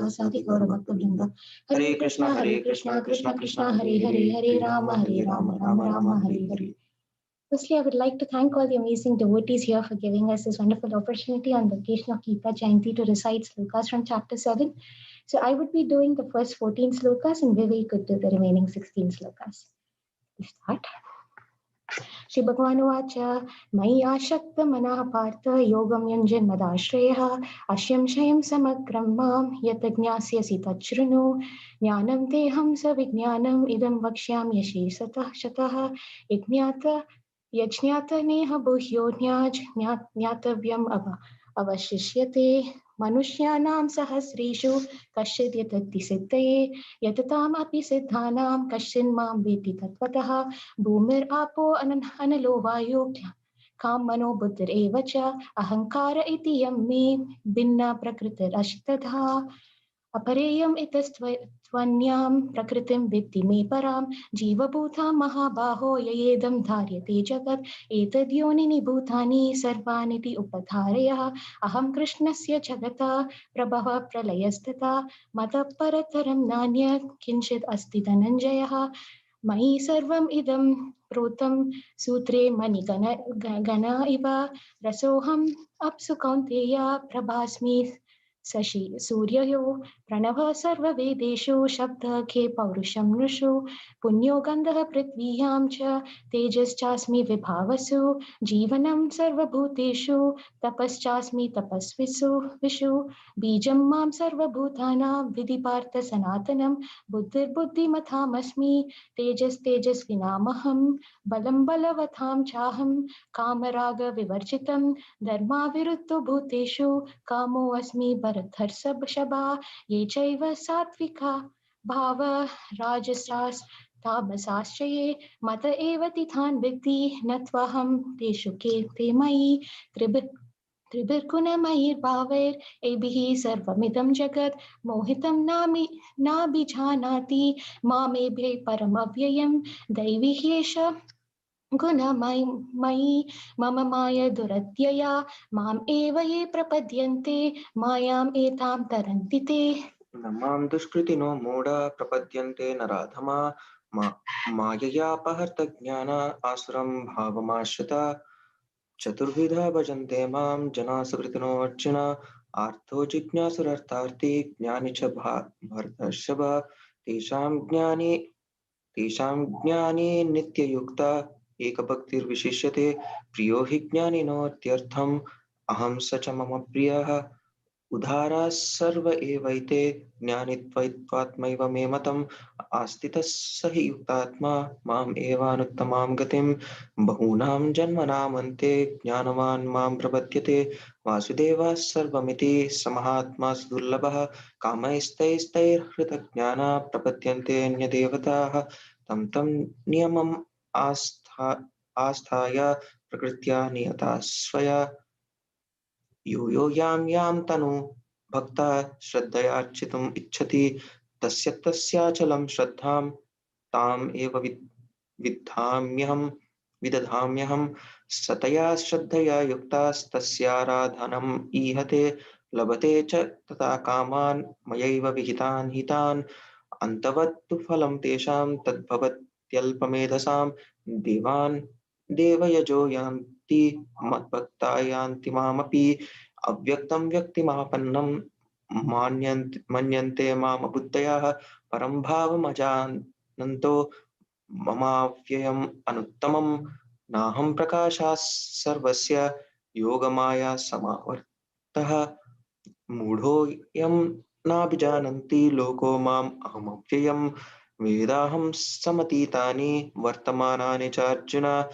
Sadi Gaura Bhakta Vrinda. Hare Krishna, Krishna Krishna, Hare Hare, Hare Rama, Rama Rama, Hare Hare. Firstly, I would like to thank all the amazing devotees here for giving us this wonderful opportunity on the occasion of Gita Jayanti to recite slokas from chapter 7. So I would be doing the first 14 slokas and Vivek could do the remaining 16 slokas. We start. Shri Bhagavan Vacha, Maya Ashakta Manah Partha Yogam Yanjan Madashreya Ashyam Shayam Samagram Mam Yatagnasyasi Tachrunu Jnanam Teham Savijnanam Idam Vakshyam Yashi Satah Shatah Ignata Yajñata Neha Bhuhyo Jnatavyam Avashishyate Manushyanam Sahasrishu Kashid Yatati Siddhaye Yatatam Api Siddhanam Kashin Mam Veti Tatvataha Bhumir Apo Analo Vayu Kam Mano Buddhir Evacha Ahankara Iti Yammi Binna Prakritir Ashtadha Apareyam Itastvanyam Prakritim Vitti Me Param Jiva Bhuta Mahabaho Yayedam Dharyate Jagat Etadyonini Bhutani Sarvaniti Upadharaya Aham Krishnasya Jagata Prabhava Pralayastata Mata Parataram Nanya Kinchit Asti Dhananjayaha Mai Sarvam Idam Protam Sutre Mani Gana Iva Rasoham Apsu Kaunteya Prabhasmi Sashi Suryayo Pranava Sarva Vedeshu Shabda Ke Paurusham Nushu Punyo Gandha Prithviyam Cha Tejas Chasmi Vibhavasu Jivanam Sarva Bhuteshu Tapas Chasmi Tapasvisu Vishu Bijam Mam Sarva Bhutana Vidipartha Sanatanam Buddhir Buddhi Mathamasmi Tejas Vinamaham Balam Balavatham Chaham Kamaraga Vivarchitam Dharma Virutto Bhuteshu Kamo Asmi Bharathar Sab Shaba Ye Chaiva Satvika Bhava Rajasas Tamasaschaye Mata Eva Tithan Vikti Natvaham Teshu Ke Te Mai Tribirguna Mayir Bhaver Ebihi Sarvamidam Jagat Mohitam Nabhijanati Mamebhe Paramavyayam Daivihyesha Guna Mai Mama Maya Duratyaya Mam Eva Ye Prapadyante Mayam Etam Tarantite Namam Dushkritino Moda Prapadyante Naradhama Mayaya Paharta Jnana Asram Bhavamashrita Chaturvidha Bhajante Mam Jana Sukritino Arjuna Artho Jijnasurartharti Jnanicha Bhartashava Tesham Jnani Nitya Yukta Ekabhaktir Vishishyate Priyo Hi Jnanino Tyartham Aham Sacha Mama Priyaha Udhara Sarva Evaite Jnanitvaitvatmaiva Me Matam Astitas Sahi Yuktatma Mam Evanuttamam Gatim Bahunam Janmanam Ante Jnanavan Mam Prapadyate Vasudeva Sarvamiti Samahatma Sudurlabha Kamaistair Hritajnana Prapadyante Nyadevataha Tam Niyamam Asthaya Prakritya Niyata Svaya Yo yam tanu bhakta shraddhaya architum ichchati tasya shraddham tam eva vidadhamyaham sataya shraddhaya yuktas tasyaradhanam ihate labate cha tata kaman mayaiva vihitan hitan antavattu phalam tesham tadbhavatyalpamedhasam devan devayajo yanti madbhakta yanti mamapi Avyaktam Vyaktimapannam Manyante Mama Buddhayaha Parambhavam Ajananto Mamavyayam Anuttamam Naham Prakashas Sarvasya Yogamaya Samavartaha Mudho Yam Nabhijananti Loko Mam Ahamavyayam Vedaham Samatitani Vartamanani Charjuna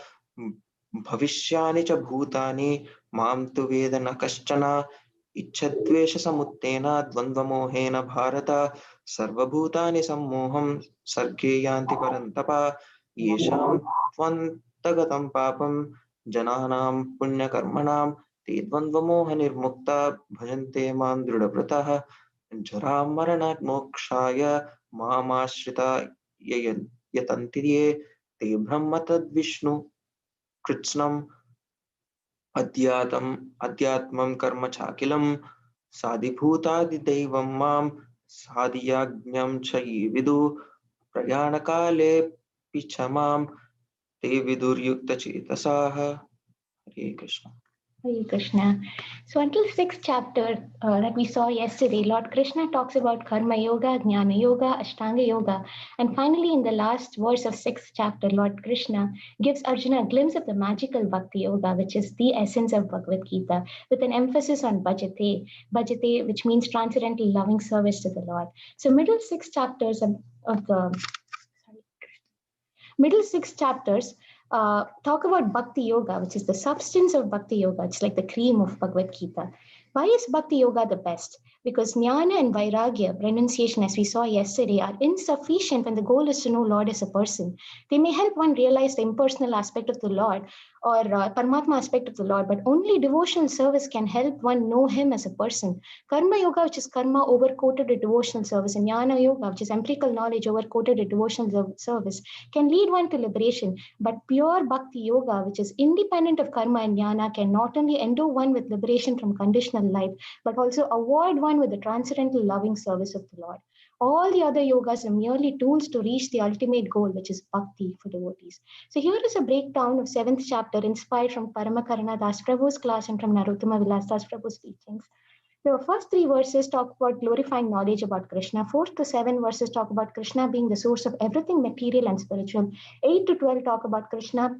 Bhavishyani cha bhutani mam tu vedana kaschana ichchadvesha samuttena dvandvamohena bharata sarvabhutani sammoham sarge yanti parantapa yesham tvantagatam papam jananam punyakarmanam te dvandvamoha nirmukta bhajante mam dridhavrataha jara maranat mokshaya mamashrita yatantirye te brahmatad vishnu Kritsnam Adhyatmam Karma Chakilam Sadibhutadi Devam Mam साधियाज्ञं च ये विदु प्रयाणकाले पिछमाम te vidurjukta chetasaha. Hare Krishna. Hare Krishna. So until sixth chapter that we saw yesterday, Lord Krishna talks about Karma Yoga, Jnana Yoga, Ashtanga Yoga. And finally, in the last verse of sixth chapter, Lord Krishna gives Arjuna a glimpse of the magical Bhakti Yoga, which is the essence of Bhagavad Gita, with an emphasis on bhajate, bhajate, which means transcendental loving service to the Lord. So middle six chapters of the middle six chapters talk about Bhakti Yoga, which is the substance of Bhakti Yoga. It's like the cream of Bhagavad Gita. Why is Bhakti Yoga the best? Because Jnana and Vairagya, renunciation, as we saw yesterday, are insufficient when the goal is to know Lord as a person. They may help one realize the impersonal aspect of the Lord or Paramatma aspect of the Lord, but only devotional service can help one know Him as a person. Karma Yoga, which is karma overcoated with devotional service, and Jnana Yoga, which is empirical knowledge overcoated with devotional service, can lead one to liberation. But pure Bhakti Yoga, which is independent of karma and jnana, can not only endow one with liberation from conditional life, but also award one with the transcendental loving service of the Lord. All the other yogas are merely tools to reach the ultimate goal, which is bhakti for devotees. So here is a breakdown of 7th chapter inspired from Paramakarana Das Prabhu's class and from Narottama Vilas Das Prabhu's teachings. The first 3 verses talk about glorifying knowledge about Krishna. 4 to 7 verses talk about Krishna being the source of everything material and spiritual. 8 to 12 talk about Krishna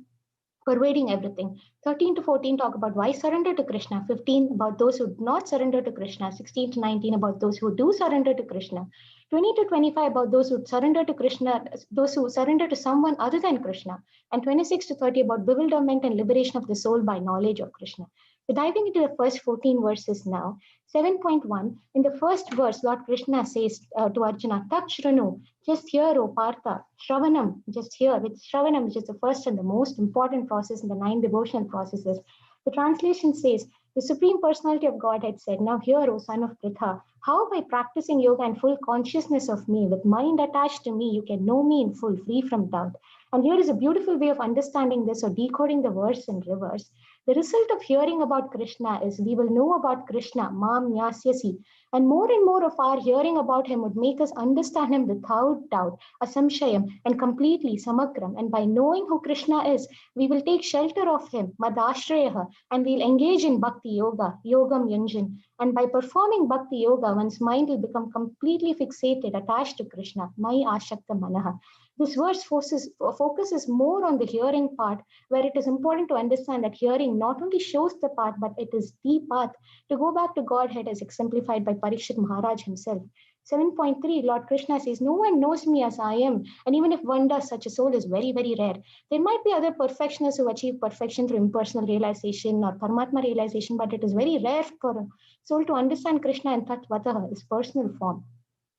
pervading everything. 13 to 14 talk about why surrender to Krishna. 15 about those who do not surrender to Krishna. 16 to 19 about those who do surrender to Krishna. 20 to 25 about those who surrender to Krishna, those who surrender to someone other than Krishna. And 26 to 30 about bewilderment and liberation of the soul by knowledge of Krishna. So diving into the first 14 verses now, 7.1, in the first verse, Lord Krishna says to Arjuna, Tat Shranu, just hear, O Partha, Shravanam, just hear. With Shravanam, which is the first and the most important process in the 9 devotional processes. The translation says, the Supreme Personality of Godhead said, now hear, O son of Pritha, how by practicing yoga and full consciousness of me, with mind attached to me, you can know me in full, free from doubt. And here is a beautiful way of understanding this or decoding the verse in reverse. The result of hearing about Krishna is we will know about Krishna, Mam Nyasyasi, and more of our hearing about him would make us understand him without doubt, asamshayam, and completely samagram. And by knowing who Krishna is, we will take shelter of him, madashrayaha, and we'll engage in bhakti yoga, yogam yunjan. And by performing bhakti yoga, one's mind will become completely fixated, attached to Krishna, mai ashakta manaha. This verse focuses more on the hearing part, where it is important to understand that hearing not only shows the path, but it is the path to go back to Godhead as exemplified by Parikshit Maharaj himself. 7.3, Lord Krishna says, no one knows me as I am. And even if one does, such a soul is very, very rare. There might be other perfectionists who achieve perfection through impersonal realization or Paramatma realization, but it is very rare for a soul to understand Krishna in Tattvataha, his personal form.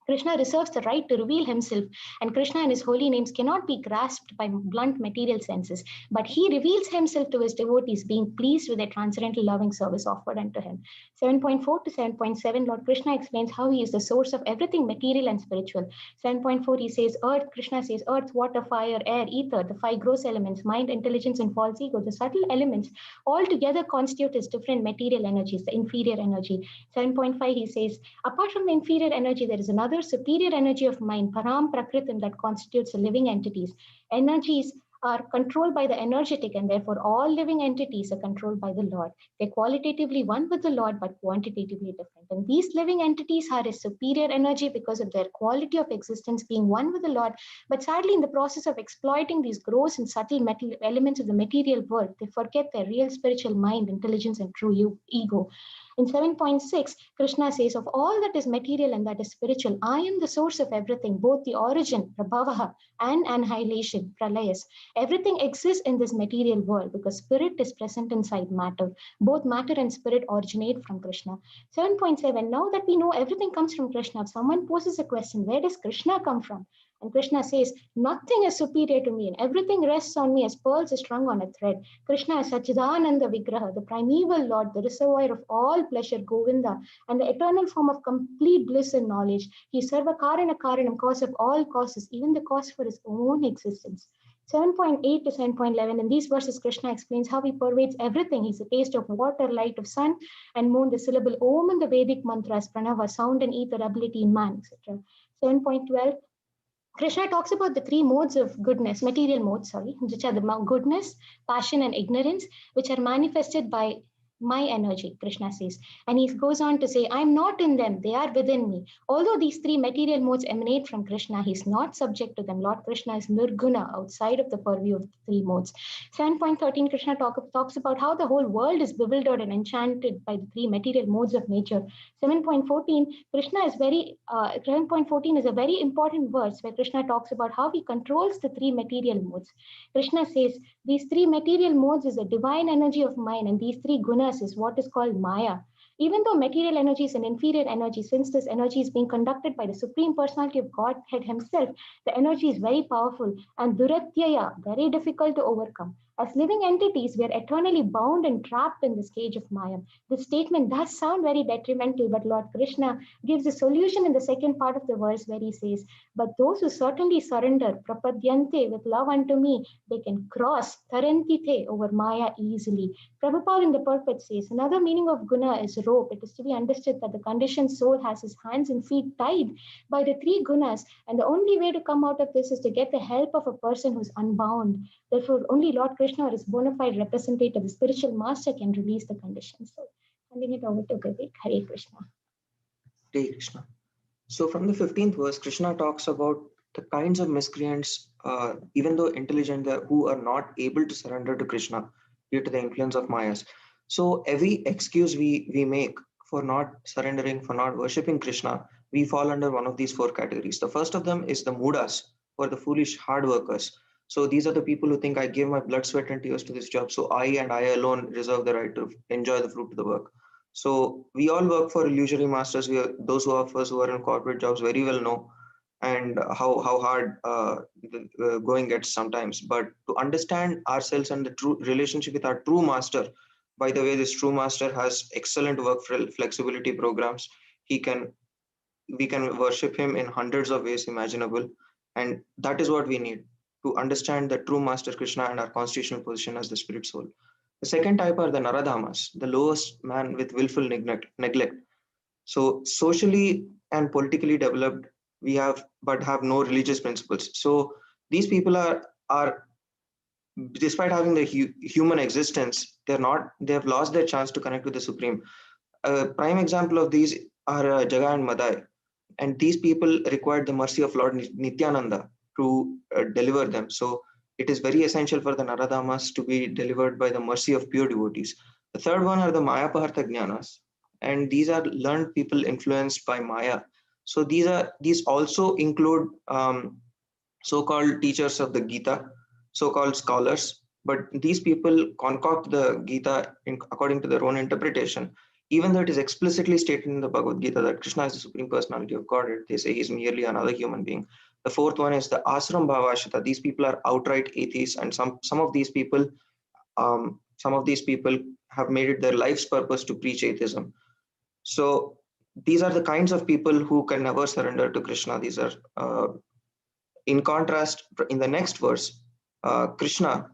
Krishna reserves the right to reveal himself, and Krishna and his holy names cannot be grasped by blunt material senses, but he reveals himself to his devotees, being pleased with their transcendental loving service offered unto him. 7.4 to 7.7, Lord Krishna explains how he is the source of everything material and spiritual. 7.4, he says, earth, Krishna says, earth, water, fire, air, ether, the 5 gross elements, mind, intelligence, and false ego, the subtle elements, all together constitute his different material energies, the inferior energy. 7.5, he says, apart from the inferior energy, there is another superior energy of mind, Param Prakritim, that constitutes the living entities. Energies are controlled by the energetic, and therefore all living entities are controlled by the Lord. They're qualitatively one with the Lord, but quantitatively different. And these living entities are a superior energy because of their quality of existence being one with the Lord. But sadly, in the process of exploiting these gross and subtle elements of the material world, they forget their real spiritual mind, intelligence, and true ego. In 7.6, Krishna says, of all that is material and that is spiritual, I am the source of everything, both the origin, Prabhavaha, and annihilation, Pralayas. Everything exists in this material world because spirit is present inside matter. Both matter and spirit originate from Krishna. 7.7, now that we know everything comes from Krishna, if someone poses a question, where does Krishna come from? And Krishna says, nothing is superior to me and everything rests on me as pearls are strung on a thread. Krishna is Sachidananda Vigraha, the primeval Lord, the reservoir of all pleasure, Govinda, and the eternal form of complete bliss and knowledge. He is Sarva Karana Karanam, cause of all causes, even the cause for his own existence. 7.8 to 7.11. In these verses, Krishna explains how he pervades everything. He's a taste of water, light of sun and moon, the syllable Om in the Vedic mantras, pranava, sound and ether, ability in man, etc. 7.12. Krishna talks about the three modes of goodness, material modes, which are the goodness, passion, and ignorance, which are manifested by my energy, Krishna says. And he goes on to say, I'm not in them, they are within me. Although these three material modes emanate from Krishna, he's not subject to them. Lord Krishna is nirguna, outside of the purview of the three modes. 7.13, Krishna talks about how the whole world is bewildered and enchanted by the three material modes of nature. 7.14, 7.14 is a very important verse where Krishna talks about how he controls the three material modes. Krishna says, these three material modes is a divine energy of mine, and these three gunas is what is called Maya. Even though material energy is an inferior energy, since this energy is being conducted by the Supreme Personality of Godhead himself, the energy is very powerful and duratyaya, very difficult to overcome. As living entities, we are eternally bound and trapped in this cage of Maya. This statement does sound very detrimental, but Lord Krishna gives a solution in the second part of the verse where he says, but those who certainly surrender, prapadyante, with love unto me, they can cross tarantite over Maya easily. Prabhupada in the purport says, another meaning of guna is rope. It is to be understood that the conditioned soul has his hands and feet tied by the three gunas, and the only way to come out of this is to get the help of a person who's unbound. Therefore, only Lord Krishna or his bona fide representative, the spiritual master, can release the conditioned soul. Handing it over to Vivek. Hare Krishna. Hare Krishna. So from the 15th verse, Krishna talks about the kinds of miscreants, even though intelligent, who are not able to surrender to Krishna due to the influence of Mayas. So every excuse we make for not surrendering, for not worshipping Krishna, we fall under one of these four categories. The first of them is the mudas, or the foolish hard workers. So these are the people who think I gave my blood, sweat, and tears to this job, so I and I alone reserve the right to enjoy the fruit of the work. So we all work for illusory masters. Those who of us who are in corporate jobs very well know, and how hard the going gets sometimes. But to understand ourselves and the true relationship with our true master, by the way, this true master has excellent work flexibility programs. We can worship him in hundreds of ways imaginable, and that is what we need to understand the true master Krishna and our constitutional position as the spirit soul. The second type are the Naradhamas, the lowest man with willful neglect. So socially and politically developed, we have no religious principles. So these people are despite having the human existence, they have lost their chance to connect with the Supreme. A prime example of these are Jaga and Madai, and these people required the mercy of Lord Nityananda to deliver them. So it is very essential for the Naradhamas to be delivered by the mercy of pure devotees. The third one are the Mayapahartha Jnanas, and these are learned people influenced by Maya. So these also include so-called teachers of the Gita, so-called scholars, but these people concoct the Gita according to their own interpretation. Even though it is explicitly stated in the Bhagavad Gita that Krishna is the Supreme Personality of Godhead, they say he is merely another human being. The fourth one is the Asram Bhavashita. These people are outright atheists, and some of these people have made it their life's purpose to preach atheism. So these are the kinds of people who can never surrender to Krishna. These are, in contrast, in the next verse, Krishna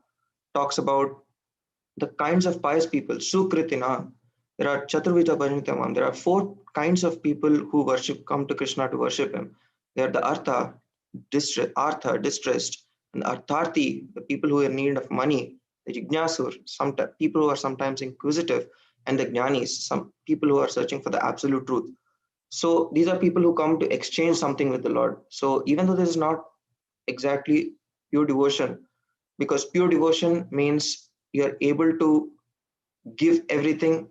talks about the kinds of pious people. Sukritina. There are Chaturvita Parinitamam. There are four kinds of people who come to Krishna to worship him. They are the Artha, distressed, and the Artharthi, the people who are in need of money, the Jignasur, people who are sometimes inquisitive, and the Jnanis, some people who are searching for the absolute truth. So these are people who come to exchange something with the Lord. So even though this is not exactly pure devotion, because pure devotion means you are able to give everything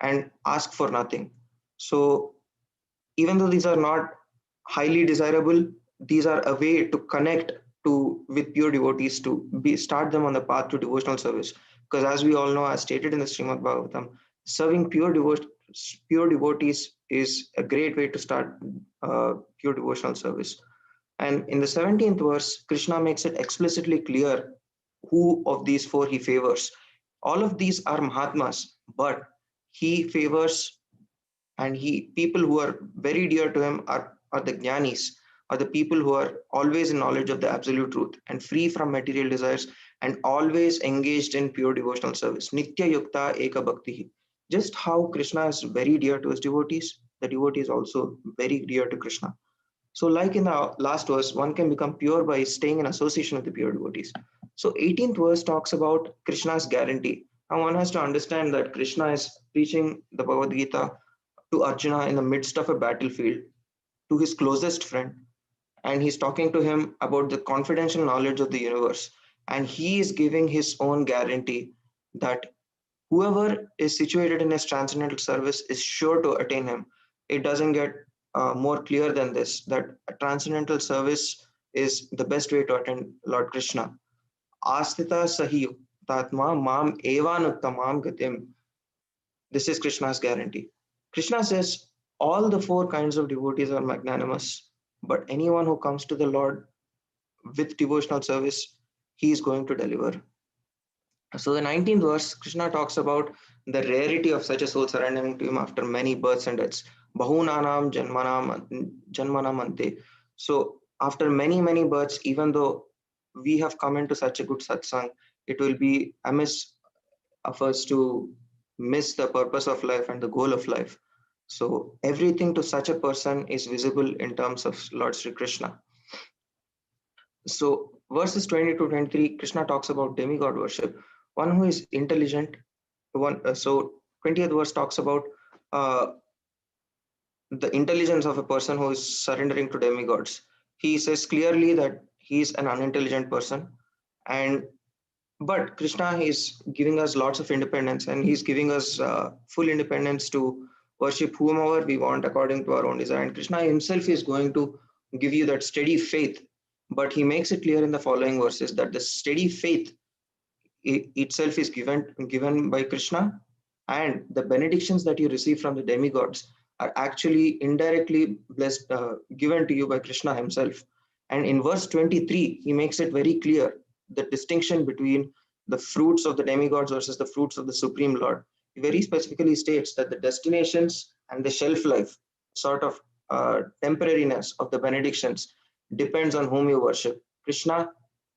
and ask for nothing. So even though these are not highly desirable, these are a way to connect with pure devotees, to start them on the path to devotional service. Because as we all know, as stated in the Srimad Bhagavatam, serving pure devotees is a great way to start pure devotional service. And in the 17th verse, Krishna makes it explicitly clear who of these four he favors. All of these are Mahatmas, but he favors, and people who are very dear to him are the Jnanis, are the people who are always in knowledge of the absolute truth and free from material desires and always engaged in pure devotional service. Nitya Yukta Eka Bhakti. Just how Krishna is very dear to his devotees, the devotee is also very dear to Krishna. So, like in the last verse, one can become pure by staying in association with the pure devotees. So, 18th verse talks about Krishna's guarantee. Now, one has to understand that Krishna is preaching the Bhagavad Gita to Arjuna in the midst of a battlefield, to his closest friend, and he's talking to him about the confidential knowledge of the universe. And he is giving his own guarantee that whoever is situated in his transcendental service is sure to attain him. It doesn't get more clear than this, that a transcendental service is the best way to attain Lord Krishna. Astita sahiyu tatma mam evanuttamam gatim. This is Krishna's guarantee. Krishna says all the four kinds of devotees are magnanimous, but anyone who comes to the Lord with devotional service, he is going to deliver. So the 19th verse, Krishna talks about the rarity of such a soul surrendering to him after many births and deaths. Bahunanam janmanam ante. So after many births, even though we have come into such a good satsang, it will be amiss of us to miss the purpose of life and the goal of life. So everything to such a person is visible in terms of Lord Sri Krishna. So verses 20 to 23, Krishna talks about demigod worship. One who is intelligent. So 20th verse talks about uh, the intelligence of a person who is surrendering to demigods. He says clearly that he is an unintelligent person, and but Krishna is giving us lots of independence, and he's giving us full independence to worship whomever we want according to our own desire. And Krishna himself is going to give you that steady faith, but he makes it clear in the following verses that the steady faith itself is given by Krishna, and the benedictions that you receive from the demigods are actually indirectly blessed, given to you by Krishna himself. And in verse 23, he makes it very clear the distinction between the fruits of the demigods versus the fruits of the Supreme Lord. He very specifically states that the destinations and the shelf life, sort of temporariness of the benedictions, depends on whom you worship. Krishna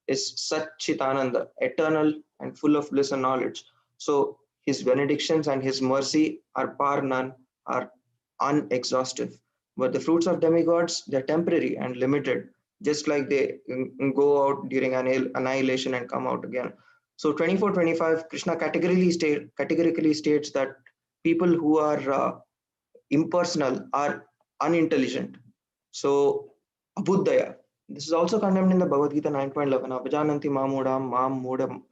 is Satchitananda, eternal and full of bliss and knowledge. So his benedictions and his mercy are par none, are unexhaustive. But the fruits of demigods, they're temporary and limited, just like they go out during annihilation and come out again. So 24-25, Krishna categorically states that people who are impersonal are unintelligent. So abuddhaya. This is also condemned in the Bhagavad Gita 9.11. Abajananti mamudam mam mudam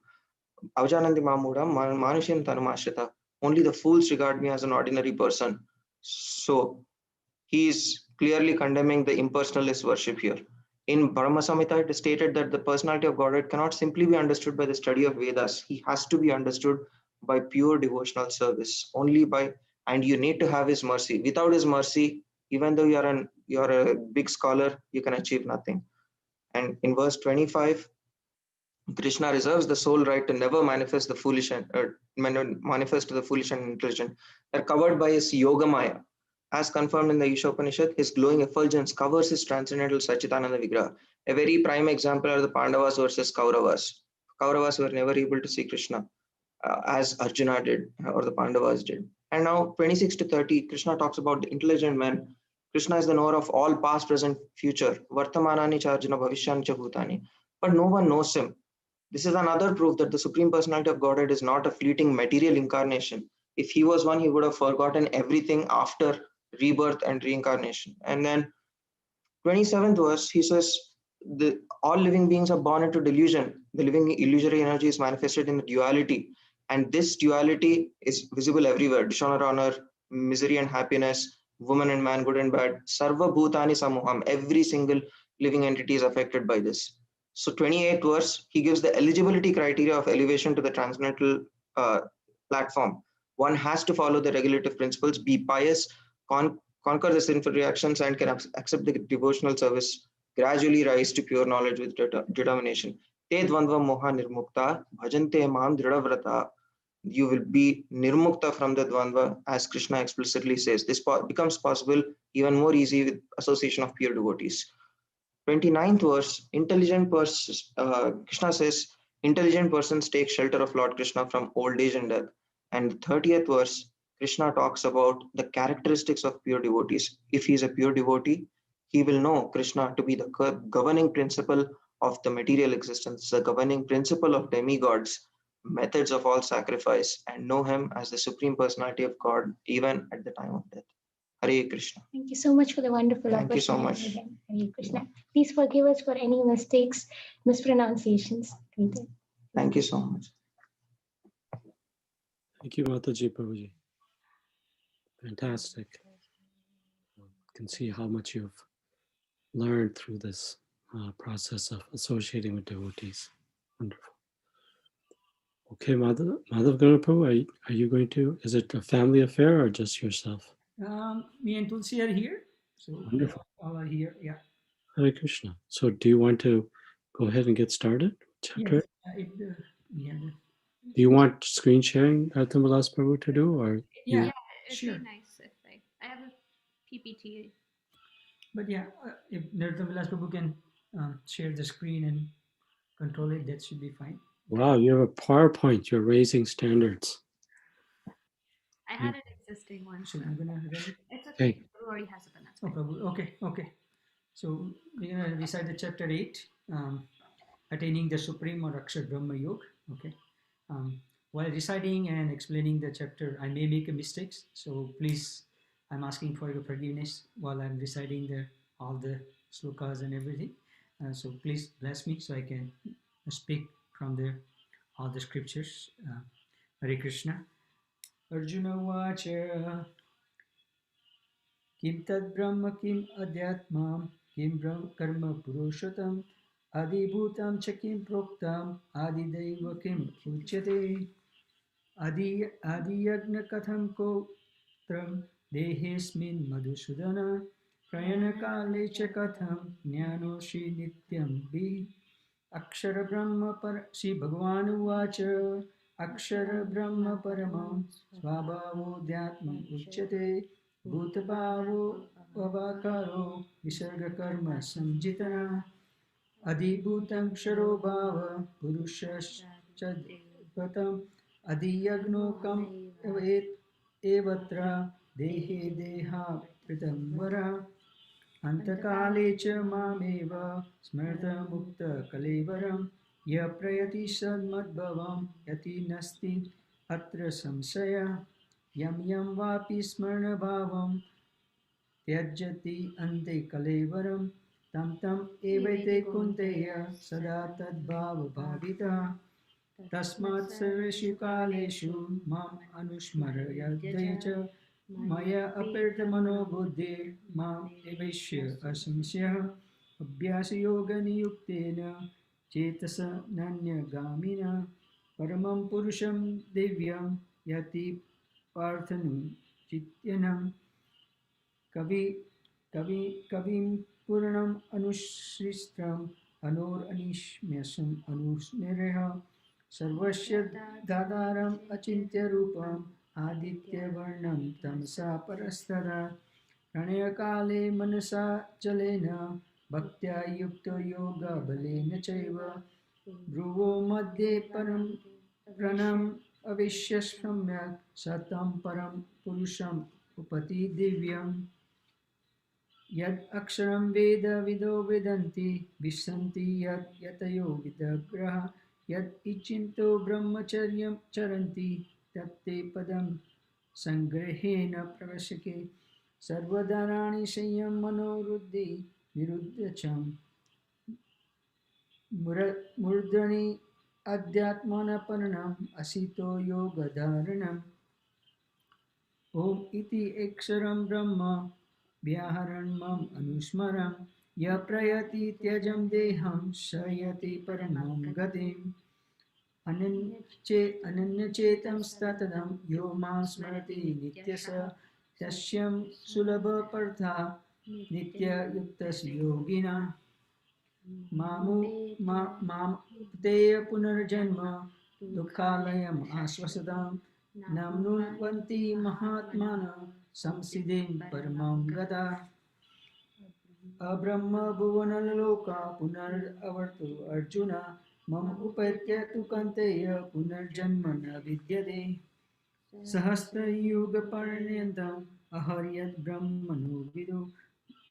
Avajananti mamudam manushin tanumashrita. Only the fools regard me as an ordinary person. So he is clearly condemning the impersonalist worship here. In Brahma Samhita, it is stated that the personality of Godhead cannot simply be understood by the study of Vedas. He has to be understood by pure devotional service. Only by, and you need to have his mercy. Without his mercy, even though you're a big scholar, you can achieve nothing. And in verse 25, Krishna reserves the sole right to never manifest the foolish and manifest to the foolish and intelligent. They're covered by his yoga maya. As confirmed in the Ishopanishad, his glowing effulgence covers his transcendental Sachitananda Vigraha. A very prime example are the Pandavas versus Kauravas. Kauravas were never able to see Krishna as Arjuna did or the Pandavas did. And now 26 to 30, Krishna talks about the intelligent men. Krishna is the knower of all past, present, future. Vartamanani cha Arjuna bhavishyani cha bhutani. But no one knows him. This is another proof that the Supreme Personality of Godhead is not a fleeting material incarnation. If he was one, he would have forgotten everything after rebirth and reincarnation. And then 27th verse, he says, all living beings are born into delusion. The living illusory energy is manifested in the duality. And this duality is visible everywhere. Dishonor, honor, misery and happiness, woman and man, good and bad. Sarva bhutani samoham. Every single living entity is affected by this. So 28th verse, he gives the eligibility criteria of elevation to the transcendental platform. One has to follow the regulative principles, be pious, conquer the sinful reactions, and can accept the devotional service, gradually rise to pure knowledge with determination. Te dvandva moha nirmukta, bhajante mam dridhavrata. You will be nirmukta from the dvandva, as Krishna explicitly says. This becomes possible even more easy with association of pure devotees. 29th verse, Krishna says, intelligent persons take shelter of Lord Krishna from old age and death. And the 30th verse, Krishna talks about the characteristics of pure devotees. If he is a pure devotee, he will know Krishna to be the governing principle of the material existence, the governing principle of demigods, methods of all sacrifice, and know him as the supreme personality of God even at the time of death. Hare Krishna. Thank you so much for the wonderful Thank you so opportunity. much. Hare Krishna. Please forgive us for any mistakes, mispronunciations. Thank you so much. Thank you, Mataji Prabhuji. Fantastic. You can see how much you've learned through this process of associating with devotees. Wonderful. Okay, Madhav Gana Prabhu, are you going to, is it a family affair or just yourself? Me and Tulsi are here. So Wonderful. all are here. Yeah. Hare Krishna. So do you want to go ahead and get started? Chapter? Yes. Do you want screen sharing, Artamalas Prabhu, to do? Or Yeah. Yeah, it'd Sure. be nice if I have a PPT. But yeah, if Narottam Vilas Prabhu can share the screen and control it, that should be fine. Wow, you have a PowerPoint. You're raising standards. I had an existing one. So I'm gonna run it. It's Okay. okay. Who already has it, then that's Oh, fine. Prabhu. Okay. So we're gonna recite the chapter 8, attaining the supreme or Akshar Brahma Yoga. Okay. While reciting and explaining the chapter, I may make mistakes. So please, I'm asking for your forgiveness while I'm reciting all the slokas and everything. So please bless me so I can speak from all the scriptures. Hare Krishna. Arjuna Vacha. Kim tad brahma kim adhyatmam kim karma purushottam adibhutam cha kim proktam adidaiva kim uchyate adiyagna katham kotram dehesmin madhusudana prayanakale cha katham jnanoshi nityam vi अक्षर ब्रह्म पर श्री भगवान उवाच अक्षर ब्रह्म परमं स्वभावोऽध्यात्मम् उच्यते भूतभावो अवाकारो विसर्गकर्म संजितना अधिभूतं क्षरो भाव पुरुषश्च दैवतम् अधियज्ञोकम् एवत्र देहे देहावृतं वरा अंतकाले च मामेव स्मृतमुक्तकलेवरं यः प्रयति सन्मद्भवं यति नस्ति अत्र संशयः यं वापि स्मरणभावं त्यजति अन्ते कलेवरं तं एवैते कुन्तेय सदा तद्भावभावितः तस्मात् सर्वेषु कालेषु माम् अनुस्मरयद्य च मया अपीर्तमनो बुद्धिर्माम् एवैष्य असंशयः अभ्यासयोगनियुक्तेन चेतसा नान्यगामिना परमं पुरुषं दिव्यं यति पार्थनुचित्यनं कविं पूर्णम् अनुसृष्टम् अनोरनिष्म्यसम् अनुस्मृह सर्वस्य दातारम् अचिन्त्यरूपम् आदित्यवर्णं तमसा परस्तरा प्रणयकाले मनसा जलेन भक्त्या युक्तो योगबलेन चैव भ्रुवो मध्ये परं प्रणम् अविश्य सम्यक् सतं परं पुरुषम् उपति दिव्यम् यद् अक्षरं वेद विदो वेदन्ति विशन्ति यत् यतयो विदग्रह यत् इच्छिन्तो ब्रह्मचर्यं चरन्ति तत्ते पदं संग्रहेण प्रवशके सर्वदाराणि संयम मनोरुद्धि निरुद्धचम् मूर्धनि अध्यात्मनपरणम् असितो योगधारणम् ओम इति अक्षरं ब्रह्म व्याहरणम् अनुस्मरम् यः प्रयति त्यजं देहं शयति परमं गतिम् अनन्यचेतं स्तततं यो मां स्मरति नित्यस्य तस्यं सुलभपर्था नित्ययुक्तस्य योगिना मामुपेय पुनर्जन्म दुःखालयम् आश्वसताम् नाम्नुवन्ति महात्मानः संसिद्धिं परमां गता Abrahma bhuvanaloka punaravartu Arjuna mam upetya tu kanteya punarjanmana vidyate sahasra yuga paryantam aharyat brahmano vidu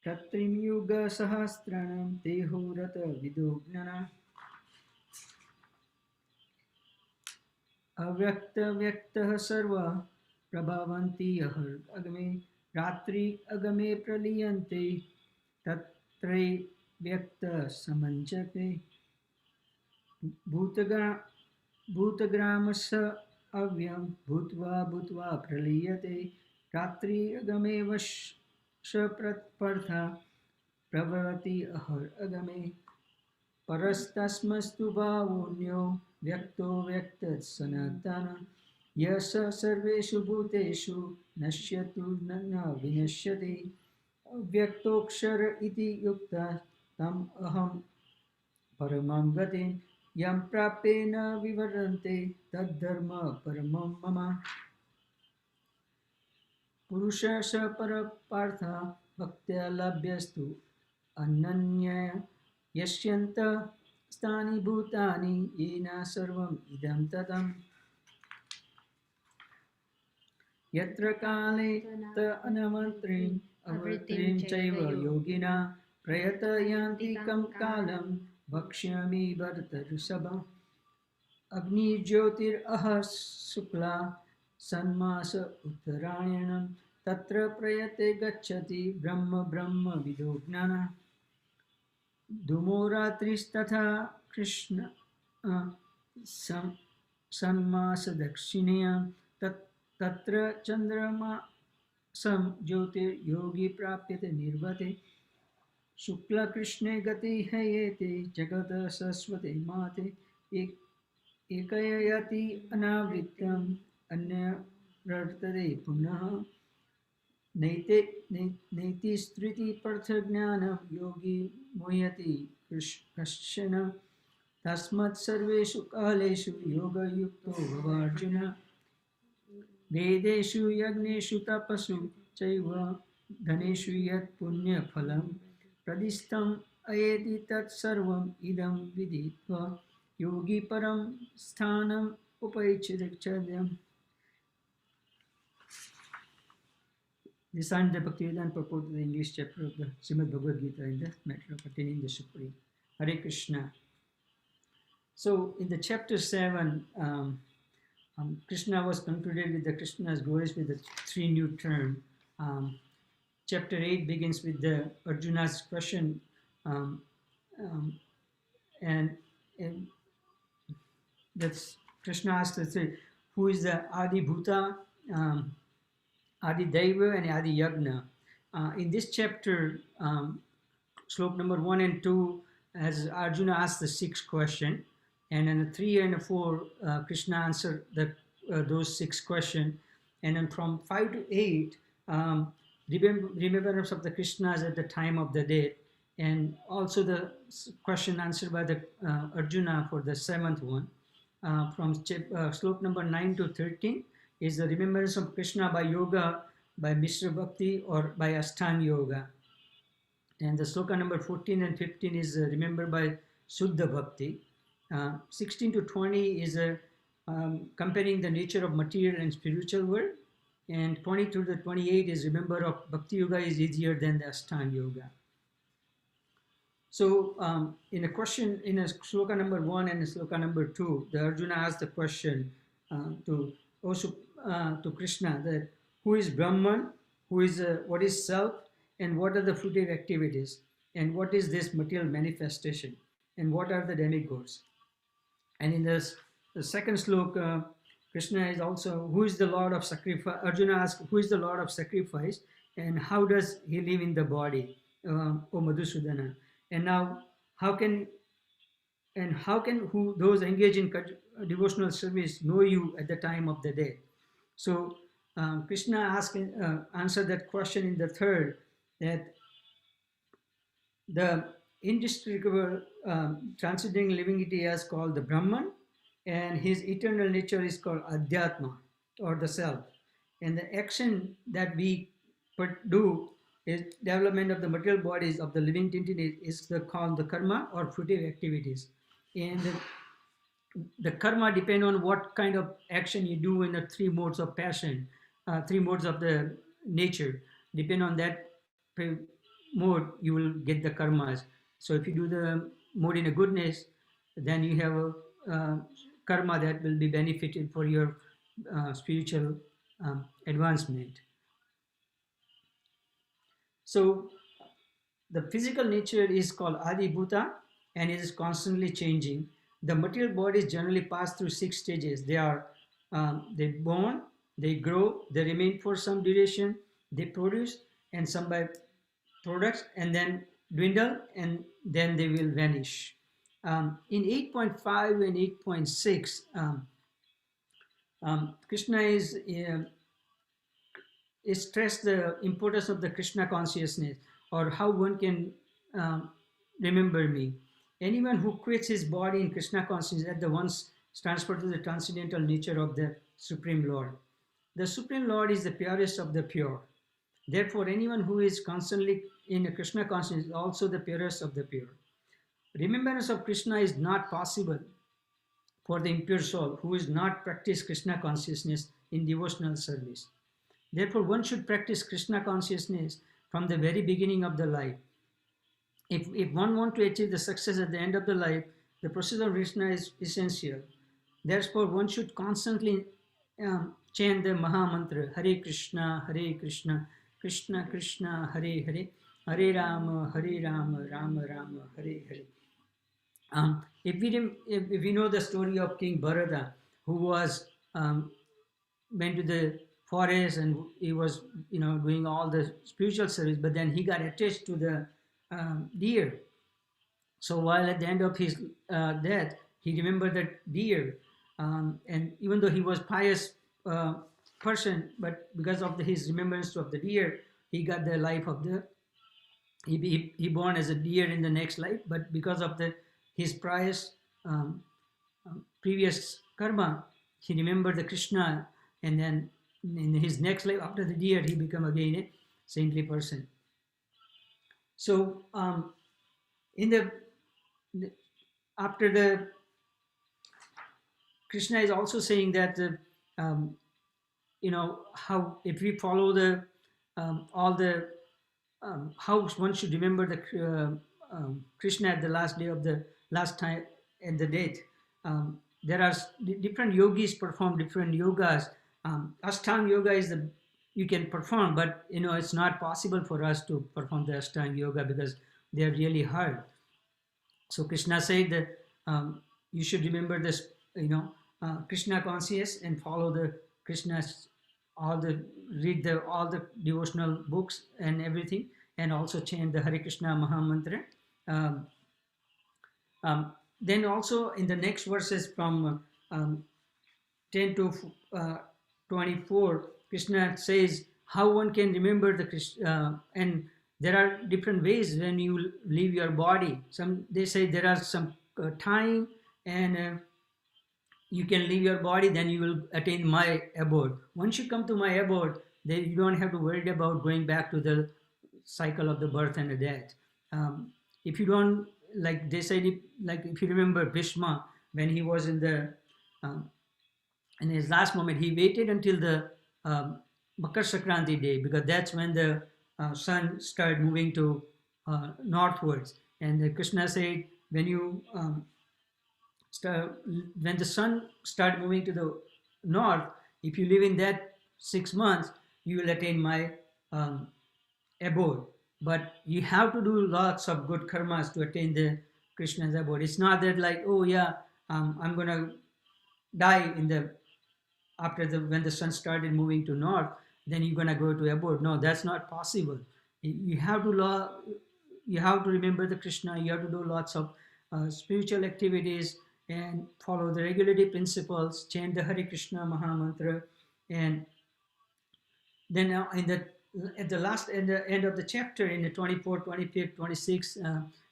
Tatrim yuga sahasranam teho rata vidognana avyakta vyakta sarva prabhavanti ahar agame ratri agame praliyante tatre vyakta samanjate bhutagra bhutagramasa avyam bhutva bhutva praliyate ratri agame vashapratpartha pravati ahar agame Parastasmastu bhavunyo vyakto vyaktat sanatana yasa sarveshu bhuteshu nashyatu nana vinashyati vyaktokshara iti yukta tam aham paramam gatin yam prapena vivarante tad dharma paramam mama purusha sa parapartha bhaktya labhyastu ananya yashyanta stani bhutani yena sarvam idam tatam yatra kale ta anavantrim avritrim chaiva yogina prayata yanti kam kalam bhakshyami bhartarusabha agni jyotir ahas sukla sanmasa uttarayanam tatra prayate gacchati brahma brahma vidognana Dhumoratristatha Krishna Sanmasa Dakshinaya Tatra Chandrama Sam Jyotir Yogi Prapyate Nirvate Shukla Krishne Gati Hayete Jagata Saraswate Mate Ekayayati Anavritam Anya Rartade Punaha Naiti striti parthajnanam yogi moyati kashana tasmat sarveshu kaleshu yoga yukto bhavarjuna vedeshu yagneshu tapasu chaiva dhaneshu yat punya phalam pradistam ayeti tat sarvam idam viditva yogi param sthanam upaichirichadyam. This signed the Bhaktivedanta purport to the English chapter of the Srimad Bhagavad Gita in the matter of attaining the Supreme. Hare Krishna. So in the chapter 7, Krishna was concluded with the Krishna's glories with the three new terms. Chapter 8 begins with the Arjuna's question, and that's Krishna asked to say, who is the Adi Bhuta, Adi Daiva, and Adi Yagna. In this chapter, slok number 1 and 2, as Arjuna asked the sixth question, and in the 3 and 4, Krishna answered those 6 questions, and then from 5 to 8, remembrance of the Krishnas at the time of the death, and also the question answered by the Arjuna for the 7th one. From slok number 9 to 13 is the remembrance of Krishna by yoga, by Mishra Bhakti, or by Ashtanga Yoga. And the sloka number 14 and 15 is remembered by Suddha Bhakti. 16 to 20 is comparing the nature of material and spiritual world. And 22 to 28 is remember of Bhakti Yoga is easier than the Ashtanga Yoga. So in a question, in a sloka number 1 and a sloka number 2, the Arjuna asked the question to Krishna that who is Brahman, who is what is self, and what are the fruitive activities, and what is this material manifestation, and what are the demigods. And in the second sloka, Krishna is also who is the Lord of sacrifice. Arjuna asks who is the Lord of sacrifice, and how does he live in the body, O Madhusudana. And now how can those engaged in devotional service know you at the time of the day? So Krishna answered that question in the third, that the indestructible transcending living entity is called the Brahman, and his eternal nature is called Adhyatma, or the self. And the action that we do is development of the material bodies of the living entity is called the karma or fruitive activities. And the karma depend on what kind of action you do in the three modes of passion, three modes of the nature. Depend on that mode, you will get the karmas. So if you do the mode in a goodness, then you have a karma that will be benefited for your spiritual advancement. So the physical nature is called Adi Bhuta and it is constantly changing. The material bodies generally pass through 6 stages. They born, they grow, they remain for some duration, they produce, and some by products, and then dwindle, and then they will vanish. In 8.5 and 8.6, Krishna is stressed the importance of the Krishna consciousness, or how one can remember me. Anyone who quits his body in Krishna consciousness at the once transferred to the transcendental nature of the Supreme Lord. The Supreme Lord is the purest of the pure. Therefore, anyone who is constantly in a Krishna consciousness is also the purest of the pure. Remembrance of Krishna is not possible for the impure soul who is not practice Krishna consciousness in devotional service. Therefore, one should practice Krishna consciousness from the very beginning of the life. If one wants to achieve the success at the end of the life, the process of Krishna is essential. Therefore, one should constantly chant the Maha Mantra, Hare Krishna, Krishna Krishna, Hare Hare, Hare Rama, Rama Rama, Hare Hare. If we know the story of King Bharata, who was went to the forest and he was doing all the spiritual service, but then he got attached to the deer. So while at the end of his death, he remembered that deer, and even though he was pious person, but because of his remembrance of the deer, he got the life of the he born as a deer in the next life, but because of his pious previous karma, he remembered the Krishna, and then in his next life after the deer, he became again a saintly person. So after the Krishna is also saying that how if we follow the all the how one should remember the Krishna at the last day of the last time and the death. There are different yogis perform different yogas. Ashtanga yoga is you can perform, but it's not possible for us to perform the Ashtanga yoga because they are really hard. So Krishna said that you should remember this, Krishna conscious and follow the Krishna's read all the devotional books and everything, and also chant the Hare Krishna Maha Mantra. Then also in the next verses from 10 to 24, Krishna says how one can remember the Krishna, and there are different ways when you leave your body. They say there are some time, and you can leave your body, then you will attain my abode. Once you come to my abode, then you don't have to worry about going back to the cycle of the birth and the death. If you don't, like they said, if you remember Bhishma, when he was in his last moment, he waited until the Makar Sankranti day, because that's when the sun started moving to northwards. And Krishna said, when the sun started moving to the north, if you live in that 6 months, you will attain my abode. But you have to do lots of good karmas to attain the Krishna's abode. It's not that like, oh yeah, I'm gonna die when the sun started moving to north, then you're gonna go to abode. No, that's not possible. You have to remember the Krishna. You have to do lots of spiritual activities and follow the regulative principles. Chant the Hare Krishna Maha Mantra, and then at the end of the chapter, in the 24, 25, 26,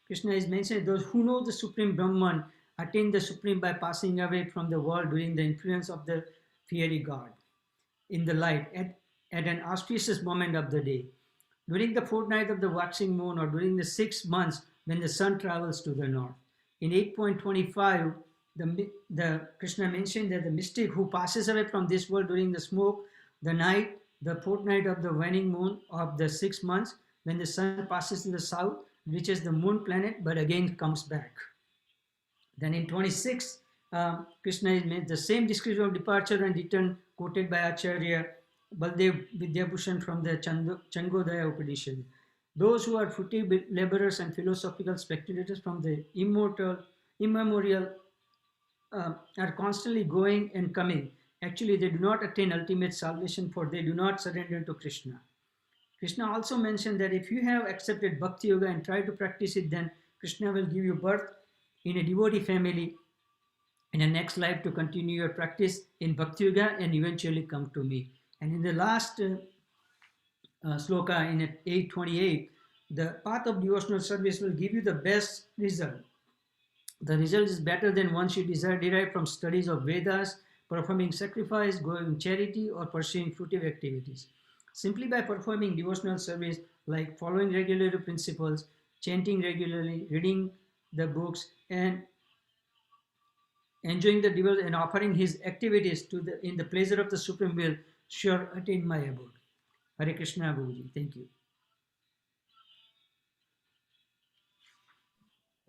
Krishna is mentioning those who know the Supreme Brahman attain the Supreme by passing away from the world during the influence of the fiery God in the light at an auspicious moment of the day. during the fortnight of the waxing moon, or during the 6 months when the sun travels to the north. In 8.25, the Krishna mentioned that the mystic who passes away from this world during the smoke, the night, the fortnight of the waning moon of the 6 months, when the sun passes to the south, reaches the moon planet, but again comes back. Then in 26, Krishna is made the same description of departure and return quoted by Acharya Baldev Vidyabhushan from the Changodaya Upanishad. Those who are fruitive laborers and philosophical speculators from the immemorial are constantly going and coming. Actually, they do not attain ultimate salvation, for they do not surrender to Krishna. Krishna also mentioned that if you have accepted Bhakti Yoga and try to practice it, then Krishna will give you birth in a devotee family in the next life to continue your practice in Bhakti Yoga and eventually come to me. And in the last sloka in 828, the path of devotional service will give you the best result. The result is better than one should derive from studies of Vedas, performing sacrifice, going charity, or pursuing fruitive activities. Simply by performing devotional service like following regular principles, chanting regularly, reading the books, and enjoying the devotion and offering his activities in the pleasure of the Supreme will sure attain my abode. Hare Krishna, Guruji. Thank you.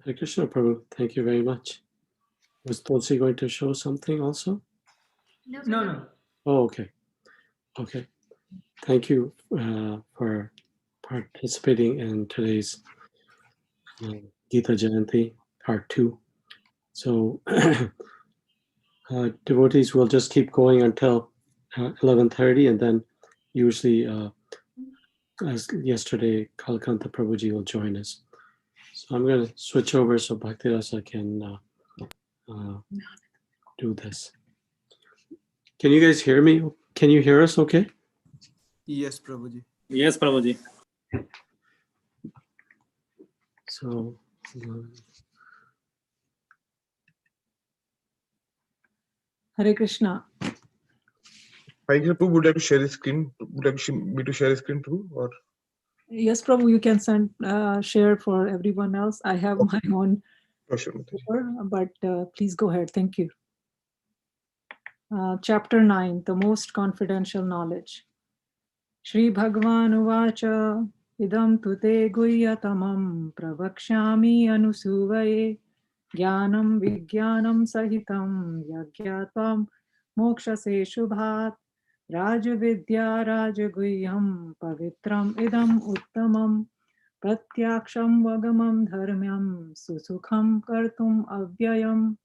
Hare Krishna, Prabhu. Thank you very much. Was Tulsi going to show something also? No. Oh, okay. Okay. Thank you for participating in today's Gita Jayanti Part 2. So devotees will just keep going until 11:30, and then usually, as yesterday, Kalakantha Prabhuji will join us. So I'm going to switch over so Bhaktirasa can do this. Can you guys hear me? Can you hear us okay? Yes, Prabhuji. Yes, Prabhuji. So Hare Krishna. Hare Krishna, Prabhu, would like to share the screen? Would like me to share the screen too, or? Yes, Prabhu, you can send share for everyone else. I have my own, Sure, but please go ahead. Thank you. Chapter 9, the most confidential knowledge. Shri Bhagavan Uvacha idam tute guhyatamam pravakshyami anusuvaye jnanam vijnanam sahitam yagyatvam mokshase shubhat rajavidya rajaguhyam pavitram idam uttamam pratyaksham vagamam dharmyam susukham kartum avyayam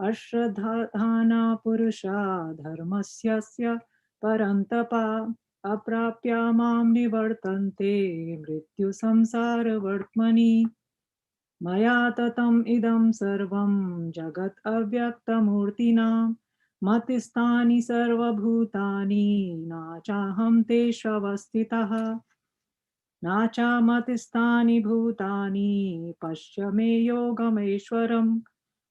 ashradhana purusha dharmasyasya parantapa aprapya mam nivartante mrityu samsara vartmani maya tatam idam sarvam jagat avyaktamurtina matistani sarvabhutani nachaham teshvavastitah nacha matistani bhutani pashya me yogameshwaram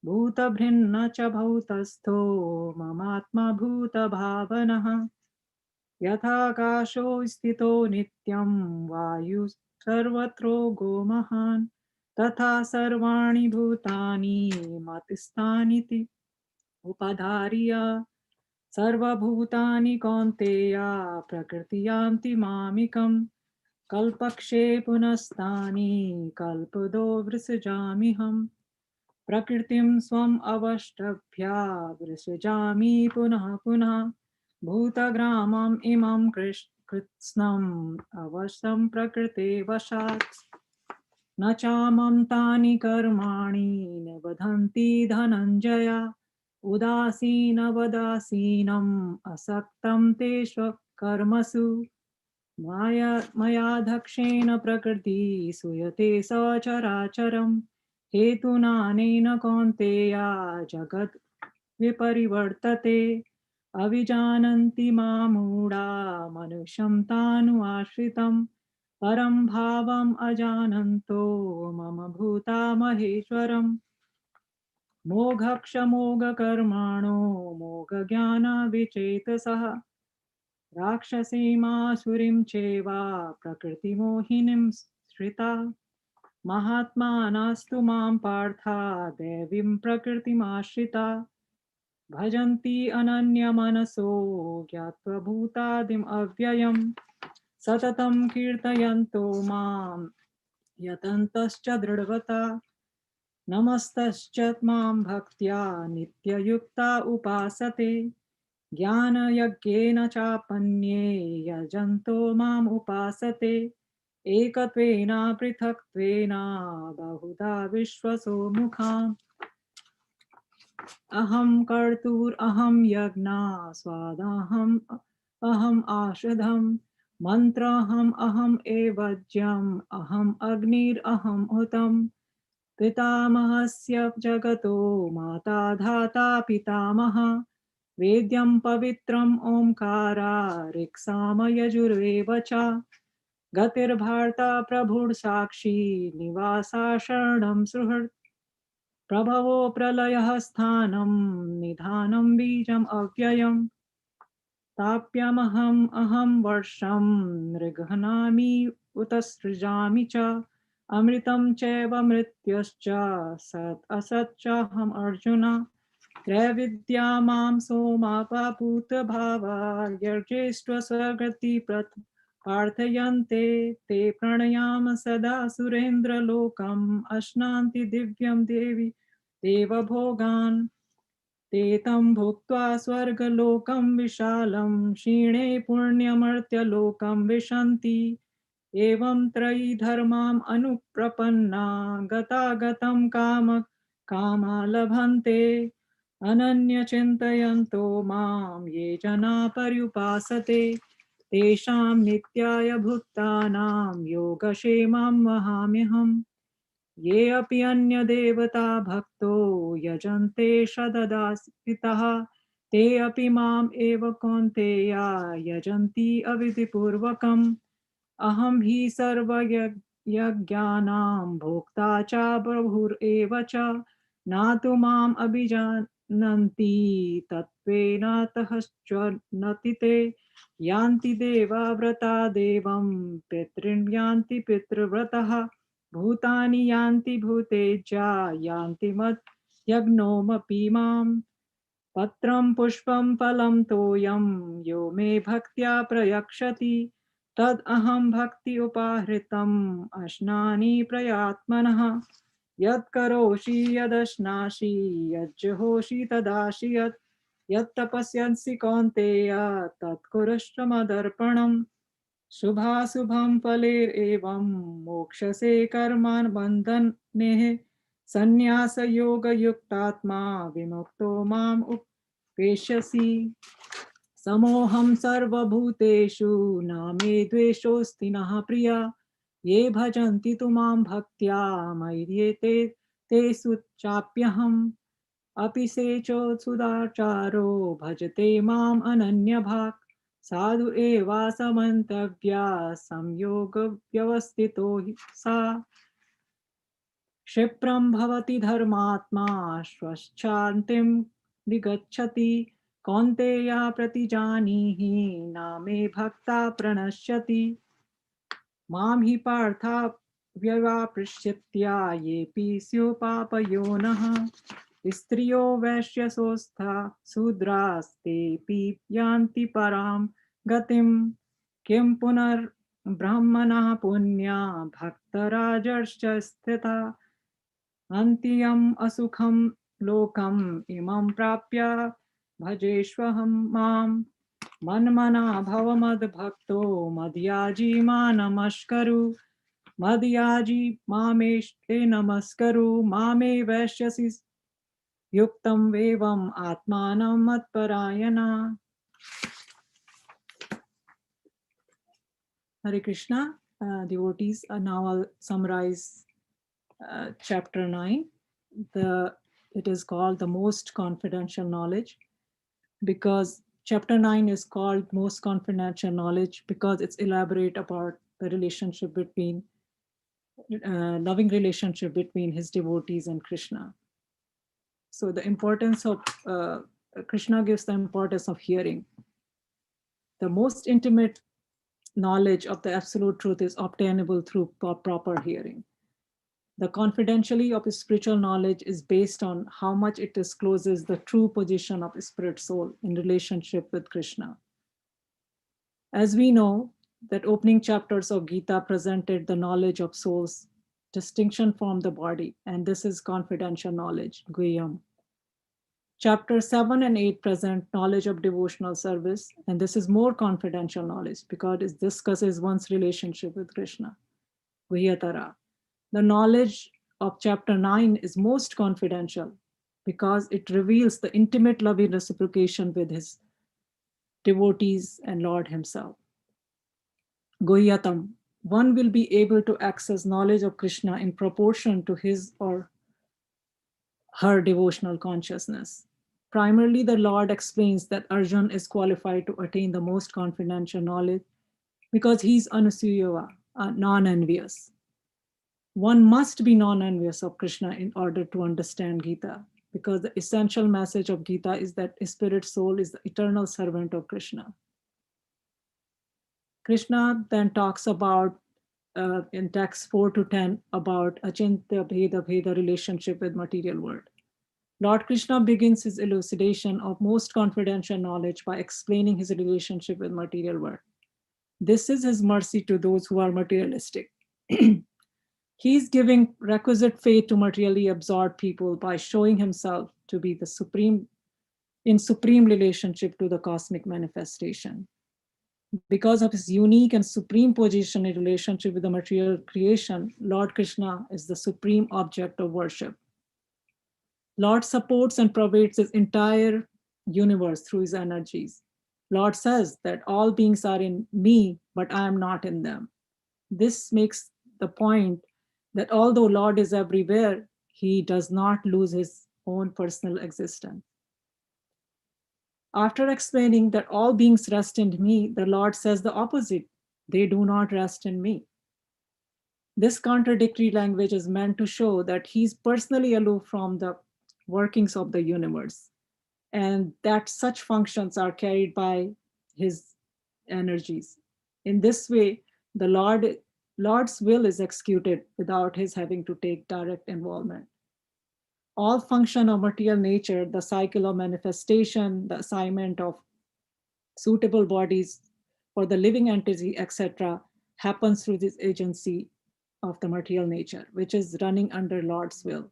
bhutabhrinna cha bhutastho mamatma bhuta bhavanah yatha kasho stito nityam vayu sarvatro gomahan tatha sarvani bhutani matisthani upadhariya sarva bhutani kaunteya prakritiyanti mamikam kalpakshe punastani kalpado vrisajamiham prakritim swam avashtabhya vrisajami punah punah bhutagramam imam kritsnam avasam prakrite vashat nachamam tani karmani nivadhanti dhananjaya udasina vadasinam asaktam tesva karmasu maya dakshena prakriti suyate sacharacharam hetunanena kaunteya jagat viparivartate avijananti mamuda manusham tanu ashritam param bhavam ajananto mama bhuta maheshwaram mogaksha moga karmano moga jnana vichetasah Rakshasima cheva prakrtimohinim shrita Mahatmanastu mam partha devim prakrtimashrita Bhajanti ananya manaso gyatva bhutadim avyayam Satatam kirtayanto mam yatantascha dridvata Namastascha mam bhaktya nityayukta upasate Jnana-yajnena chapanye yajanto mam upasate Ekatvena prithaktvena bahuda vishvaso mukham Aham kartur aham yagna swadaham aham ashadham mantraham aham evajyam aham agnir aham utam pitamahasya jagato mata dhata pitamaha Vedyam pavitram omkara riksama yajurveva cha gatir bharta prabhur sakshi nivasa sharanam suhrt prabhavo pralayah sthanam nidhanam bijam avyayam tapyamaham aham varsham nrighanami utasrijami cha amritam cheva mrityascha sat asat cha ham arjuna Travidya mam soma paputa bhava yarjeshva swagati parthayante te pranayama sada surendra lokam ashnanti divyam devi deva bhogan te tam bhuktva swarga lokam vishalam shine punyamartya lokam vishanti evam trayi dharmam anuprapanna gata gatam kama labhante Ananya chintayanto mam ye jana paryupasate tesham nityaya bhuktanam yogashemam vahamyaham ye api anya devata bhakto yajante shadadaspitaha te api mam eva konteya yajanti avidipurvakam aham hi sarva yajnanam bhokta cha prabhur eva cha na tu mam abhijananti tatvena tahascha te yanti deva vrata devam pitrin yanti pitrvrataha bhutani yanti bhuteja yanti mat yagnomapi mam Patram pushpam phalam toyam yo me bhaktya prayakshati tad aham bhakti upahritam ashnani prayatmanah yad karoshi yadashnashi yajhoshi tadashi yad tapasyansi kaunteya tad kurashtramadarpanam शुभाशुभं फलेरेवं मोक्षसे कर्मान् बन्धनेः संन्यासयोगयुक्तात्मा विमुक्तो माम् उपेष्यसि समोऽहं सर्वभूतेषु न मे द्वेषोऽस्ति नः प्रिया ये भजन्ति तु मां भक्त्या मयि ते चाप्यहम् अपि सेचो सुदाचारो भजते माम् अनन्यभाक् साधु एवा समन्तव्या संयोग व्यवस्थितो हि सा क्षिप्रं भवति धर्मात्मा श्वश्चान्तिं निगच्छति कौन्तेया प्रतिजानीहि नामे भक्ता प्रणश्यति मां हि पार्था व्यवापृश्यत्या येऽपि स्युः पापयोनः स्त्रियो वैश्यसोस्था शूद्रास्तेऽपि यान्ति परां गतिं किं पुनर्ब्रह्मणः पुण्या भक्तराजर्ष स्थिता अन्त्यम् असुखं लोकम् इमं प्राप्य भजेष्वहं माम् मन्मना भव मद्भक्तो मद्याजी मा नमस्करु मद्याजी मामेष्टे नमस्करु मामे वैश्यसि Yuktam Vevam Atmanam Matparayana. Hare Krishna, devotees, now I'll summarize chapter 9. It is called the most confidential knowledge because chapter 9 is called most confidential knowledge because it's elaborate about the relationship between loving relationship between his devotees and Krishna. So the importance of Krishna gives the importance of hearing. The most intimate knowledge of the absolute truth is obtainable through proper hearing. The confidentiality of spiritual knowledge is based on how much it discloses the true position of spirit soul in relationship with Krishna. As we know, that opening chapters of Gita presented the knowledge of soul's distinction from the body, and this is confidential knowledge, Guyam. Chapters 7 and 8 present knowledge of devotional service, and this is more confidential knowledge because it discusses one's relationship with Krishna, Guhyatara. The knowledge of chapter 9 is most confidential because it reveals the intimate loving reciprocation with his devotees and Lord himself. Guhyatam, one will be able to access knowledge of Krishna in proportion to his or her devotional consciousness. Primarily, the Lord explains that Arjun is qualified to attain the most confidential knowledge because he's anusuyava, non-envious. One must be non-envious of Krishna in order to understand Gita, because the essential message of Gita is that spirit soul is the eternal servant of Krishna. Krishna then talks about, in text 4 to 10, about achintya bheda relationship with material world. Lord Krishna begins his elucidation of most confidential knowledge by explaining his relationship with material world. This is his mercy to those who are materialistic. He's giving requisite faith to materially absorbed people by showing himself to be the supreme relationship to the cosmic manifestation. Because of his unique and supreme position in relationship with the material creation, Lord Krishna is the supreme object of worship. Lord supports and pervades his entire universe through his energies. Lord says that all beings are in me, but I am not in them. This makes the point that although Lord is everywhere, he does not lose his own personal existence. After explaining that all beings rest in me, the Lord says the opposite. They do not rest in me. This contradictory language is meant to show that he's personally aloof from the workings of the universe, and that such functions are carried by his energies. In this way, the Lord's will is executed without his having to take direct involvement. All function of material nature, the cycle of manifestation, the assignment of suitable bodies for the living entity, etc., happens through this agency of the material nature, which is running under Lord's will.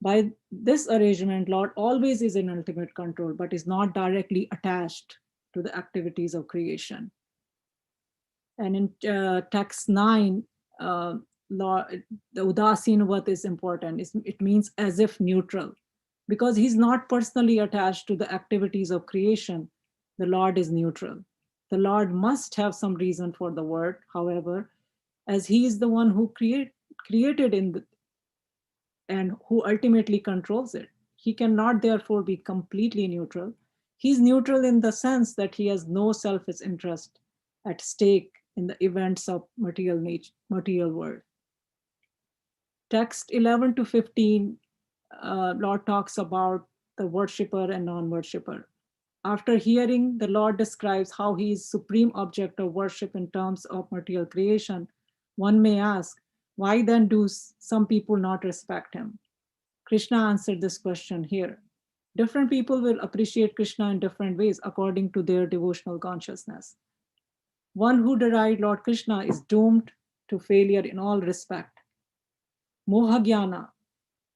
By this arrangement, Lord always is in ultimate control, but is not directly attached to the activities of creation. And in text 9, the Udasinvat is important. It means as if neutral. Because he's not personally attached to the activities of creation, the Lord is neutral. The Lord must have some reason for the word, however, as he is the one who created and who ultimately controls it. He cannot therefore be completely neutral. He's neutral in the sense that he has no selfish interest at stake in the events of material world. Text 11 to 15, Lord talks about the worshipper and non-worshipper. After hearing, the Lord describes how he is supreme object of worship in terms of material creation. One may ask, why then do some people not respect him? Krishna answered this question here. Different people will appreciate Krishna in different ways according to their devotional consciousness. One who derides Lord Krishna is doomed to failure in all respect. Mohagyana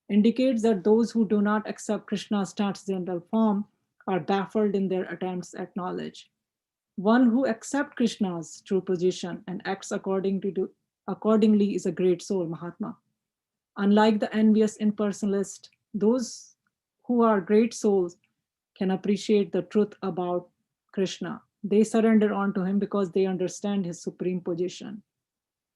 indicates that those who do not accept Krishna's transcendental form are baffled in their attempts at knowledge. One who accepts Krishna's true position and acts accordingly is a great soul, Mahatma. Unlike the envious impersonalist, those who are great souls can appreciate the truth about Krishna. They surrender onto him because they understand his supreme position.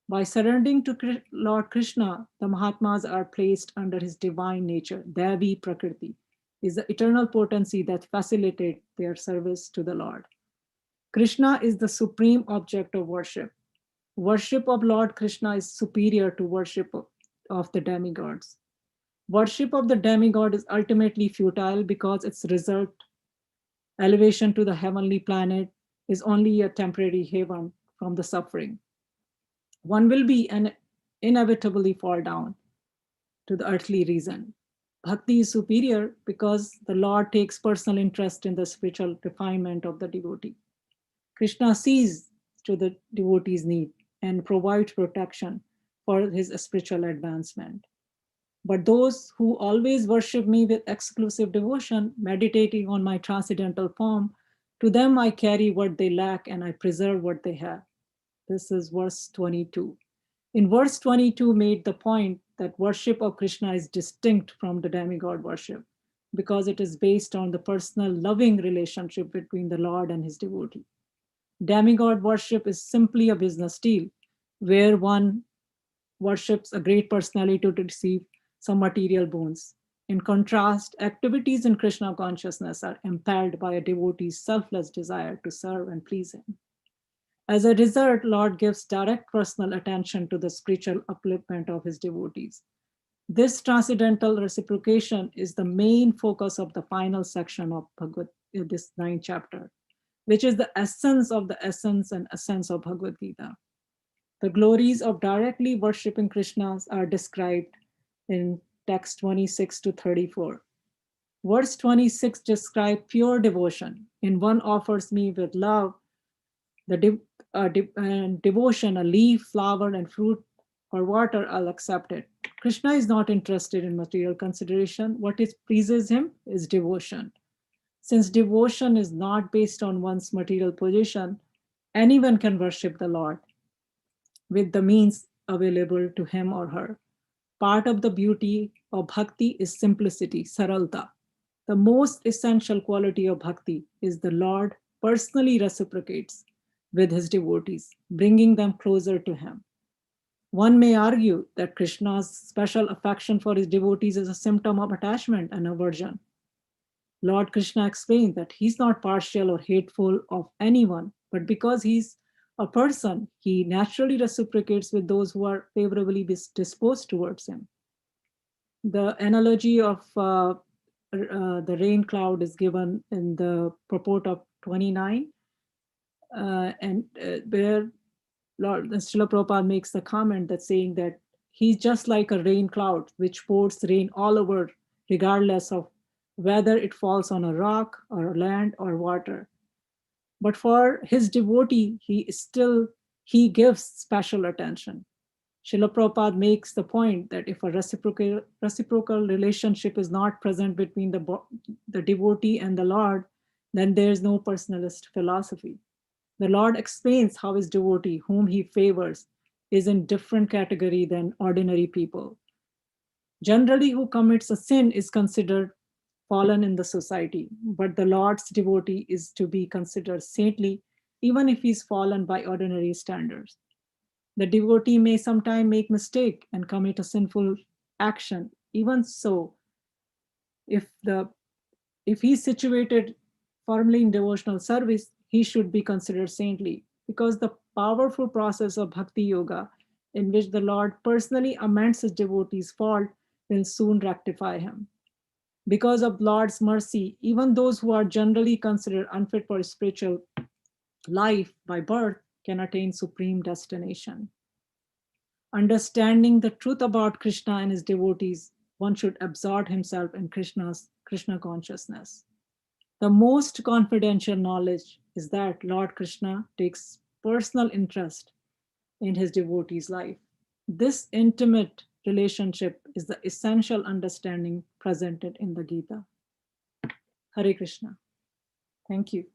By surrendering to Lord Krishna, the Mahatmas are placed under his divine nature. Devi Prakriti is the eternal potency that facilitates their service to the Lord. Krishna is the supreme object of worship. Worship of Lord Krishna is superior to worship of the demigods. Worship of the demigod is ultimately futile because its result, elevation to the heavenly planet, is only a temporary haven from the suffering. One will be and inevitably fall down to the earthly reason. Bhakti is superior because the Lord takes personal interest in the spiritual refinement of the devotee. Krishna sees to the devotee's need and provides protection for his spiritual advancement. But those who always worship me with exclusive devotion, meditating on my transcendental form, to them I carry what they lack and I preserve what they have. This is verse 22. In verse 22 made the point that worship of Krishna is distinct from the demigod worship because it is based on the personal loving relationship between the Lord and his devotee. Demigod worship is simply a business deal where one worships a great personality to receive some material boons. In contrast, activities in Krishna consciousness are impelled by a devotee's selfless desire to serve and please him. As a result, Lord gives direct personal attention to the spiritual upliftment of his devotees. This transcendental reciprocation is the main focus of the final section of this 9th chapter, which is the essence of the essence and essence of Bhagavad Gita. The glories of directly worshipping Krishna are described in text 26 to 34. Verse 26 describes pure devotion. In one offers me with love, and devotion, a leaf, flower, and fruit or water, I'll accept it. Krishna is not interested in material consideration. What pleases him is devotion. Since devotion is not based on one's material position, anyone can worship the Lord with the means available to him or her. Part of the beauty of bhakti is simplicity, saralta. The most essential quality of bhakti is the Lord personally reciprocates with his devotees, bringing them closer to him. One may argue that Krishna's special affection for his devotees is a symptom of attachment and aversion. Lord Krishna explained that he's not partial or hateful of anyone, but because he's a person, he naturally reciprocates with those who are favorably disposed towards him. The analogy of the rain cloud is given in the purport of 29, where Lord Srila Prabhupada makes the comment that saying that he's just like a rain cloud which pours rain all over, regardless of whether it falls on a rock or land or water. But for his devotee, he gives special attention. Srila Prabhupada makes the point that if a reciprocal relationship is not present between the devotee and the Lord, then there is no personalist philosophy. The Lord explains how his devotee, whom he favors, is in different category than ordinary people. Generally, who commits a sin is considered fallen in the society, but the Lord's devotee is to be considered saintly, even if he's fallen by ordinary standards. The devotee may sometimes make mistake and commit a sinful action. Even so, if he's situated firmly in devotional service, he should be considered saintly, because the powerful process of bhakti yoga, in which the Lord personally amends his devotee's fault, will soon rectify him. Because of Lord's mercy, even those who are generally considered unfit for spiritual life by birth can attain supreme destination. Understanding the truth about Krishna and his devotees, one should absorb himself in Krishna consciousness. The most confidential knowledge is that Lord Krishna takes personal interest in his devotee's life. This intimate relationship is the essential understanding presented in the Gita. Hare Krishna. Thank you.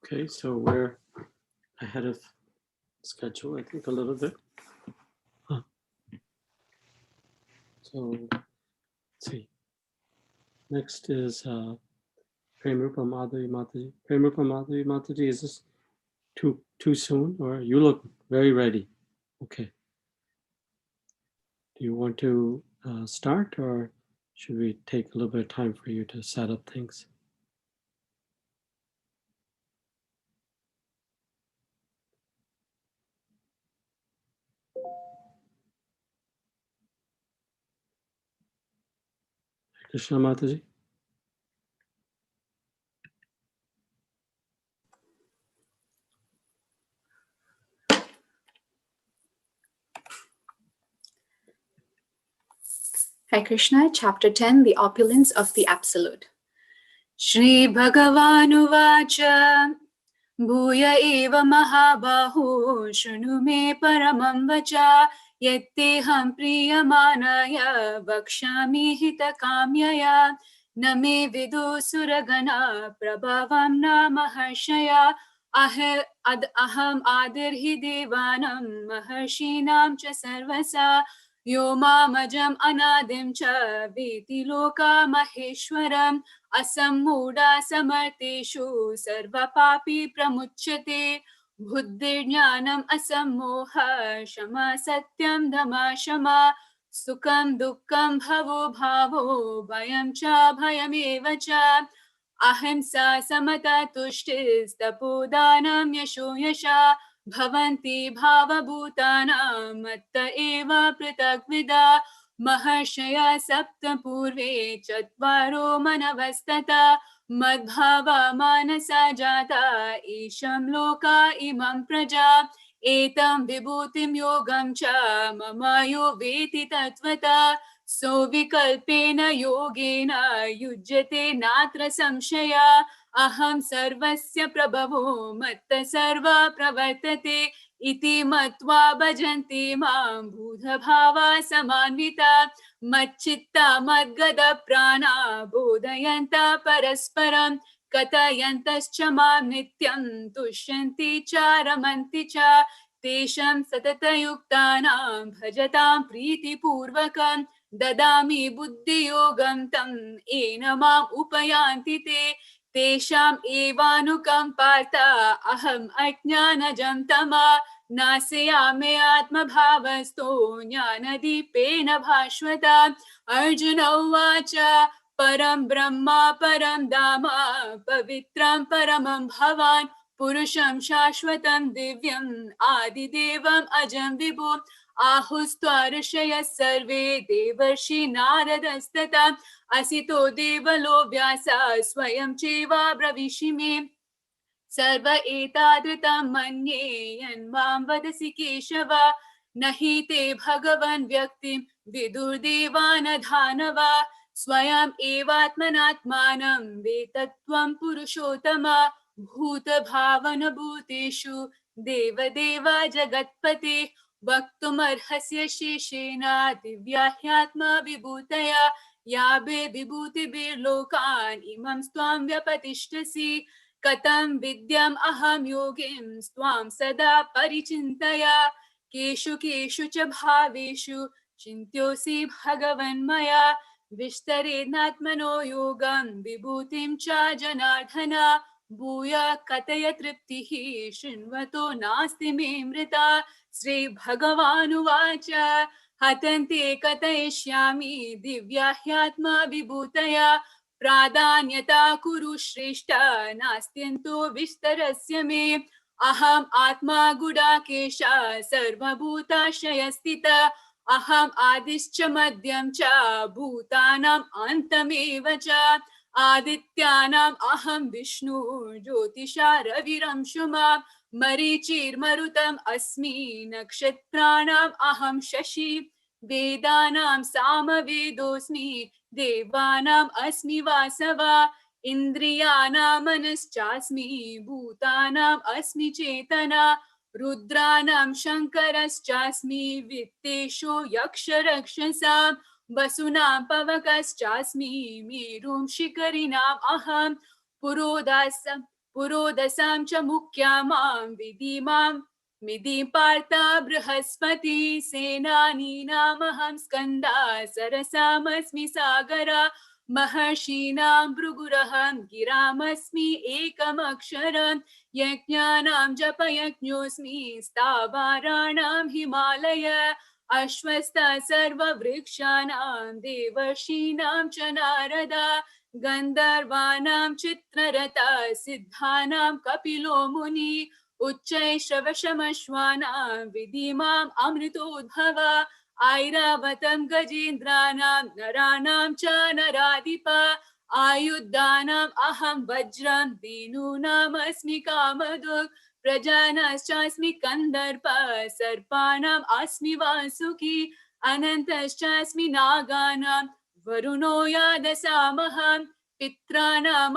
Okay, so we're ahead of schedule, I think, a little bit. So let's see. Next is Premrupa Madhavi Mataji. Premrupa Madhavi Mataji, is this too soon, or you look very ready? Okay. Do you want to start, or should we take a little bit of time for you to set up things? Krishna Mataji. Hare Krishna, Chapter 10, The Opulence of the Absolute. Shri Bhagavanu Vacha Bhuya eva mahabahu Shunu me paramam vacha Yatteham priyamanaya Vakshami hitakamyaya Name vidu suragana Prabhavam na maharshaya Aham adirhi devanam Maharshinam cha sarvasa Yo mamajam anadim cha Viti loka maheshwaram Asammuda samarteshu sarva papi pramuchyate buddhirjnanam asammoha shama satyam dhamma shama sukam dukkam bhavo bhavo bhayam cha bhayameva cha ahimsa samata tushtis tapodanam yasho yasha bhavanti bhavabhutanam matta eva pritagvida Maharshaya sapta purve chatvaro manavastata madbhava manasa jata isham loka imam praja etam vibhutim yogam cha mamayo veti tatvata so vikalpena yogena yujyate natra samshaya aham sarvasya prabhavo matta sarva pravartate Iti matva bhajanti mam budha bhava samanvita macchitta madgada prana bodhayanta parasparam katayantascha mam nityam tushyanti cha ramanti cha tesham satatayuktanam bhajatam priti purvakam dadami buddhi yogam tam enamam upayanti te Tesham evanukam partha aham ajnanajam tama nasayame atma bhavasto jnanadipena bhashvata Arjuna uvacha param brahma param dama pavitram paramam bhavan purusham shashvatam divyam adidevam ajam vibhu ahustvarashaya sarve devarshi naradastata Asito devalo vyasa swayam cheva bravishime sarva etadritam manye yanvam vadasi keshava nahi te bhagavan vyaktim vidur devana dhanava swayam evatmanatmanam vetatvam purushotama bhuta bhavana bhuteshu deva deva jagatpate vaktumarhasya sheshena divyahyatma vibhutaya Yabe vibhuti bir lokan imam stvam vyapatishtasi katam vidyam aham yogim stvam sada parichintaya keshu keshu cha bhaveshu chintyosi bhagavan maya vishtarenatmano yogam vibhutim cha janardhana bhuya kataya triptihi shinvato nasti me mrita Sri Bhagavanu vacha Hatante katayishyami divyahyatma vibhutaya pradanyata kuru shrishta nastyanto vistarasya me aham atma gudakesha sarvabhuta shayastita aham adischa madhyam cha bhutanam antameva cha adityanam aham vishnu jyotisha raviram shuma Marichir marutam asmi nakshatranam aham shashi Vedanam samavedosmi devanam asmi vasava Indriyanam manaschasmi bhutanam asmi chetana Rudranam shankarashasmi vittesho yaksharakshasam Vasunam pavakaschasmi merum shikarinam aham Purodasam Purodasam cha mukyamam vidimam Midim partha brihaspati senani namaham skanda sarasamasmi sagara Maharshinam bhruguraham giramasmi ekam aksharam Yajnanam japayajñosmi stavaranam himalaya Ashvasta sarva vrikshanam devarshinam cha narada Gandharvanam chitrarata siddhanam kapilo muni Uchchai shavashamashvanam vidimam amritodbhava Airavatam gajendranam naranam cha naradipa Ayuddhanam aham vajram dinunam asmi kamaduk Prajanaschasmi kandarpa sarpanam asmi vasuki Anantaschasmi naganam varuno yadasamaham Pitranam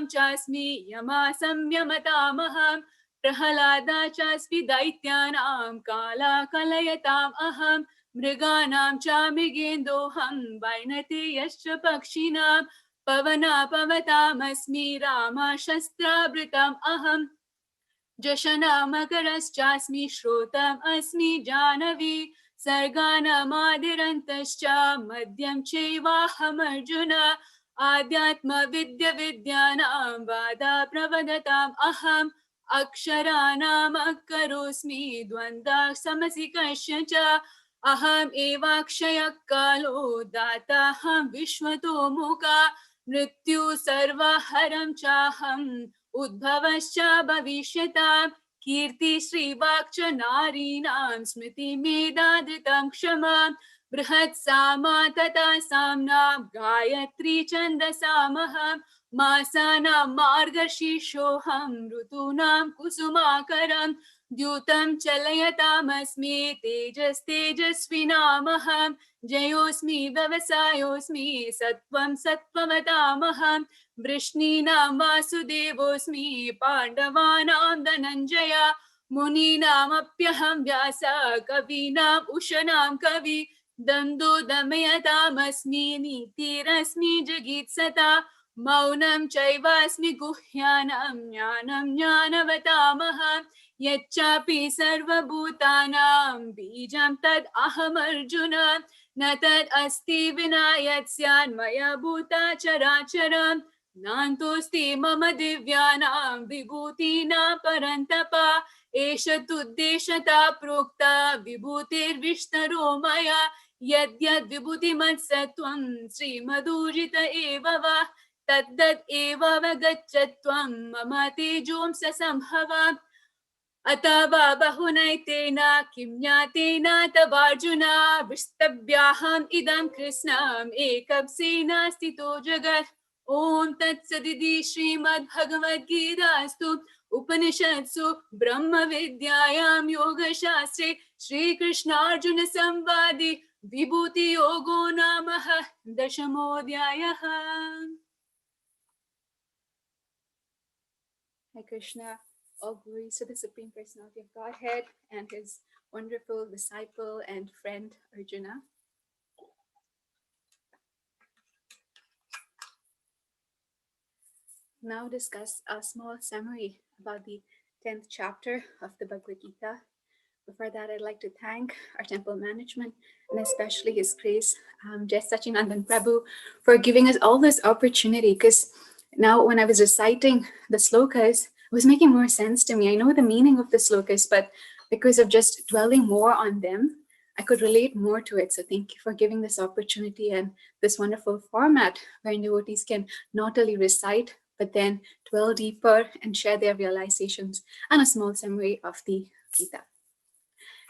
chasmi yama samyamatamaham Prahalada chasmi daityanam kala kalayatam aham Mriganam cha migendoham vainati yascha pakshinam Pavana pavatam Rama shastrabritam aham Jashana makaraschasmi shrotam asmi janavi Sarganamadirantascha madhyam chevaham arjuna Adhyatma vidya vidyanam vada pravadatam aham Aksharanam akkarosmi dvanda samasikashya cha Aham evakshaya kalo dataham vishwato mukha Mrityu sarva haram chaham Udbhavascha bhavishyata Kirti Srivakcha Narinam Smriti Medadritam Kshama Brihat Sama Tata Samnam Gayatri Chandasamaham Masanam Margashishoham Rutunam Kusumakaram Dyutam Chalayatam Asmi Tejas Tejasvinamaham Jayosmi Vavasayosmi Sattvam Sattvavatamaham Vrishninam Vasudevosmi Pandavanam Dhananjaya Muninam Apyaham Vyasa Kavinam Ushanam Kavi Dando Damayatam Asmi Nitirasmi Jagitsata Maunam Chaivasmi Guhyanam Jnanam Jnanavatamaham Yachapi Sarvabhutanam Bijam Tad Aham Arjuna Natad asti vinayat maya bhuta characharam Nantosti mama divyanam vibhutina parantapa Esha tuddeshata prokta vibhutir vishtaro maya Yadyad vibhuti matsatvam Sri madhurita eva va Taddad eva vagachatvam mama tejom sasamhava Atava bahunaitena kimnyatena tavarjuna Vishtabyaham idam krishnam ekapsena stito jagat Om tat sadidi Srimad Bhagavad Gita astu Upanishadsu Brahma Vidyayam Yoga Shastre Shri Krishna Arjuna Samvadi Vibhuti Yogo Namaha Dashamodhyayaha. Hi Krishna. All glories to the Supreme Personality of Godhead and his wonderful disciple and friend Arjuna. Now discuss a small summary about the 10th chapter of the Bhagavad Gita. Before that, I'd like to thank our temple management and especially His Grace, Jai Sachinandan Prabhu, for giving us all this opportunity, because now when I was reciting the slokas, it was making more sense to me. I know the meaning of the slokas, but because of just dwelling more on them, I could relate more to it. So thank you for giving this opportunity and this wonderful format where devotees can not only recite, but then dwell deeper and share their realizations and a small summary of the Gita.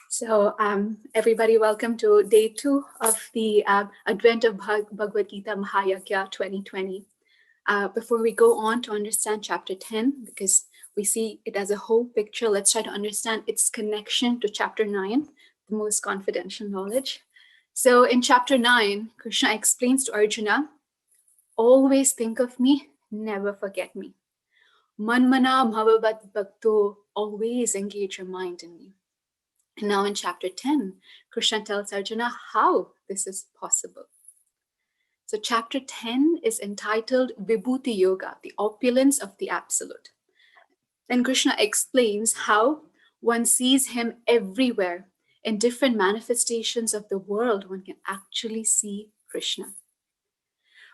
So everybody, welcome to day 2 of the Advent of Bhagavad Gita Mahayagya 2020. Before we go on to understand chapter 10, because we see it as a whole picture, let's try to understand its connection to chapter 9, the most confidential knowledge. So in chapter 9, Krishna explains to Arjuna, always think of me, never forget me. Manmana bhavavat bhakto, always engage your mind in me. And now in chapter 10, Krishna tells Arjuna how this is possible. So chapter 10 is entitled Vibhuti Yoga, the opulence of the Absolute. Then Krishna explains how one sees him everywhere. In different manifestations of the world, one can actually see Krishna.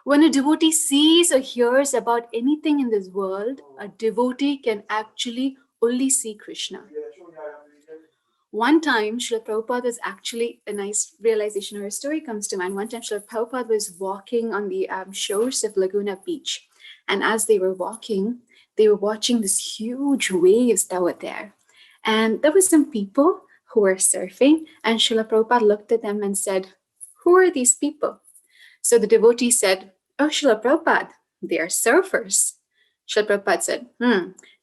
When a devotee sees or hears about anything in this world, a devotee can actually only see Krishna. One time, Srila Prabhupada was actually, a nice realization or a story comes to mind. One time, Srila Prabhupada was walking on the shores of Laguna Beach. And as they were walking, they were watching these huge waves that were there. And there were some people who were surfing. And Srila Prabhupada looked at them and said, "Who are these people?" So the devotee said, "Oh, Srila Prabhupada, they are surfers." Srila Prabhupada said,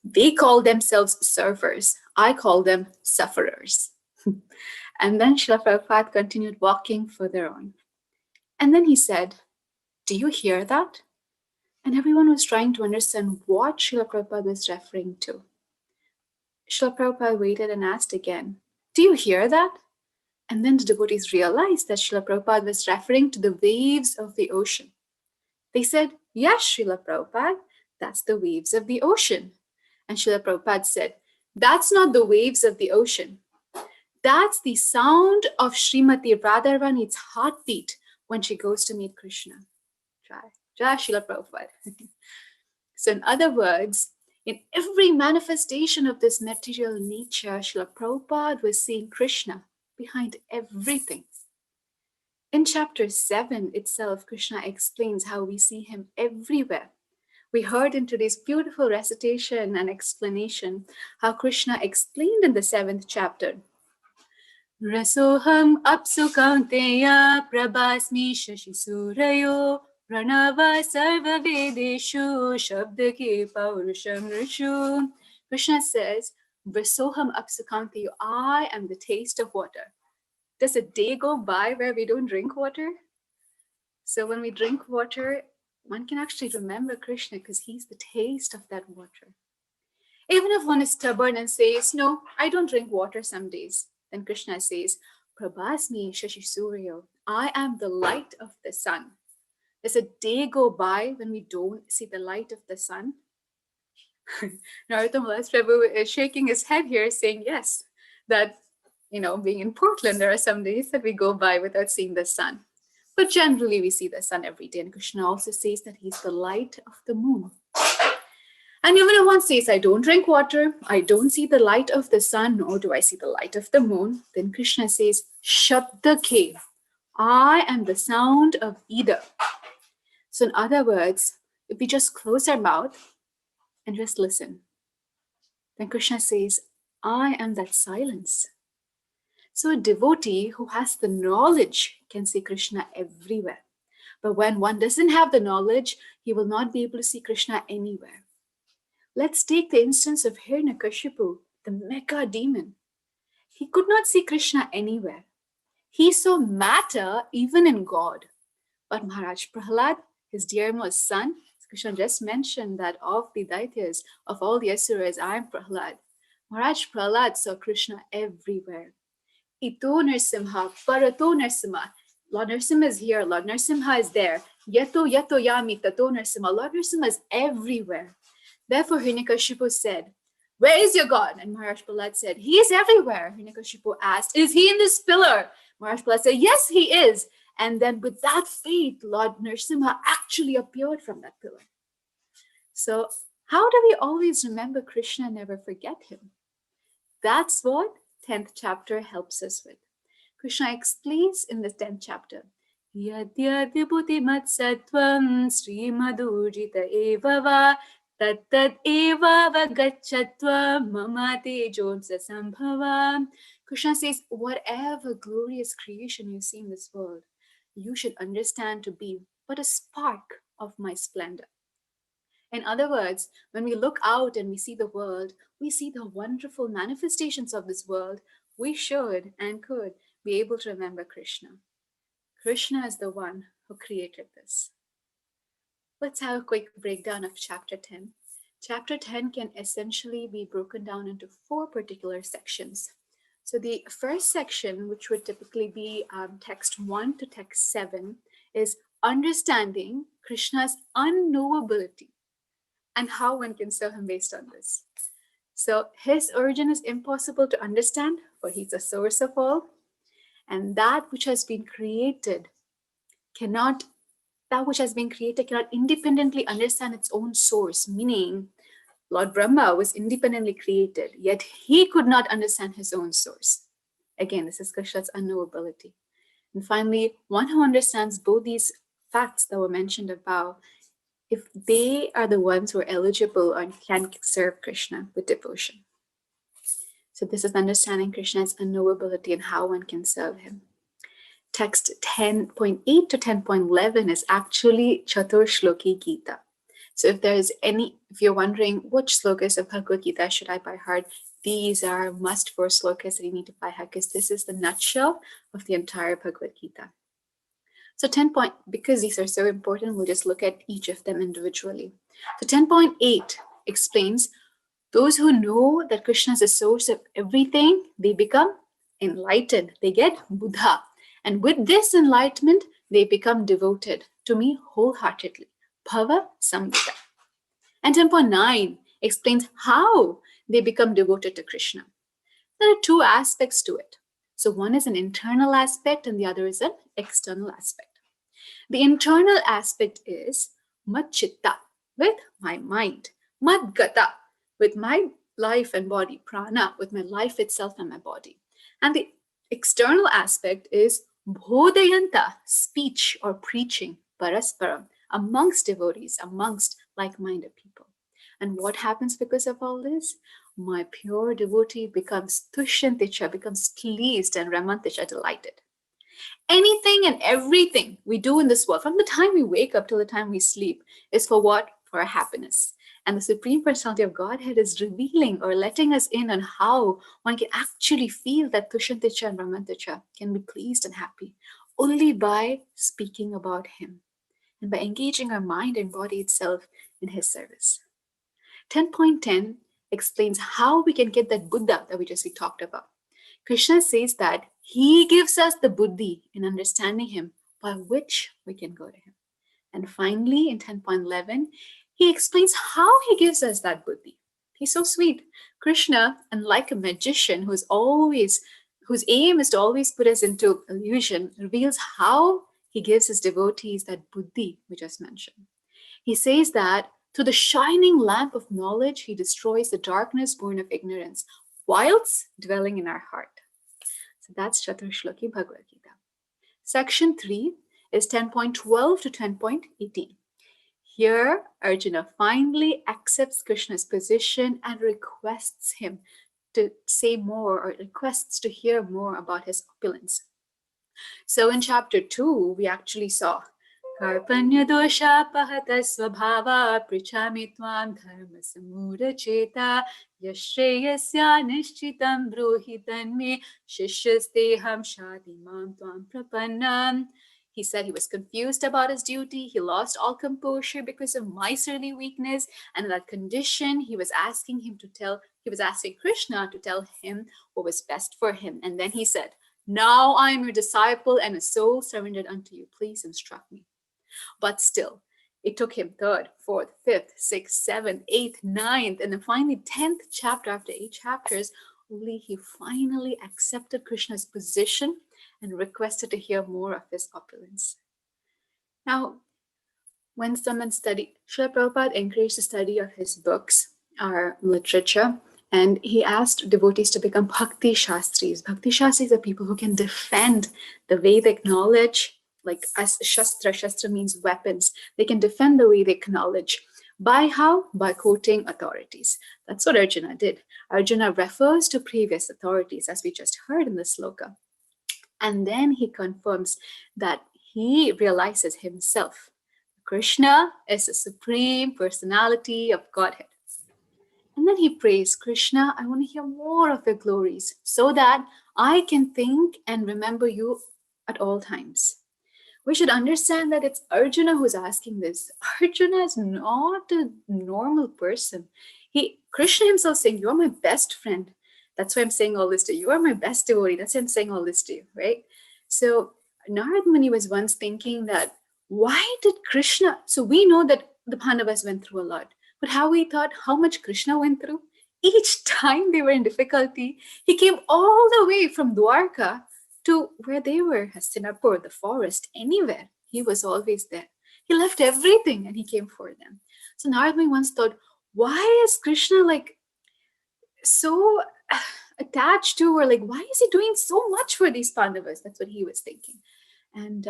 They call themselves surfers. I call them sufferers." And then Srila Prabhupada continued walking further on. And then he said, "Do you hear that?" And everyone was trying to understand what Srila Prabhupada was referring to. Srila Prabhupada waited and asked again, "Do you hear that?" And then the devotees realized that Srila Prabhupada was referring to the waves of the ocean. They said, "Yes, Srila Prabhupada, that's the waves of the ocean." And Srila Prabhupada said, "That's not the waves of the ocean. That's the sound of Srimati Radharani's heartbeat when she goes to meet Krishna." Jai Srila Prabhupada. So in other words, in every manifestation of this material nature, Srila Prabhupada was seeing Krishna behind everything. In chapter 7 itself, Krishna explains how we see him everywhere. We heard in today's beautiful recitation and explanation how Krishna explained in the 7th chapter. Rasoham apsu kaunteya prabhasmi shashi surayo pranava sarva vedeshu shabdake paurusham rishu. Krishna says, Rasoham apsu kaunteya, I am the taste of water. Does a day go by where we don't drink water? So when we drink water, one can actually remember Krishna because he's the taste of that water. Even if one is stubborn and says, "No, I don't drink water some days," then Krishna says, Prabhasmi Shashi Suryo, I am the light of the sun. Does a day go by when we don't see the light of the sun? Narottam Prabhu is shaking his head here saying yes, that, being in Portland, there are some days that we go by without seeing the sun. But generally we see the sun every day. And Krishna also says that he's the light of the moon. And even if one says, "I don't drink water, I don't see the light of the sun, nor do I see the light of the moon," then Krishna says, Shabda Ke, I am the sound of either. So in other words, if we just close our mouth and just listen, then Krishna says, I am that silence. So a devotee who has the knowledge can see Krishna everywhere. But when one doesn't have the knowledge, he will not be able to see Krishna anywhere. Let's take the instance of Hiranyakashipu, the mega demon. He could not see Krishna anywhere. He saw matter even in God. But Maharaj Prahlad, his dearmost son, Krishna just mentioned that of the Daityas, of all the Asuras, I am Prahlad. Maharaj Prahlad saw Krishna everywhere. Ito Narsimha, Parato Narsimha. Lord Narsimha is here, Lord Narsimha is there. Yato Yami, Tato Narsimha. Lord Narsimha is everywhere. Therefore, Hiranyakashipu said, "Where is your God?" And Maharaj Prahlad said, "He is everywhere." Hiranyakashipu asked, "Is he in this pillar?" Maharaj Prahlad said, "Yes, he is." And then with that faith, Lord Nrsimha actually appeared from that pillar. So how do we always remember Krishna and never forget him? That's what 10th chapter helps us with. Krishna explains in the 10th chapter, Yadyadibhuti matsattvam srimadurjita eva va tattad eva vagachatva mamate jonsa sambhava. Krishna says, whatever glorious creation you see in this world, you should understand to be but a spark of my splendor. In other words, when we look out and we see the world, we see the wonderful manifestations of this world, we should and could be able to remember Krishna. Krishna is the one who created this. Let's have a quick breakdown of chapter 10. Chapter 10 can essentially be broken down into 4 particular sections. So the first section, which would typically be text 1 to text 7, is understanding Krishna's unknowability and how one can serve him based on this. So his origin is impossible to understand, for he's the source of all. And that which has been created cannot independently understand its own source, meaning Lord Brahma was independently created, yet he could not understand his own source. Again, this is Krishna's unknowability. And finally, one who understands both these facts that were mentioned above, if they are the ones who are eligible and can serve Krishna with devotion. So this is understanding Krishna's unknowability and how one can serve him. Text 10.8 to 10.11 is actually Chatur Shloki Gita. So if you're wondering which slokas of Bhagavad Gita should I by heart, these are must for slokas that you need to buy, because this is the nutshell of the entire Bhagavad Gita. So 10 point, because these are so important, we'll just look at each of them individually. So 10.8 explains, those who know that Krishna is the source of everything, they become enlightened. They get Buddha. And with this enlightenment, they become devoted to me wholeheartedly. Bhava Samvita. And 10.9 explains how they become devoted to Krishna. There are two aspects to it. So one is an internal aspect and the other is an external aspect. The internal aspect is Madchitta, with my mind. Madgata, with my life and body. Prana, with my life itself and my body. And the external aspect is Bodhayanta, speech or preaching, Parasparam, amongst devotees, amongst like-minded people. And what happens because of all this? My pure devotee becomes Tushyanticha, becomes pleased, and Ramanticha, delighted. Anything and everything we do in this world, from the time we wake up till the time we sleep, is for what? For our happiness. And the Supreme Personality of Godhead is revealing or letting us in on how one can actually feel that Tushyanticha and Ramanticha can be pleased and happy only by speaking about Him and by engaging our mind and body itself in His service. 10.10 explains how we can get that Buddha that we talked about. Krishna says that He gives us the buddhi in understanding Him by which we can go to Him. And finally, in 10.11, He explains how He gives us that buddhi. He's so sweet. Krishna, unlike a magician whose aim is to always put us into illusion, reveals how He gives His devotees that buddhi we just mentioned. He says that through the shining lamp of knowledge, He destroys the darkness born of ignorance, whilst dwelling in our heart. So that's Chaturshloki Bhagavad Gita. Section 3 is 10.12 to 10.18. Here, Arjuna finally accepts Krishna's position and requests him to say more, or requests to hear more about his opulence. So in chapter 2, we actually saw Karpanya dosha pahata svabhava prichami tvam dharma samura cheta yashreyasya nishchitam bruhitan me shishyasteham shadimam tvam prapannam. He said he was confused about his duty. He lost all composure because of miserly weakness. And in that condition, he was asking Krishna to tell him what was best for him. And then he said, "Now I am your disciple and a soul surrendered unto you. Please instruct me." But still, it took him 3rd, 4th, 5th, 6th, 7th, 8th, 9th, and then finally 10th chapter after 8 chapters, only he finally accepted Krishna's position and requested to hear more of his opulence. Now, when someone studied, Srila Prabhupada encouraged the study of his books or literature, and he asked devotees to become Bhakti Shastris. Bhakti Shastris are people who can defend the Vedic knowledge, like as Shastra. Shastra means weapons. They can defend the Vedic knowledge. By how? By quoting authorities. That's what Arjuna did. Arjuna refers to previous authorities, as we just heard in the sloka. And then he confirms that he realizes himself. Krishna is the Supreme Personality of Godhead. And then he prays, Krishna, I want to hear more of your glories so that I can think and remember you at all times. We should understand that it's Arjuna who's asking this. Arjuna is not a normal person. Krishna himself saying, you're my best friend. That's why I'm saying all this to you. You are my best devotee. That's why I'm saying all this to you, right? So Narad Muni was once thinking that, why did Krishna, so we know that the Pandavas went through a lot, but how we thought how much Krishna went through? Each time they were in difficulty, he came all the way from Dwarka to where they were, Hastinapur, the forest, anywhere. He was always there. He left everything and he came for them. So Narad Muni once thought, why is Krishna so attached to, or why is he doing so much for these Pandavas? That's what he was thinking. And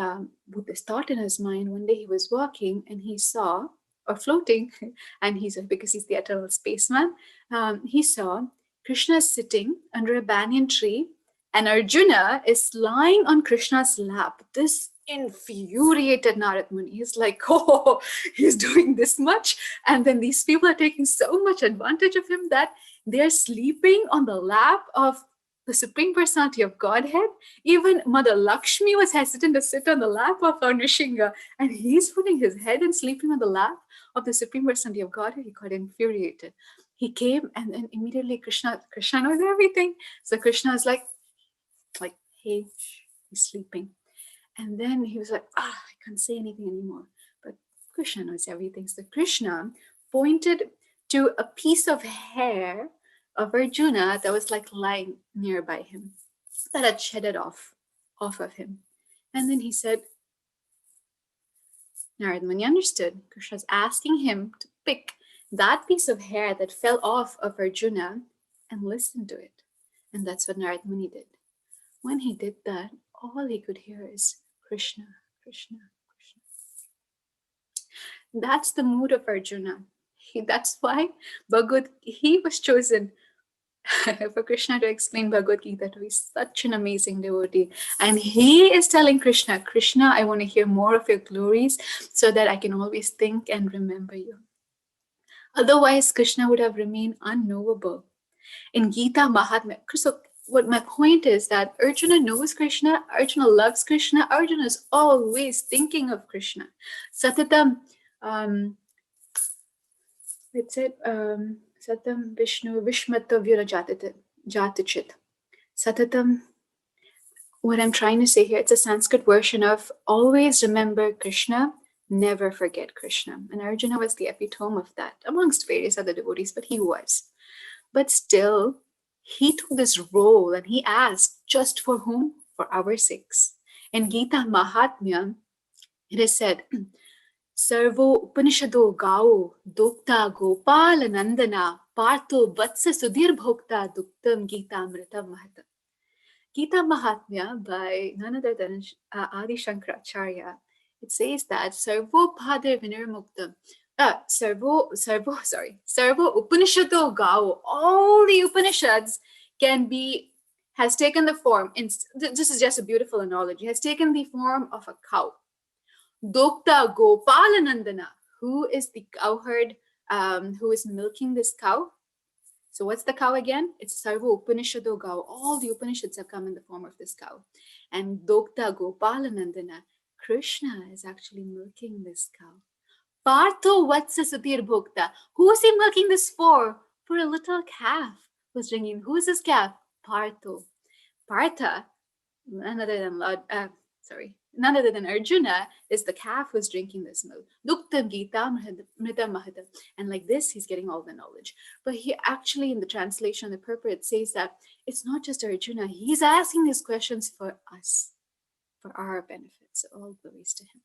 with this thought in his mind, one day he was walking and he saw, or floating, and because he's the eternal spaceman, he saw Krishna sitting under a banyan tree and Arjuna is lying on Krishna's lap. This infuriated Narad Muni. He's like, oh, he's doing this much. And then these people are taking so much advantage of him that they're sleeping on the lap of the Supreme Personality of Godhead. Even Mother Lakshmi was hesitant to sit on the lap of Lord Nrsimha, and he's putting his head and sleeping on the lap of the Supreme Personality of Godhead. He got infuriated. He came, and then immediately Krishna knows everything. So Krishna is like, hey, he's sleeping. And then he was like, I can't say anything anymore. But Krishna knows everything. So Krishna pointed to a piece of hair of Arjuna that was like lying nearby him, that had shedded off of him. And then he said, Narad Muni understood. Krishna's asking him to pick that piece of hair that fell off of Arjuna and listen to it. And that's what Narad Muni did. When he did that, all he could hear is Krishna, Krishna, Krishna. That's the mood of Arjuna. That's why he was chosen for Krishna to explain Bhagavad Gita to be such an amazing devotee. And he is telling Krishna, Krishna, I want to hear more of your glories so that I can always think and remember you. Otherwise, Krishna would have remained unknowable. In Gita Mahatmya, so what my point is that Arjuna knows Krishna, Arjuna loves Krishna, Arjuna is always thinking of Krishna. Satatam, Satam Vishnu Vishmata Vyura Jatichit. Satatam, what I'm trying to say here, it's a Sanskrit version of always remember Krishna, never forget Krishna. And Arjuna was the epitome of that, amongst various other devotees, but he was. But still, he took this role and he asked, just for whom? For our sakes. In Gita Mahatmya, it is said, Sarvo Upanishado Gao Dokta Gopal Nandana Partho Vatsa Sudhir Bhokta Duktam Gita Amritam Mahata. Gita Mahatmya by none other than Adi Shankaracharya, it says that Sarvo Padar Vinirmuktam. Sarvo Upanishado Gao, all the Upanishads has taken the form, this is just a beautiful analogy, has taken the form of a cow. Dokta Gopalanandana, who is the cowherd who is milking this cow? So what's the cow again? It's Sarva Upanishado Gao. All the Upanishads have come in the form of this cow. And Dokta Gopalanandana, Krishna is actually milking this cow. Partho Vatsa Sudhir Bhokta. Who is he milking this for? For a little calf who's drinking. Who is this calf? Partho. Partha, none other than Arjuna, is the calf who's drinking this milk. Duktam Gita Mrita Mahata. And like this, he's getting all the knowledge. But he actually, in the translation, the purport says that it's not just Arjuna. He's asking these questions for us, for our benefit. So all glories to him.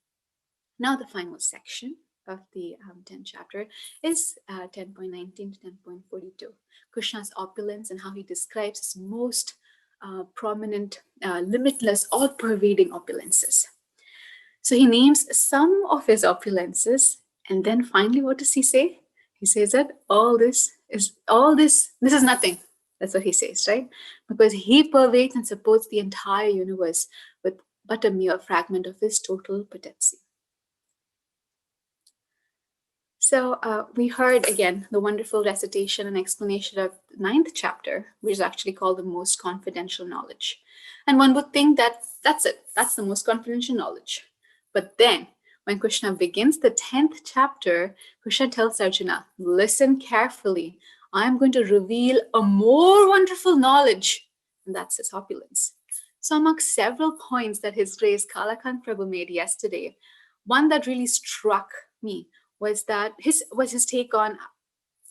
Now the final section of the 10th chapter is 10.19 to 10.42. Krishna's opulence and how he describes his most prominent, limitless, all-pervading opulences. So he names some of his opulences, and then finally, what does he say? He says that this is nothing. That's what he says, right? Because he pervades and supports the entire universe with but a mere fragment of his total potency. So we heard again the wonderful recitation and explanation of the 9th chapter, which is actually called the most confidential knowledge. And one would think that that's it, that's the most confidential knowledge. But then when Krishna begins the 10th chapter, Krishna tells Arjuna, listen carefully, I'm going to reveal a more wonderful knowledge, and that's his opulence. So among several points that His Grace Kalakantha Prabhu made yesterday, one that really struck me was his take on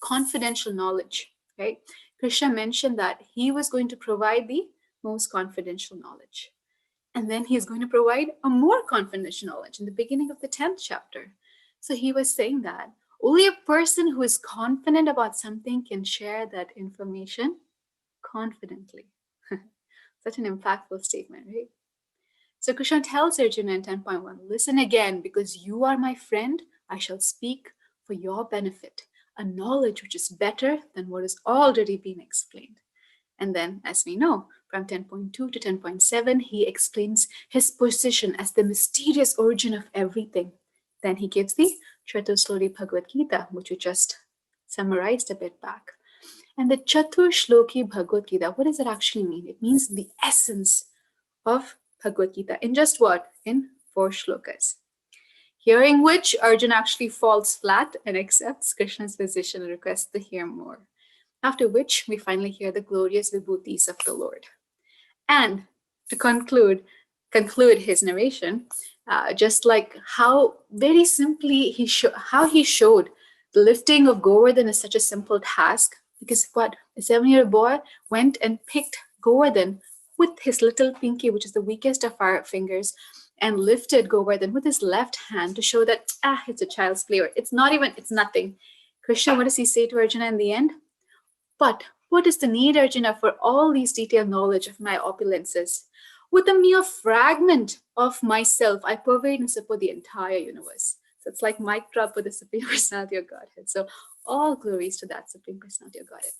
confidential knowledge, right? Krishna mentioned that he was going to provide the most confidential knowledge. And then he's going to provide a more confidential knowledge in the beginning of the 10th chapter. So he was saying that only a person who is confident about something can share that information confidently. Such an impactful statement, right? So Krishna tells Arjuna in 10.1, listen again, because you are my friend, I shall speak for your benefit, a knowledge which is better than what has already been explained. And then, as we know, from 10.2 to 10.7, he explains his position as the mysterious origin of everything. Then he gives the Chaturshloki Bhagavad Gita, which we just summarized a bit back. And the Chaturshloki Bhagavad Gita, what does it actually mean? It means the essence of Bhagavad Gita. In just what? In 4 shlokas. Hearing which, Arjuna actually falls flat and accepts Krishna's decision and requests to hear more. After which, we finally hear the glorious vibhutis of the Lord. And to conclude his narration, just like how very simply how he showed the lifting of Govardhan is such a simple task, because what a 7-year-old boy went and picked Govardhan with his little pinky, which is the weakest of our fingers, and lifted Govardhan with his left hand to show that it's a child's play. It's nothing. Krishna, what does he say to Arjuna in the end? But what is the need, Arjuna, for all these detailed knowledge of my opulences? With a mere fragment of myself, I pervade and support the entire universe. So it's like mic drop with the Supreme Personality of Godhead. So all glories to that Supreme Personality of Godhead.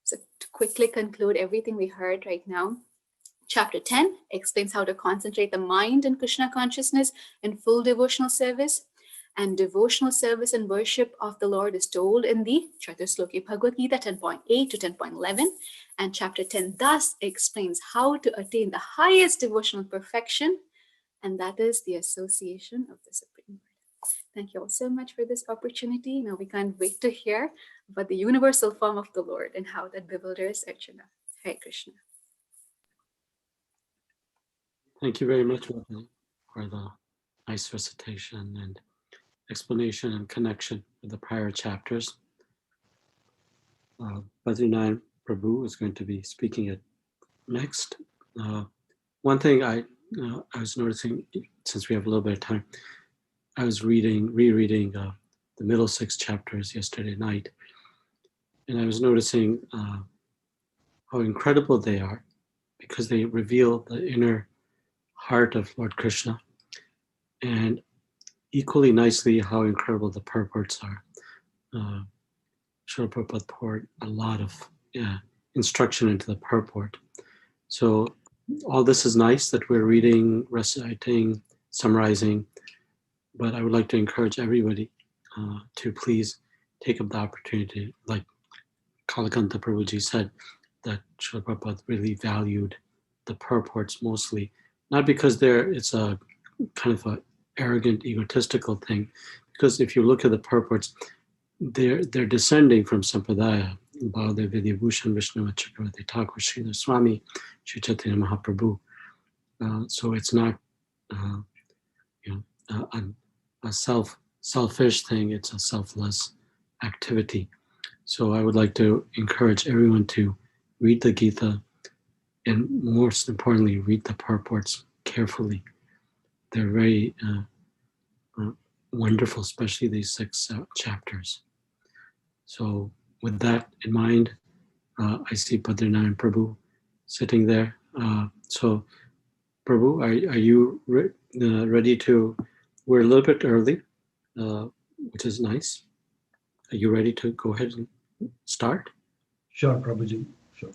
So to quickly conclude everything we heard right now, Chapter 10 explains how to concentrate the mind in Krishna consciousness in full devotional service. And devotional service and worship of the Lord is told in the Chaturshloki Bhagavad Gita 10.8 to 10.11. And chapter 10 thus explains how to attain the highest devotional perfection, and that is the association of the Supreme Lord. Thank you all so much for this opportunity. Now we can't wait to hear about the universal form of the Lord and how that bewilders Arjuna. Hare Krishna. Thank you very much for the nice recitation and explanation and connection with the prior chapters. Badrinath Prabhu is going to be speaking it next. One thing I was noticing, since we have a little bit of time, I was rereading the middle 6 chapters yesterday night, and I was noticing how incredible they are, because they reveal the inner heart of Lord Krishna, and equally nicely how incredible the purports are. Srila Prabhupada poured a lot of instruction into the purport. So all this is nice that we're reading, reciting, summarizing, but I would like to encourage everybody to please take up the opportunity, like Kalakantha Prabhuji said, that Srila Prabhupada really valued the purports mostly, not because it's a kind of a arrogant, egotistical thing, because if you look at the purports, they're descending from Sampradaya, Baladev Vidyabhushan, Vishnu Chakravarti Thakur, Srila Swami, Sri Chaitanya Mahaprabhu. So it's not a selfish thing, it's a selfless activity. So I would like to encourage everyone to read the Gita, and most importantly, read the purports carefully. They're very wonderful, especially these 6 chapters. So with that in mind, I see Badrinath Prabhu sitting there. So Prabhu, are you ready to, we're a little bit early, which is nice. Are you ready to go ahead and start? Sure, Prabhuji, sure.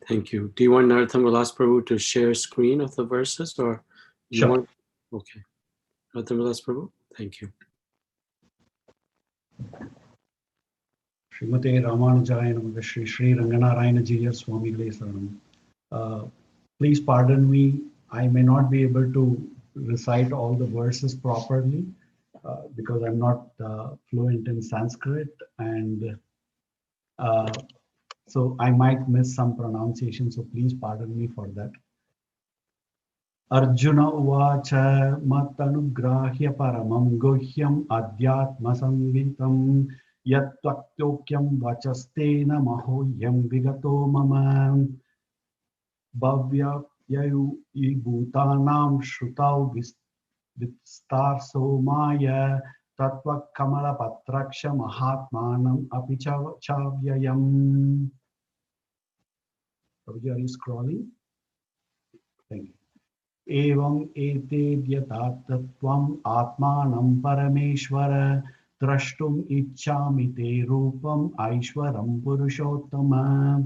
Thank you. Do you want Narottam Vilas Prabhu to share screen of the verses, or you Sure. want? Okay. Narottam Vilas Prabhu, thank you. Srimate Ramanujaya Namaha, Sri Ranganarayana Jiya Swami Saranam. Please pardon me, I may not be able to recite all the verses properly because I'm not fluent in Sanskrit, and so I might miss some pronunciation, so please pardon me for that. Arjuna uvacha matanugrahya paramam guhyam adhyatma sangitam yat tvaktokyam vachastena mahoyam vigato mama bhavya yayu bhutanam shrutau vistarso maya tatva kamala patraksha mahatmanam api chavyayam. Are you scrolling? Thank you. Evam etedyatattvam atmanam parameshvara drashtum ichchami te rupam aishvaram purushottama.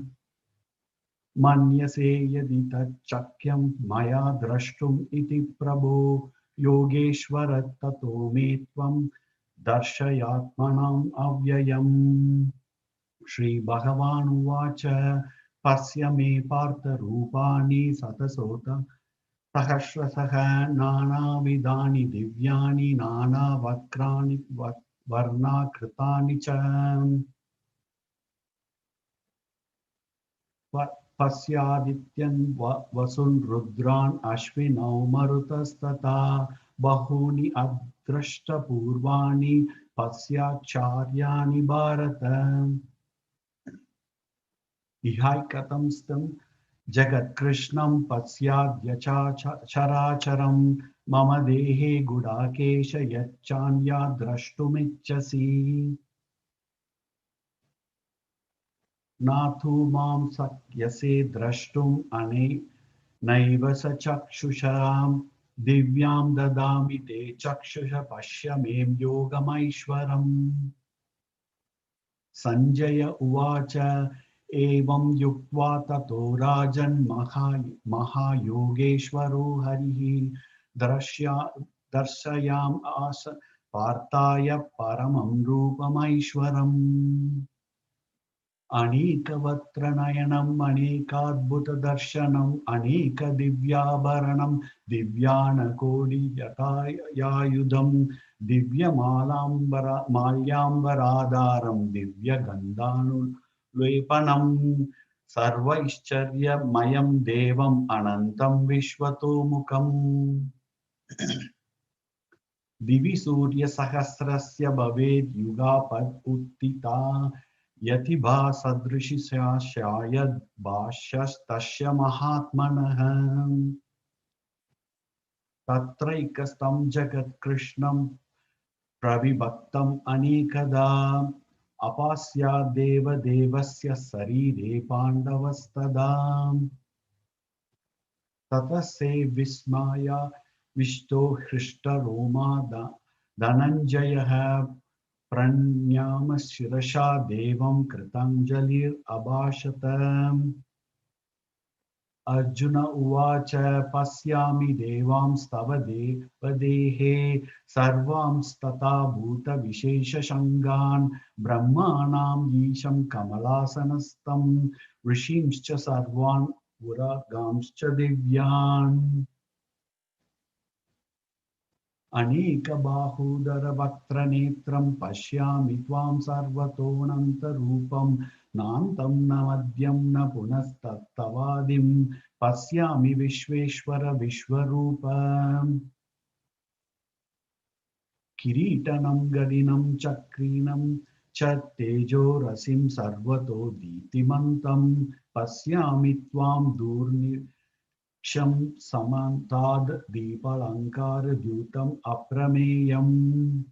मन्यसे यदि तच्चक्यं मया द्रष्टुम् इति प्रभो योगेश्वर ततो मे त्वं दर्शयात्मनाम् अव्ययम्। श्रीभगवानुवाच पश्य मे पार्थरूपाणि शतशोत सहस्रशः नानाविधानि दिव्यानि नानावक्राणि वर्णाकृतानि च पश्यादित्यन् वसुन् रुद्रान् अश्विनौ मरुतस्तथा बहूनि अदृष्टपूर्वाणि पश्याचार्याणि भारत। इहैकतं स्तं जगत्कृष्णं पश्याद्यचाचराचरं मम देहे गुडाकेश यच्चान्या द्रष्टुमिच्छसि नाथु मां शक्यसे द्रष्टुम् नैव स चक्षुषां दिव्यां ददामि ते चक्षुष पश्य मे योगमैश्वरम्। सञ्जय उवाच एवं युक्त्वा ततो राजन् महायोगेश्वरो हरिः दर्शयामास पार्थाय परमं रूपमैश्वरम्। अनेकवक्त्रनयनम् अनेकाद्भुतदर्शनम् अनेकदिव्याभरणं दिव्यानकोटिजटायुधं माल्याम्बराधारं दिव्यगन्धानुलेपनं सर्वैश्चर्यमयं देवम् अनन्तं विश्वतोमुखम्। दिवि सूर्यसहस्रस्य भवेद् युगापद् उत्थिता यति भासदृशी स्यायद् भाष्यस्तस्य महात्मनः। तत्रैकस्तं जगत्कृष्णं प्रविभक्तम् अनेकदा अपास्याद्देवदेवस्य शरीरे पाण्डवस्तदा। ततः से विस्मायाविष्टो हृष्टरोमा धनञ्जयः प्रणम्य शिरसा देवं कृताञ्जलिरभाषत। अर्जुन उवाच पश्यामि देवांस्तव देवदेहे सर्वांस्तथा भूतविशेषसङ्गान् ब्रह्माणां ईशं कमलासनस्थं ऋषींश्च सर्वान् उरगांश्च दिव्यान्। अनेकबाहूदरवक्त्रनेत्रं पश्यामि त्वां सर्वतोऽनन्तरूपं नान्तं न मध्यं न पुनस्तत्तवादिं पश्यामि विश्वेश्वर विश्वरूप। किरीटनं गदिनं चक्रिणं च तेजोरसिं सर्वतो दीप्तिमन्तं पश्यामि त्वां क्षं समन्ताद् दीपालङ्कारद्यूतम् अप्रमेयम्।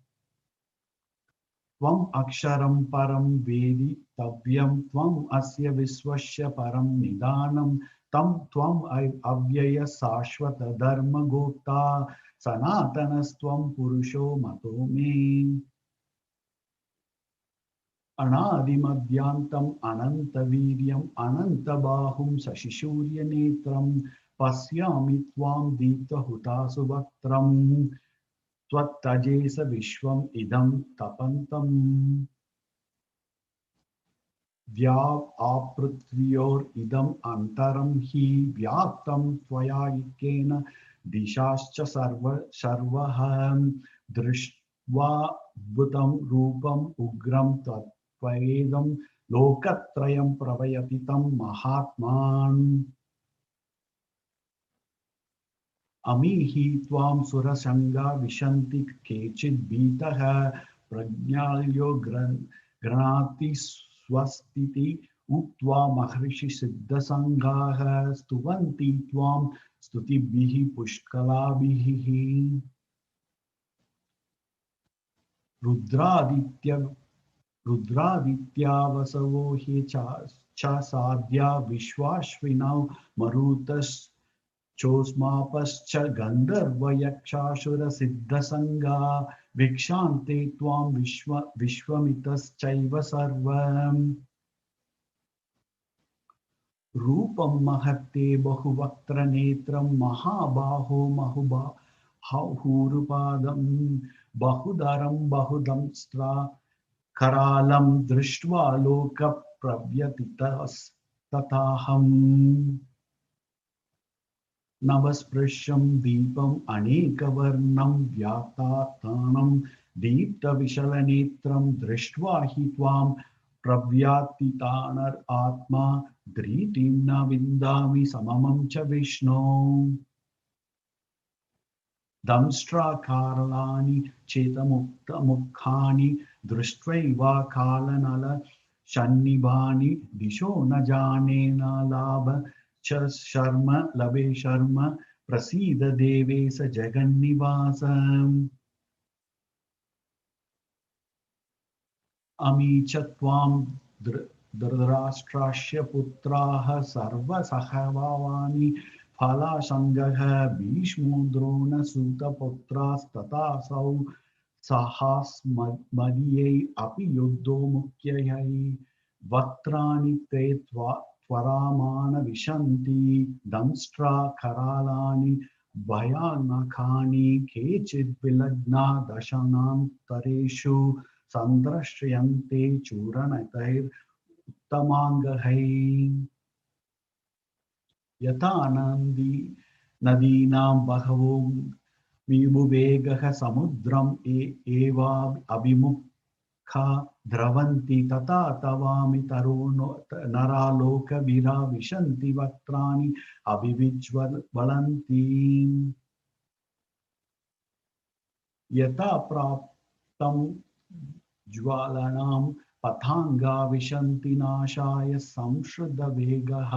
त्वम् अक्षरं परं वेदितव्यं त्वम् अस्य विश्वस्य परं निदानं तं त्वम् अव्यय शाश्वत धर्मगोप्ता सनातनस्त्वं पुरुषो मतो मे। अनादिमध्यान्तम् अनन्तवीर्यम् अनन्तबाहुं शशिसूर्यनेत्रं पश्यामि त्वां दीप्तहुताशु वक्त्रं त्वत्तजेस विश्वम् इदं तपन्तम्। पृथिव्योरिदम् अन्तरं हि व्याप्तं त्वया एकेन दिशाश्च सर्वः दृष्ट्वाद्भुतं रूपम् उग्रं त्वयेदं लोकत्रयं प्रवयति तं महात्मान्। अमीहि त्वां सुरसङ्गा विशन्ति केचिद् भीतः प्रज्ञाल्यो गृह्णाति स्वस्तिति उक्त्वा महर्षि सिद्धसङ्गाः स्तुवन्ति त्वां स्तुतिभिः पुष्कलाभिः। रुद्रादित्या वसवो हि च साध्या विश्वाश्विनौ मरुतश्चोष्मापश्च गन्धर्वयक्षासुरसिद्धसङ्गा वीक्षान्ते त्वां विश्वमितश्चैव सर्वम्। रूपं महत्ते बहुवक्त्र नेत्रं महाबाहो बहुबाहुरुपादं बहुधरं बहुदंष्ट्रा करालं दृष्ट्वा लोकप्रव्यथितस्तथाहम् नवस्पृश्यं दीपम् अनेकवर्णं व्यातात्तानं दीप्तविशलनेत्रं दृष्ट्वा हि त्वां प्रव्यातितानर आत्मा धृतिं न विन्दामि सममं च विष्णो दंष्ट्राकारलानि चेतमुक्तमुखानि दृष्ट्वैव कालनल शन्निभानि दिशो न जाने न लाभ च शर्म लभे शर्म प्रसीद देवेश जगन्निवास अमी च त्वां धृतराष्ट्रास्य पुत्राः सर्वसहभावानि फलासङ्गः भीष्मो द्रोणसूतपुत्रास्तथासौ सहास्मदीयै अपि युद्धो मुख्यैः वक्त्राणि ते त्वरामान विशन्ति दंष्ट्रा करालानि भयानकानि केचिद् विलग्ना दशनान्तरेषु सन्द्रश्यन्ते चूर्णतैरुत्तमाङ्गैः यथा नदीनां बहवो विभुवेगः समुद्रम् एवा अभिमुखा द्रवन्ति तथा तवामि नरालोकवीरा विशन्ति वक्त्राणि अभिविज्वलन्ति यथा प्राप्तं ज्वालनां पथाङ्गा विशन्ति नाशाय संश्रितवेगः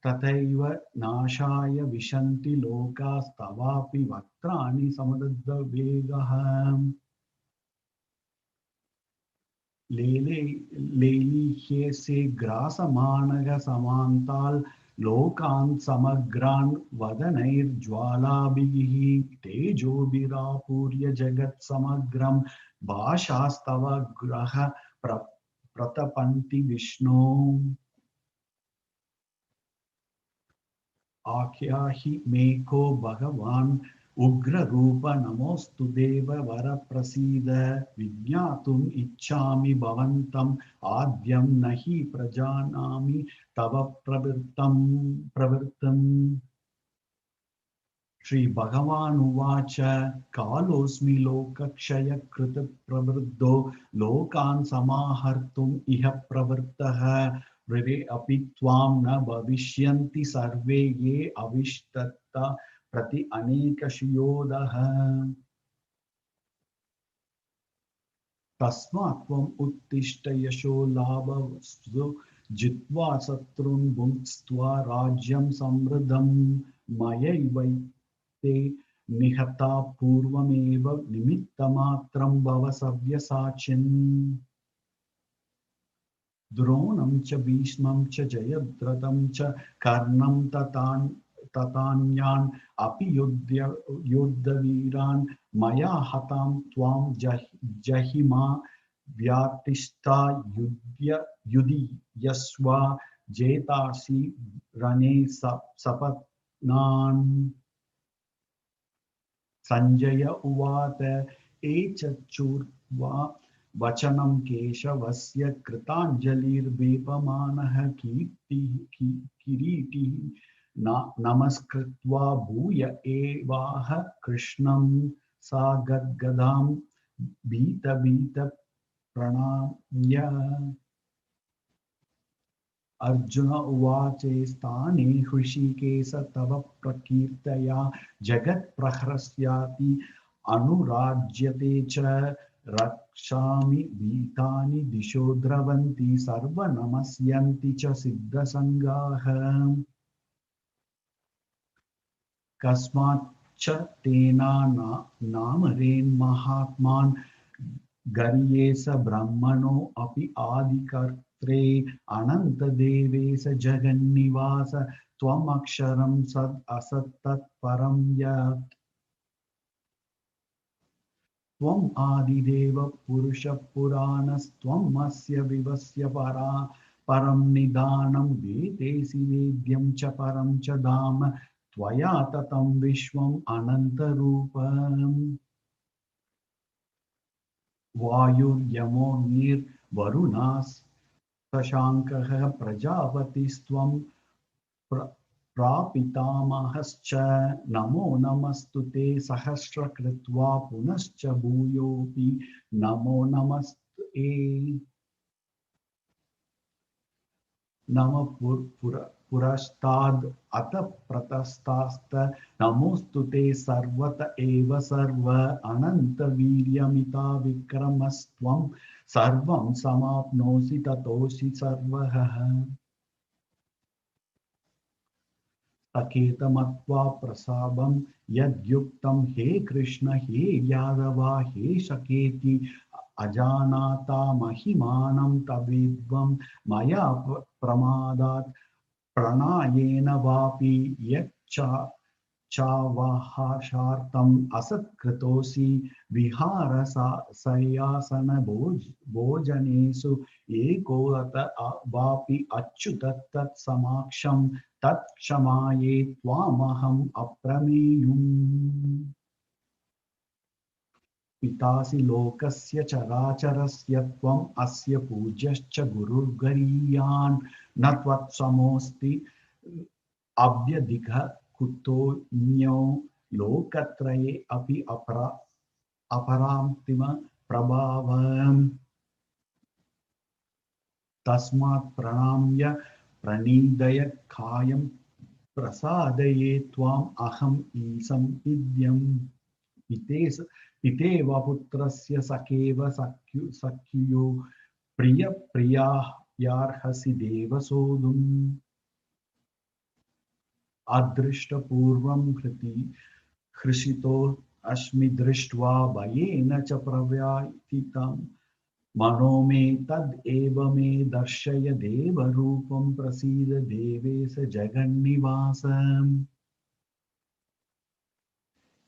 तथैव नाशाय विशन्ति लोकास्तवापि वक्त्राणि समदद्वेगः लेलीह्यसे ग्रासमानः समान्ताल् लोकान् समग्रान् वदनैर्ज्वालाभिः तेजोभिरापूर्य जगत्समग्रं भाषास्तव ग्रह प्रतपन्ति विष्णो आख्याहि मे को भगवान् उग्ररूप नमोऽस्तु देव वर प्रसीद विज्ञातुम् इच्छामि भवन्तम् आद्यं न हि प्रजानामि तव प्रवृत्तम् श्री भगवान् उवाच कालोऽस्मि लोकक्षयकृत प्रवृद्धो लोकान् समाहर्तुम् इह प्रवृत्तः ऋरे अपि त्वां न भविष्यन्ति सर्वे ये अविष्टता प्रति अनेकशियोदः तस्मात् त्वम् उत्तिष्ठ यशो लाभस्तु जित्वा शत्रून् भुङ्क्त्वा राज्यं समृद्धं मयैवैते निहता पूर्वमेव निमित्तमात्रं भव सव्यसाचिन् द्रोणं च भीष्मं च जयद्रथं च कर्णं तथान्यान् अपि योद्धवीरान् मया हतां त्वां जहिमा व्यातिष्ठा युधियस्व जेतासि रणे सपत्नान् संजय उवाच एतच्चुत्वा वचनं केशवस्य कृताञ्जलिर्वेपमानः किरीटिः नमस्कृत्वा भूय एवाह कृष्णं सा गद्गदां भीत प्रणम्य अर्जुन उवाच स्थाने हृषीकेश तव प्रकीर्तया जगत्प्रहृष्यति अनुराज्यते च रक्षामि भीतानि दिशो द्रवन्ति सर्वनमस्यन्ति च सिद्धसङ्गाः कस्माच्च तेना नामरेन्महात्मान् गर्येस ब्रह्मणो अपि आदिकर्त्रे अनन्तदेवेश जगन्निवास त्वमक्षरं सद् असत्तत्परं यत् त्वम् आदिदेव पुरुषः पुराणस्त्वम् अस्य विवस्य param nidanam vedesi vedyam cha param cha dham tvaya tatam vishvam ananta rupam vayur varunas sashankah prajapatistvam prapitamahascha namo namastute sahasra kritva punascha bhuyopi namo namaste nama purastad ata pratastasta namostute sarvata eva sarva ananta viryamita vikramastvam sarvam samapnosi tatosi sarvaha Saketamatva prasabam yadyuktam he Krishna he Yadava he Saketi ajanata mahimanam tavidvam maya pramadat pranayena vapi yacha chavahashartam asatkritosi vihara sayasana bhojanesu ekota vapi achyutat samaksham tat kshamaye tvamaham aprameyum pitasi lokasya characharasya tvam asya pujyascha gururgariyan natvat samosti abhyadikha kuto nyo lokatraye api aparamtima prabhavam tasmat pranamya pranidaya khayam prasadaye tvam aham isam idyam piteva putrasya sakeva sakyo priya yarhasi deva sodum adrishta purvam hrishito ashmi drishtva bhayena cha pravyatitam mano me tad eva me darshaya deva rupam prasida devesa jagannivasam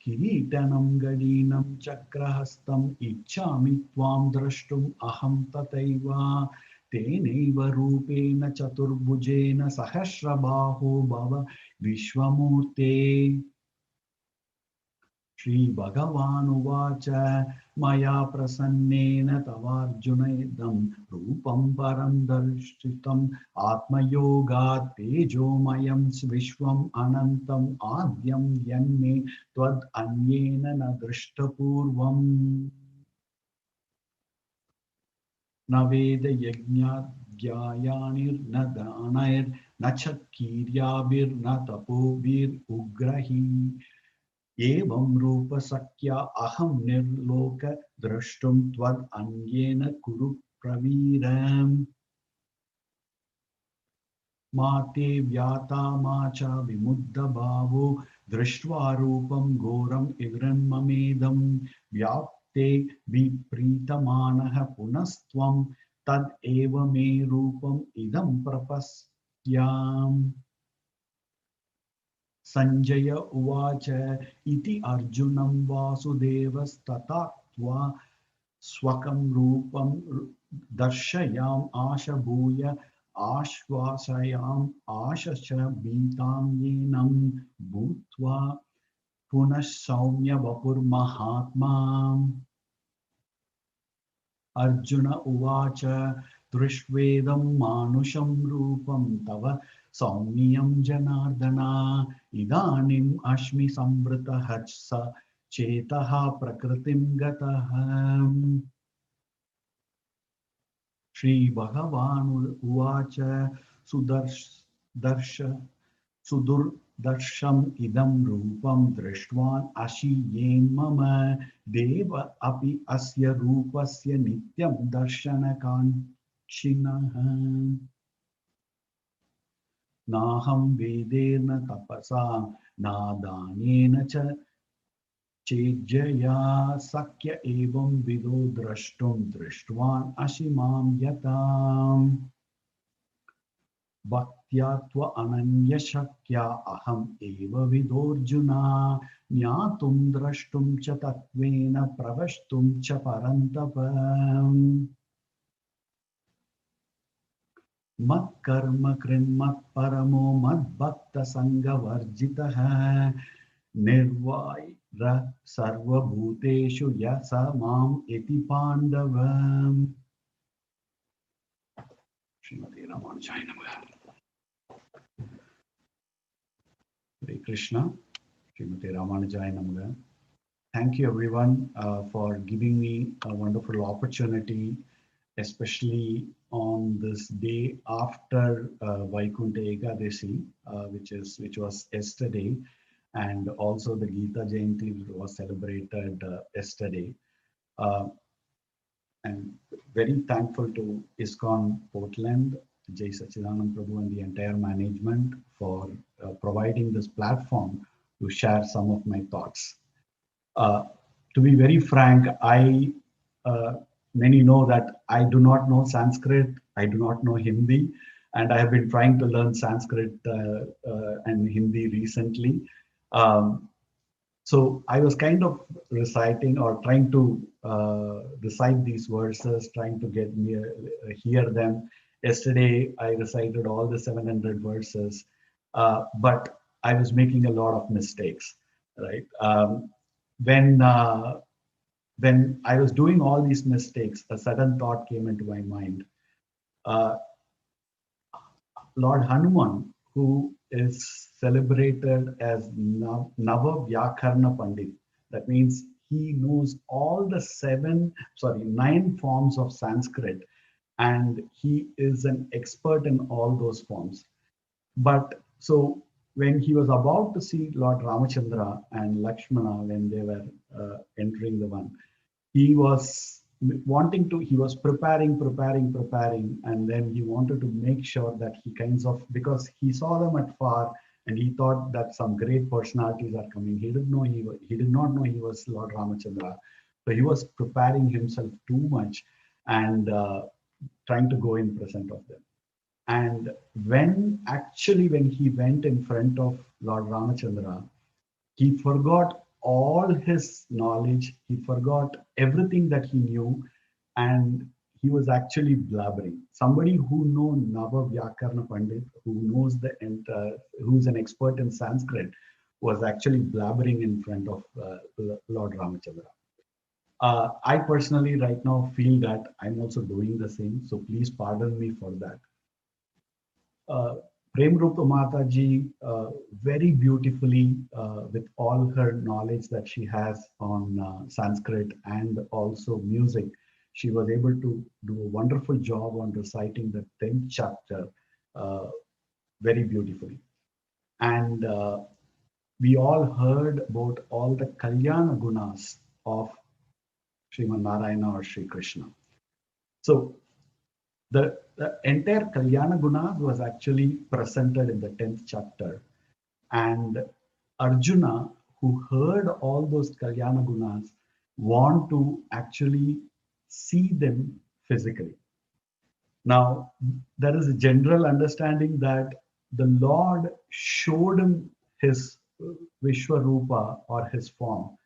Kiritanam gadinam chakrahastam ichchami tvam drashtum aham tataiva tenaiva rupena chaturbhujena sahasrabaho bhava vishwamurte Shri Bhagavan Uvacha Maya Prasannena Tavarjuna Idam Rupam Param Darshitam Atma Yoga Tejomayam Svishwam Anantam Adyam Yanme Tvad Anyena Nadrishtapurvam Naveda Yajna Gyayanir Nadanair Nachakiryabir Natapobir Ugrahi Evam rupa sakya aham nirloka drashtum tvad anyena kuru praviram mate vyata macha vimudda bhavo drishtva rupam goram ivranmamedam vyapte vipritamanaha punastvam tad eva me rupam idam prapasyam Sanjaya Uvacha iti Arjunam Vasudevastatatva Swakam Rupam Darshayam Ashabhuya Ashvasayam Ashasha Bhitam Yenam Bhutva Punash Saumya Vapur Mahatma Arjuna Uvacha Drishvedam Manusham Rupam Tava Saumyam Janardana Idanim Ashmi Samvrita Hatsa Chetaha Prakritim Gataha Shri Bhagavan Uvacha Sudur Darsham idam rupam drishtvan ashiyen mama deva api asya rupasya nityam darshana kanchinaha naham vedena tapasa nadanena cha chejaya sakya evam vido drashtum drishtvan ashimam yatam Bhaktyatva ananya shakya aham eva vidorjuna Nyatum drashtum cha tatvena pravashtum cha parantapam mat karma krin mat paramo mat bhakta sangha varjitah nirvaira sarva bhuteshu yasa mam iti pandavam. Srimati Ramanujaya Namaha. Hare Krishna. Srimati Ramanujaya Namaha. Thank you everyone for giving me a wonderful opportunity, especially on this day after Vaikuntha Ekadasi, which was yesterday, and also the Gita Jayanti was celebrated yesterday. And very thankful to ISKCON Portland, Jai Sachidanand Prabhu and the entire management for providing this platform to share some of my thoughts. To be very frank, many know that I do not know Sanskrit, I do not know Hindi, and I have been trying to learn Sanskrit and Hindi recently. So I was kind of reciting or trying to recite these verses, trying to hear them. Yesterday, I recited all the 700 verses, but I was making a lot of mistakes, right? When I was doing all these mistakes, a sudden thought came into my mind. Lord Hanuman, who is celebrated as Nava Vyakarna Pandit, that means he knows all the 9 forms of Sanskrit, and he is an expert in all those forms. But so when he was about to see Lord Ramachandra and Lakshmana, when they were entering the one, he was preparing, and then he wanted to make sure that he because he saw them at far and he thought that some great personalities are coming. He did not know he was Lord Ramachandra. So he was preparing himself too much and trying to go in present of them. And when he went in front of Lord Ramachandra, he forgot all his knowledge, he forgot everything that he knew, and he was actually blabbering. Somebody who knows Nava Vyakarna Pandit, who's an expert in Sanskrit, was actually blabbering in front of Lord Ramachandra. I personally right now feel that I'm also doing the same, so please pardon me for that. Prem Rupa Mataji very beautifully, with all her knowledge that she has on Sanskrit and also music, she was able to do a wonderful job on reciting the 10th chapter very beautifully. And we all heard about all the Kalyana Gunas of Sriman Narayana or Sri Krishna. So the entire Kalyana Gunas was actually presented in the 10th chapter. And Arjuna, who heard all those Kalyana Gunas, want to actually see them physically. Now, there is a general understanding that the Lord showed him his Vishwarupa or his form.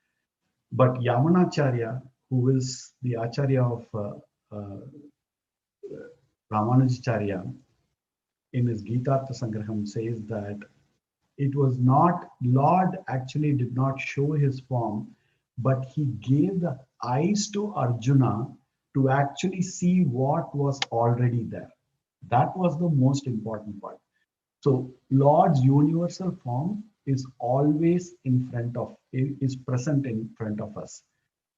But Yamunacharya, who is the Acharya of Ramanujacharya, in his Gita Sangraham says that it was not, Lord actually did not show his form, but he gave the eyes to Arjuna to actually see what was already there. That was the most important part. So Lord's universal form is always is present in front of us.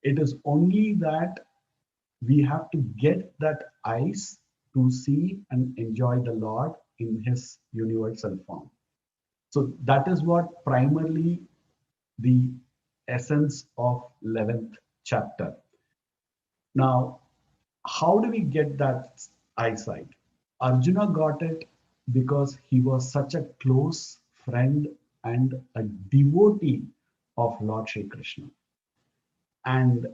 It is only that we have to get that eyes to see and enjoy the Lord in his universal form. So that is what primarily the essence of 11th chapter. Now, how do we get that eyesight? Arjuna got it because he was such a close friend and a devotee of Lord Shri Krishna. And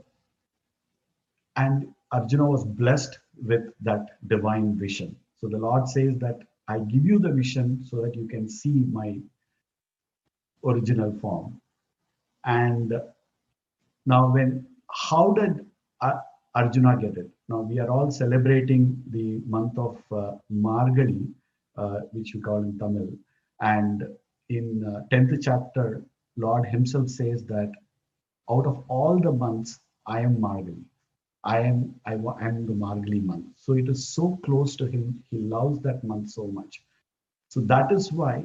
Arjuna was blessed with that divine vision. So the Lord says that I give you the vision so that you can see my original form. And now how did Arjuna get it? Now we are all celebrating the month of Margali, which we call in Tamil. And in 10th chapter, Lord himself says that out of all the months, I am Margali. I am the Margali month. So it is so close to him. He loves that month so much. So that is why.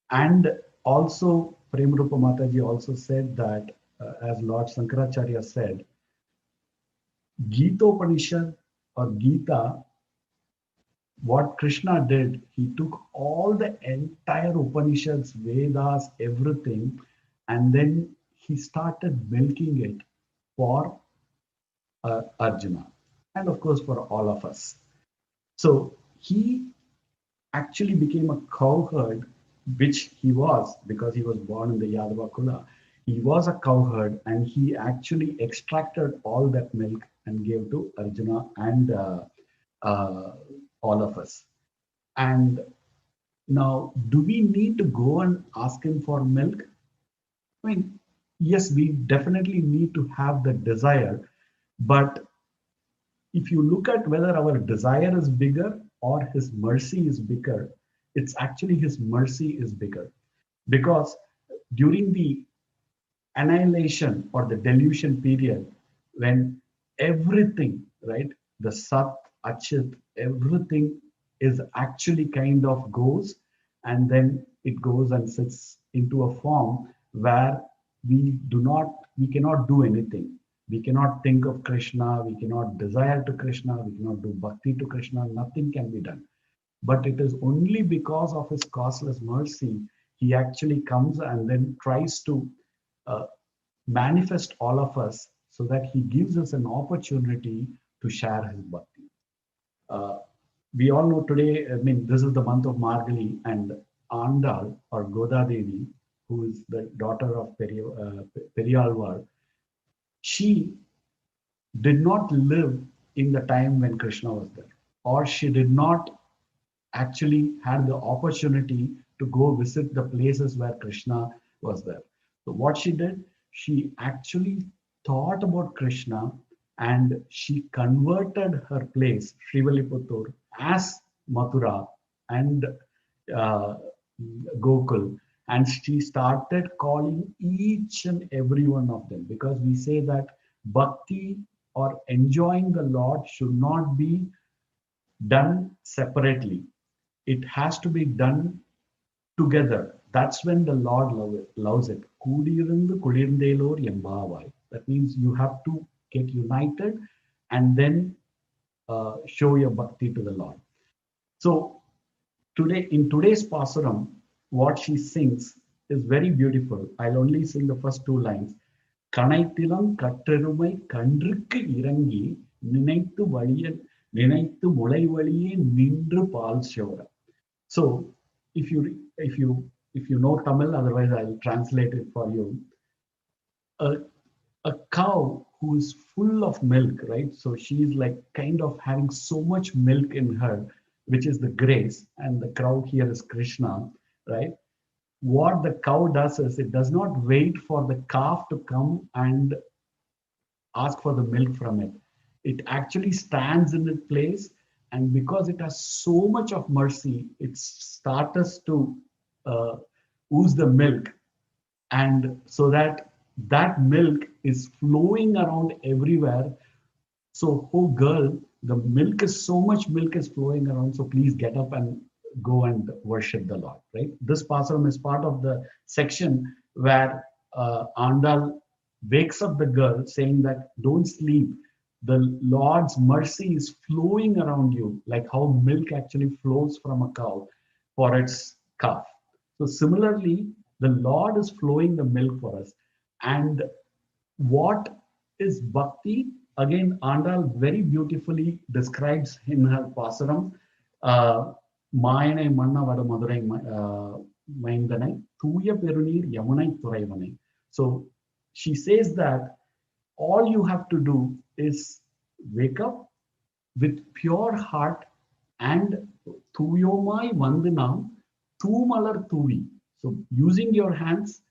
And also, Premrupa Mataji also said that, as Lord Sankaracharya said, Gita Upanishad or Gita, what Krishna did, he took all the entire Upanishads, Vedas, everything, and then he started milking it for Arjuna, and of course for all of us. So he actually became a cowherd, which he was because he was born in the Yadava Kula. He was a cowherd, and he actually extracted all that milk and gave to Arjuna and all of us. And now, do we need to go and ask him for milk? I mean, yes, we definitely need to have the desire, but if you look at whether our desire is bigger or his mercy is bigger, it's actually his mercy is bigger. Because during the annihilation or the delusion period, when everything, right, the Sat, Achit, everything is actually kind of goes, and then it goes and sits into a form where we cannot do anything. We cannot think of Krishna, we cannot desire to Krishna, we cannot do bhakti to Krishna, nothing can be done. But it is only because of his causeless mercy, he actually comes and then tries to manifest all of us so that he gives us an opportunity to share his bhakti. We all know today, I mean, this is the month of Margali, and Andal or Goda Devi, who is the daughter of Periyalvar, she did not live in the time when Krishna was there, or she did not actually have the opportunity to go visit the places where Krishna was there. So what she did, she actually thought about Krishna, and she converted her place, Srivilliputtur, as Mathura and Gokul, and she started calling each and every one of them, because we say that bhakti or enjoying the Lord should not be done separately. It has to be done together. That's when the Lord loves it. Kudirundu kudirndelor yembavai. That means you have to get united and then show your bhakti to the Lord. So today, in today's Pasuram, what she sings is very beautiful. I'll only sing the first two lines. Kanaithilam katterumai kandrukku irangi ninaitu valiyan ninaitu mulai valiye nindru paal shora. So if you know Tamil, otherwise I'll translate it for you. A cow who is full of milk, right? So she's like kind of having so much milk in her, which is the grace, and the cow here is Krishna, right? What the cow does is it does not wait for the calf to come and ask for the milk from it. It actually stands in its place, and because it has so much of mercy, it starts to ooze the milk, and so that milk is flowing around everywhere. So, oh girl, the milk is so much milk is flowing around, so please get up and go and worship the Lord, right? This Pasuram is part of the section where Andal wakes up the girl saying that don't sleep. The Lord's mercy is flowing around you, like how milk actually flows from a cow for its calf. So similarly, the Lord is flowing the milk for us. And what is bhakti? Again, Andal very beautifully describes in her Pasuram, Mayanai Manna Vada Madurai Maindanai, Thuya Perunir Yamunai Thuraivanai. So she says that all you have to do is wake up with pure heart and Thuyomai Vandinam Thumalar Thuvi. So using your hands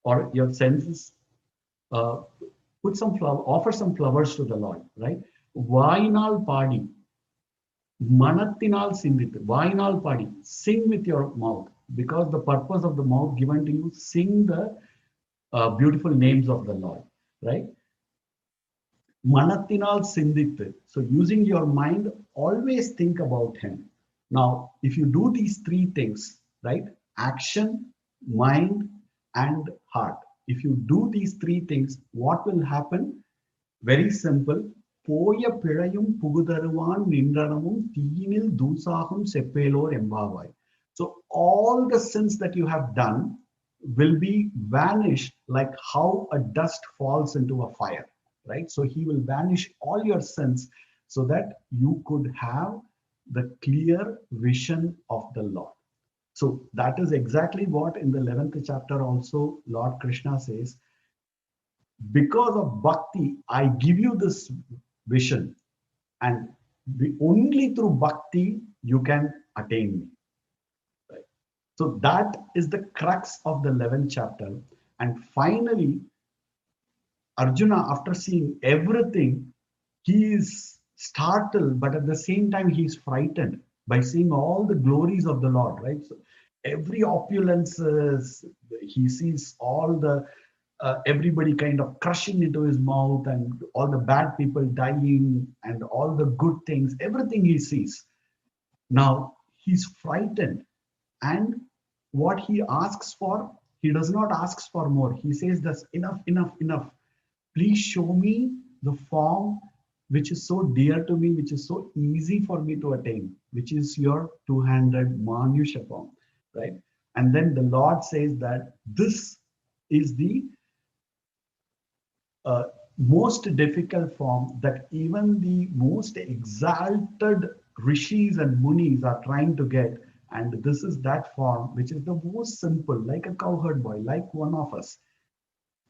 or your senses, put some flower, offer some flowers to the Lord, right? Vainal Padi, Manathinal Sindit, Vainal Padi, sing with your mouth, because the purpose of the mouth given to you, sing the beautiful names of the Lord, right? Manathinal Sindit. So using your mind, always think about him. Now, if you do these three things, right? Action, mind, and heart. If you do these three things, what will happen? Very simple. Poya Pirayum Pugudaruvan Nindranamum Teenil Dusahum Sepelor Embavai. So all the sins that you have done will be vanished like how a dust falls into a fire, right? So he will vanish all your sins so that you could have the clear vision of the Lord. So that is exactly what in the 11th chapter also Lord Krishna says, because of bhakti, I give you this vision, and only through bhakti you can attain me. Right? So that is the crux of the 11th chapter. And finally, Arjuna, after seeing everything, he is startled, but at the same time, he is frightened by seeing all the glories of the Lord, right? So every opulence, he sees all the everybody kind of crushing into his mouth, and all the bad people dying, and all the good things, everything he sees. Now he's frightened, and what he asks for, he does not ask for more. He says, "That's enough, enough, enough. Please show me the form which is so dear to me, which is so easy for me to attain, which is your two-handed Manusha form," right? And then the Lord says that this is the most difficult form that even the most exalted rishis and munis are trying to get. And this is that form which is the most simple, like a cowherd boy, like one of us.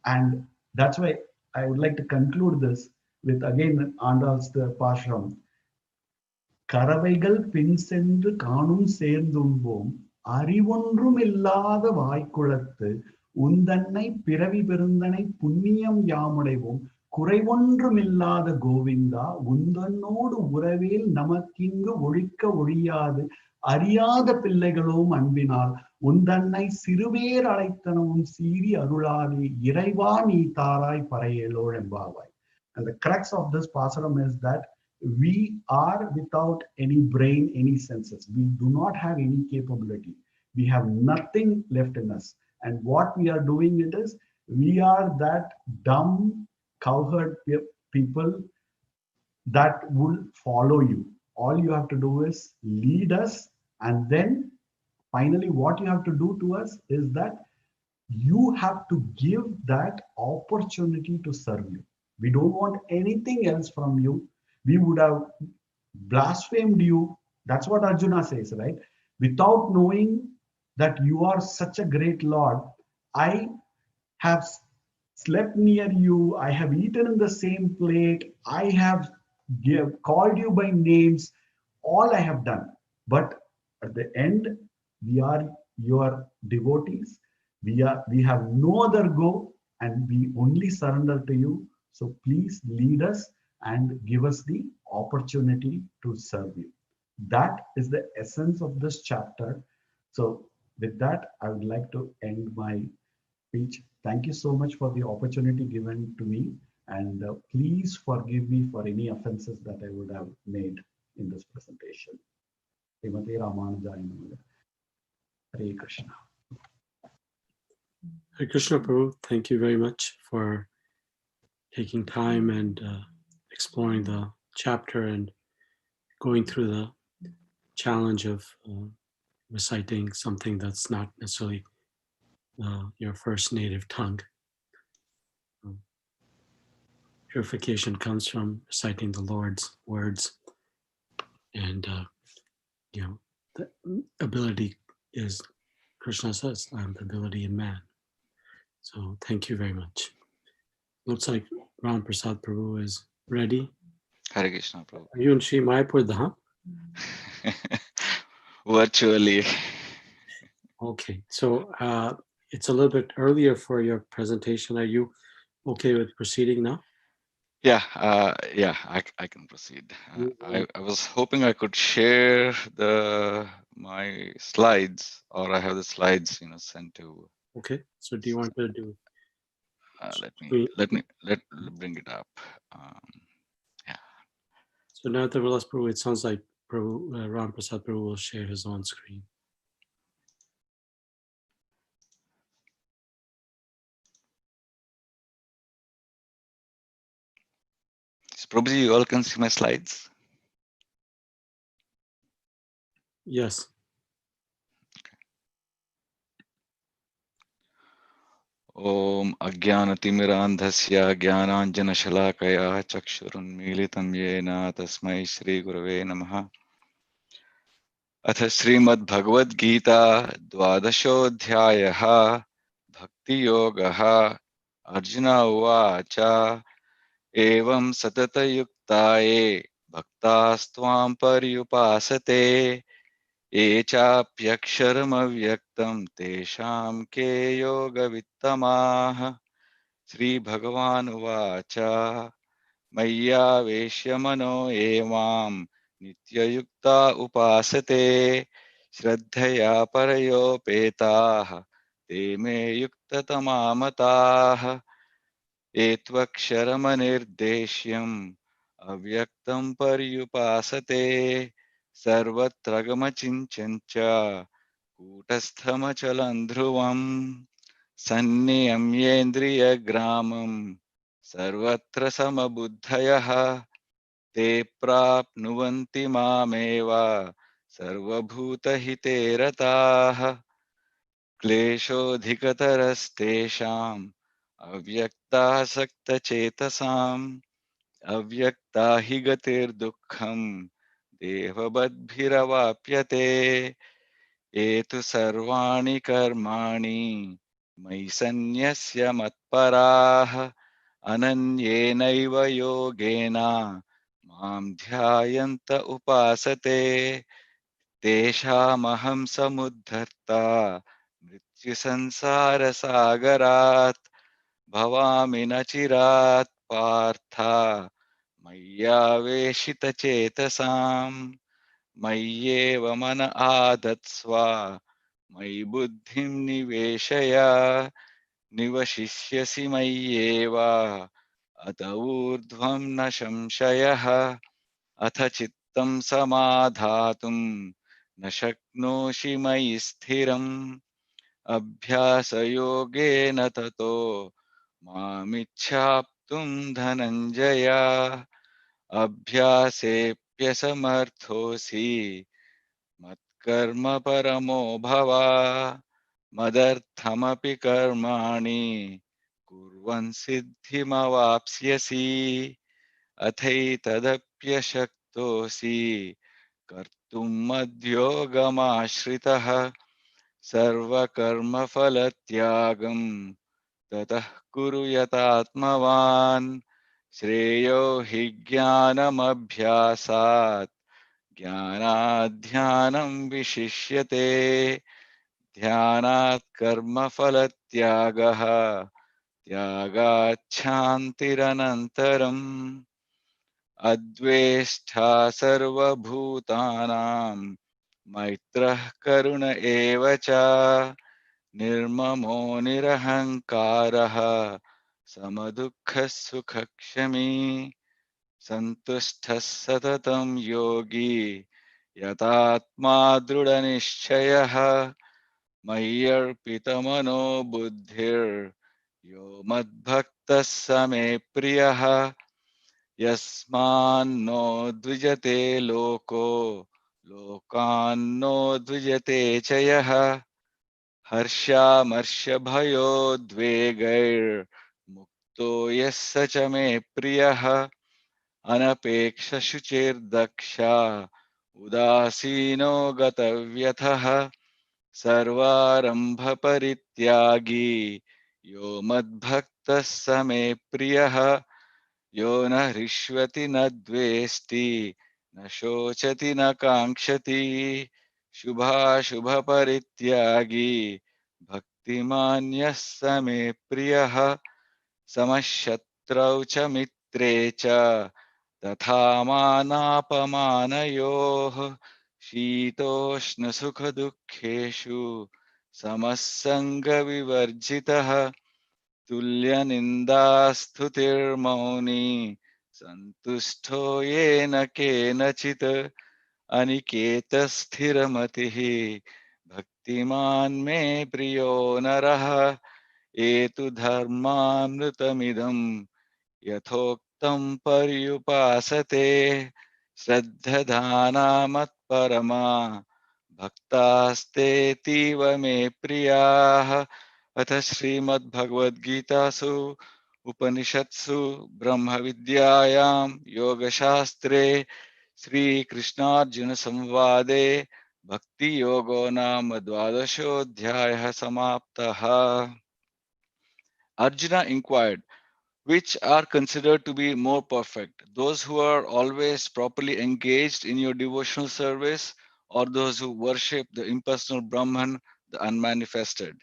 And that's why I would like to conclude this with again Andal's the Pashram. Karavaigal பின்சென்று காணும் சேர்ந்துண்போம் அறிவொன்றும் இல்லாத வாய்க்குளத்து உந்தன்னை பிறவி பெருந்தனை புண்ணியம் யாமுடைவோம் குறைவொன்றுமில்லாத கோவிந்தா உந்தன்னோடு உறவேல் நமக்கிங்கு ஒழிக்க ஒழியாது அறியாத பிள்ளைகளோம் அன்பினால் உந்தன்னை சிறுவேர் அழைத்தனவும் சீரி அருளாவே இறைவா நீ தாராய் பறையேலோர் எம்பாவாய். And the crux of this pasaram is that we are without any brain, any senses. We do not have any capability. We have nothing left in us. And what we are doing it is, we are that dumb cowherd people that will follow you. All you have to do is lead us, and then finally what you have to do to us is that you have to give that opportunity to serve you. We don't want anything else from you. We would have blasphemed you. That's what Arjuna says, right? Without knowing that you are such a great Lord, I have slept near you, I have eaten in the same plate, I have called you by names, all I have done. But at the end, we are your devotees. We have no other go, and we only surrender to you. So please lead us and give us the opportunity to serve you. That is the essence of this chapter. So with that, I would like to end my speech. Thank you so much for the opportunity given to me, and please forgive me for any offenses that I would have made in this presentation. Srimati Ramanujaya Namaha. Hare Krishna. Hare Krishna Prabhu, thank you very much for taking time and exploring the chapter and going through the challenge of reciting something that's not necessarily your first native tongue. Purification comes from reciting the Lord's words, and the ability is, Krishna says, I am the ability in man. So thank you very much. Looks like Ram Prasad Prabhu is ready. Hare Krishna Prabhu. Are you in Sri Mayapur Dham? Virtually. Okay, so it's a little bit earlier for your presentation. Are you okay with proceeding now? Yeah, I can proceed. I was hoping I could share my slides, or I have the slides, sent to. Okay, so do you want to do? Let bring it up. Yeah. So now that Vilas Prabhu, it sounds like Prabhu, Ram Prasad Prabhu will share his own screen. So Prabhuji, you all can see my slides. Yes. ॐ अज्ञानतिमिरान्धस्य ज्ञानाञ्जनशलाकया चक्षुरुन्मीलितं येन तस्मै श्रीगुरवे नमः। अथ श्रीमद्भगवद्गीता द्वादशोऽध्यायः भक्तियोगः। अर्जुन उवाच एवं सततयुक्ताये भक्तास्त्वां पर्युपासते ये चाप्यक्षरमव्यक्तं तेषां के योगवित्तमाः। श्रीभगवानुवाच मय्यावेश्य मनो ये मां नित्ययुक्ता उपासते श्रद्धया परयोपेताः ते मे युक्ततमा मताः। ये त्वक्षरमनिर्देश्यम् अव्यक्तं पर्युपासते सर्वत्र गमचिन्त्यं च कूटस्थमचलं ध्रुवम् सन्नियम्येन्द्रियग्रामं सर्वत्र समबुद्धयः ते प्राप्नुवन्ति मामेव सर्वभूतहिते रताः। क्लेशोऽधिकतरस्तेषाम् अव्यक्तासक्तचेतसाम् अव्यक्ता हि गतिर्दुःखम् देहवद्भिरवाप्यते। ये तु सर्वाणि कर्माणि मयि सन्न्यस्य मत्पराः अनन्येनैव योगेन मां ध्यायन्त उपासते तेषामहं समुद्धर्ता मृत्युसंसारसागरात् भवामि न चिरात् पार्थ मय्यावेशितचेतसाम् मय्येव मन आदत्स्व मयि बुद्धिं निवेशय निवशिष्यसि मय्येव अत ऊर्ध्वं न संशयः। अथ चित्तं समाधातुं न शक्नोषि मयि स्थिरम् अभ्यासयोगेन ततो मामिच्छाप्तुं धनञ्जय अभ्यासेऽप्यसमर्थोऽसि मत्कर्म परमो भव मदर्थमपि कर्माणि कुर्वन् सिद्धिमवाप्स्यसि अथैतदप्यशक्तोऽसि कर्तुं मद्योगमाश्रितः सर्वकर्मफलत्यागं ततः कुरु यतात्मवान् श्रेयो हि ज्ञानमभ्यासात् ज्ञानाध्यानं विशिष्यते ध्यानात् कर्मफलत्यागः त्यागाच्छान्तिरनन्तरम् अद्वेष्टा सर्वभूतानां मैत्रः करुण एव च निर्ममो निरहङ्कारः समदुःखः सुखक्षमी सन्तुष्टः सततं योगी यतात्मा दृढनिश्चयः मय्यर्पितमनो बुद्धिर्यो मद्भक्तः स मे प्रियः यस्मान्नो द्विजते लोको लोकान्नो द्विजते च यः हर्षामर्षभयोद्वेगैर्मुक्तो यः स च मे प्रियः अनपेक्षशुचिर्दक्षा उदासीनो गतव्यथः सर्वारम्भपरित्यागी यो मद्भक्तः स मे प्रियः यो न हृष्यति न द्वेष्टि न शोचति न काङ्क्षति शुभाशुभपरित्यागी भक्तिमान्यः स मे प्रियः समशत्रौ च मित्रे मित्रे च तथा मानापमानयोः शीतोष्णसुखदुःखेषु समस्सङ्गविवर्जितः तुल्यनिन्दास्तुतिर्मौनी सन्तुष्टो येन केनचित् अनिकेतस्थिरमतिः भक्तिमान् मे प्रियो नरः एतु धर्मामृतमिदं यथोक्तं पर्युपासते श्रद्धधानामत्परमा भक्तास्तेतीव मे प्रियाः अथ श्रीमद्भगवद्गीतासु उपनिषत्सु ब्रह्मविद्यायां योगशास्त्रे श्रीकृष्णार्जुनसंवादे भक्तियोगो नाम द्वादशोऽध्यायः समाप्तः. Arjuna inquired, which are considered to be more perfect, those who are always properly engaged in your devotional service, or those who worship the impersonal Brahman, the unmanifested?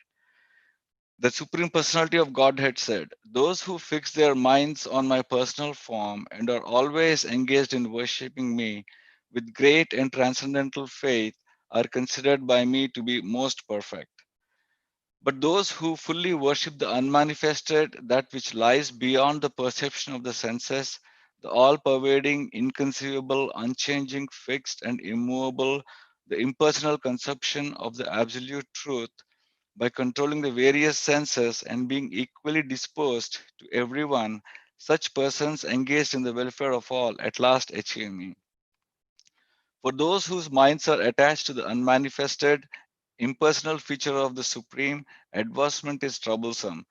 The Supreme Personality of Godhead said, those who fix their minds on my personal form and are always engaged in worshipping me with great and transcendental faith are considered by me to be most perfect. But those who fully worship the unmanifested, that which lies beyond the perception of the senses, the all pervading, inconceivable, unchanging, fixed, and immovable, the impersonal conception of the absolute truth, by controlling the various senses and being equally disposed to everyone, such persons engaged in the welfare of all at last achieve me. For those whose minds are attached to the unmanifested, impersonal feature of the Supreme, advancement is troublesome.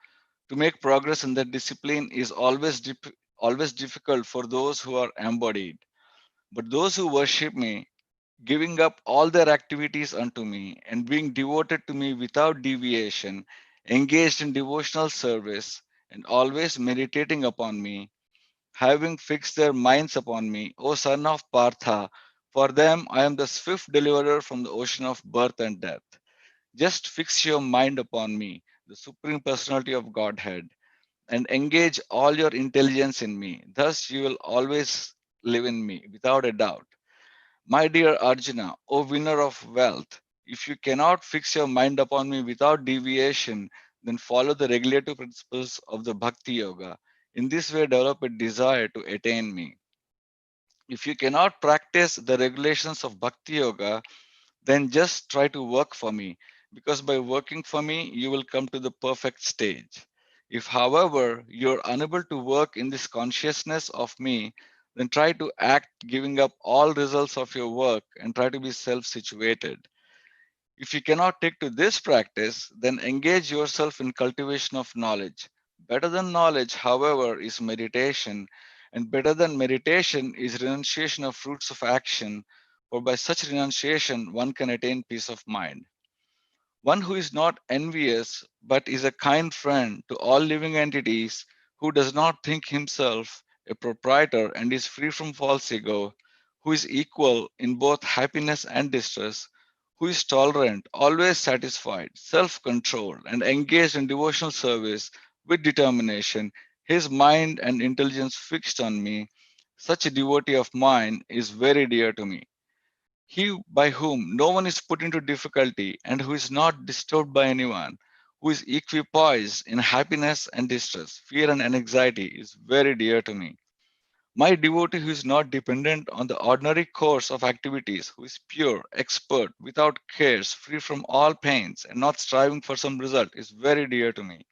To make progress in that discipline is always difficult for those who are embodied. But those who worship me, giving up all their activities unto me and being devoted to me without deviation, engaged in devotional service, and always meditating upon me, having fixed their minds upon me, O son of Partha, for them I am the swift deliverer from the ocean of birth and death. Just fix your mind upon me, the Supreme Personality of Godhead, and engage all your intelligence in me. Thus you will always live in me without a doubt. My dear Arjuna, O winner of wealth, if you cannot fix your mind upon me without deviation, then follow the regulative principles of the Bhakti Yoga. In this way, develop a desire to attain me. If you cannot practice the regulations of Bhakti Yoga, then just try to work for me, because by working for me, you will come to the perfect stage. If, however, you are unable to work in this consciousness of me, then try to act giving up all results of your work and try to be self situated. If you cannot take to this practice, then engage yourself in cultivation of knowledge. Better than knowledge, however, is meditation, and better than meditation is renunciation of fruits of action, for by such renunciation one can attain peace of mind. One who is not envious, but is a kind friend to all living entities, who does not think himself a proprietor and is free from false ego, who is equal in both happiness and distress, who is tolerant, always satisfied, self controlled, and engaged in devotional service with determination, his mind and intelligence fixed on me, such a devotee of mine is very dear to me. He by whom no one is put into difficulty and who is not disturbed by anyone, who is equipoised in happiness and distress, fear and anxiety, is very dear to me. My devotee who is not dependent on the ordinary course of activities, who is pure, expert, without cares, free from all pains, and not striving for some result, is very dear to me.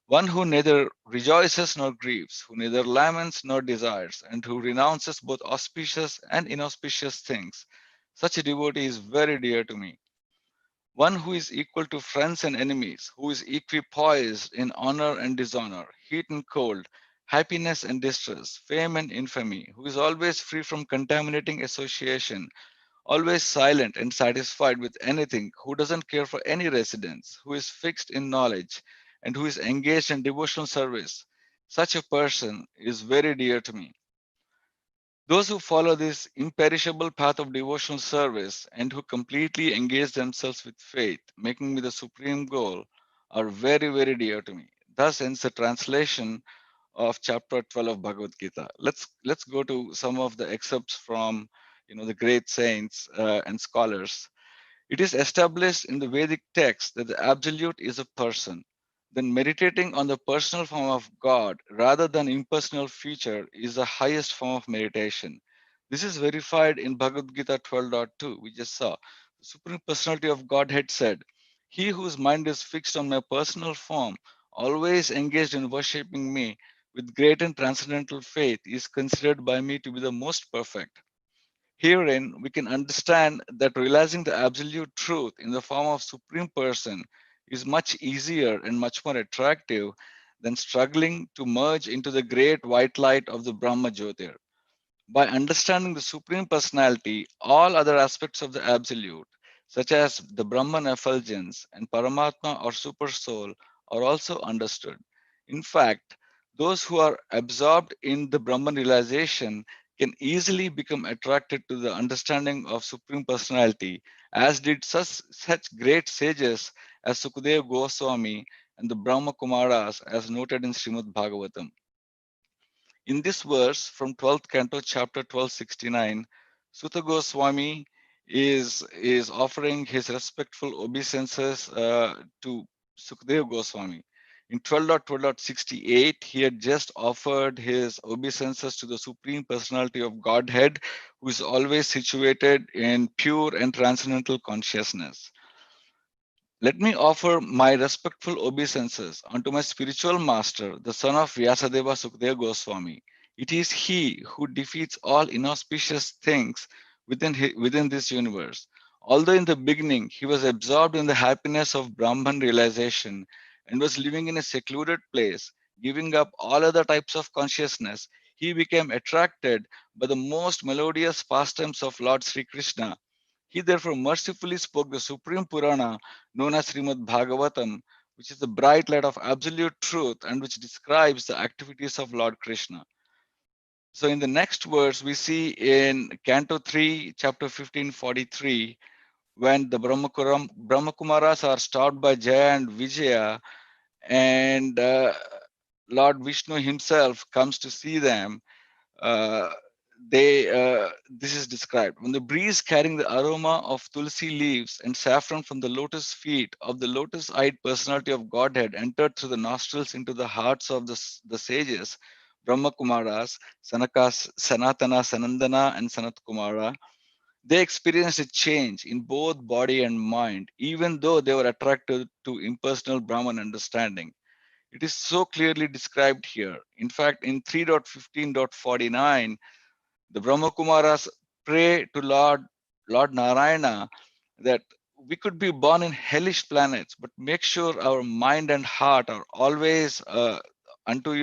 One who neither rejoices nor grieves, who neither laments nor desires, and who renounces both auspicious and inauspicious things. Such a devotee is very dear to me. One who is equal to friends and enemies, who is equipoised in honor and dishonor, heat and cold, happiness and distress, fame and infamy, who is always free from contaminating association, always silent and satisfied with anything, who doesn't care for any residence, who is fixed in knowledge, and who is engaged in devotional service. Such a person is very dear to me. Those who follow this imperishable path of devotional service and who completely engage themselves with faith, making me the supreme goal, are very, very dear to me. Thus ends the translation of chapter 12 of Bhagavad Gita. Let's go to some of the excerpts from the great saints and scholars. It is established in the Vedic text that the absolute is a person. Then meditating on the personal form of God rather than impersonal feature is the highest form of meditation. This is verified in Bhagavad Gita 12.2, we just saw. The Supreme Personality of Godhead said, "He whose mind is fixed on my personal form, always engaged in worshipping me with great and transcendental faith, is considered by me to be the most perfect." Herein, we can understand that realizing the absolute truth in the form of Supreme Person is much easier and much more attractive than struggling to merge into the great white light of the Brahma Jyotir. By understanding the Supreme Personality, all other aspects of the Absolute, such as the Brahman effulgence and Paramatma or Super Soul, are also understood. In fact, those who are absorbed in the Brahman realization can easily become attracted to the understanding of Supreme Personality, as did such great sages as Sukadeva Goswami and the Brahma Kumaras, as noted in Srimad Bhagavatam. In this verse from 12th canto, chapter 1269, Sutta Goswami is offering his respectful obeisances to Sukadeva Goswami. In 12.12.68, he had just offered his obeisances to the Supreme Personality of Godhead, who is always situated in pure and transcendental consciousness. Let me offer my respectful obeisances unto my spiritual master, the son of Vyasadeva Sukadeva Goswami. It is he who defeats all inauspicious things within this universe. Although in the beginning he was absorbed in the happiness of Brahman realization and was living in a secluded place, giving up all other types of consciousness, he became attracted by the most melodious pastimes of Lord Sri Krishna. He therefore mercifully spoke the supreme Purana known as Srimad Bhagavatam, which is the bright light of absolute truth and which describes the activities of Lord Krishna. So in the next verse, we see in Canto 3, chapter 1543, when the Brahmakumaras are stopped by Jaya and Vijaya, and Lord Vishnu himself comes to see them, uh, this is described: when the breeze carrying the aroma of tulsi leaves and saffron from the lotus feet of the lotus-eyed personality of Godhead entered through the nostrils into the hearts of the sages, Brahma Kumaras, Sanatana, Sanandana, and Sanat Kumara, they experienced a change in both body and mind, even though they were attracted to impersonal Brahman understanding. It is so clearly described here. In fact, in 3.15.49, the Brahmakumaras pray to Lord Narayana that we could be born in hellish planets, but make sure our mind and heart are always serve unto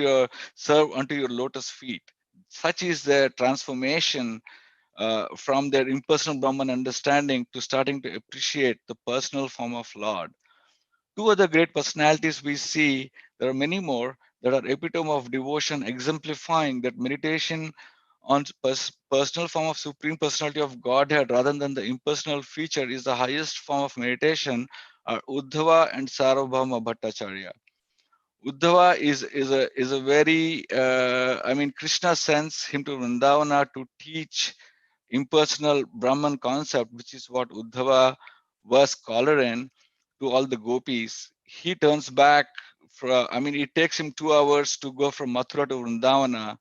your lotus feet. Such is their transformation from their impersonal Brahman understanding to starting to appreciate the personal form of Lord. Two other great personalities we see, there are many more, that are epitome of devotion, exemplifying that meditation on personal form of Supreme Personality of Godhead rather than the impersonal feature is the highest form of meditation, are Uddhava and Sarvabhauma Bhattacharya. Uddhava is a very, Krishna sends him to Vrindavana to teach impersonal Brahman concept, which is what Uddhava was scholar in, to all the gopis. He turns back it takes him 2 hours to go from Mathura to Vrindavana.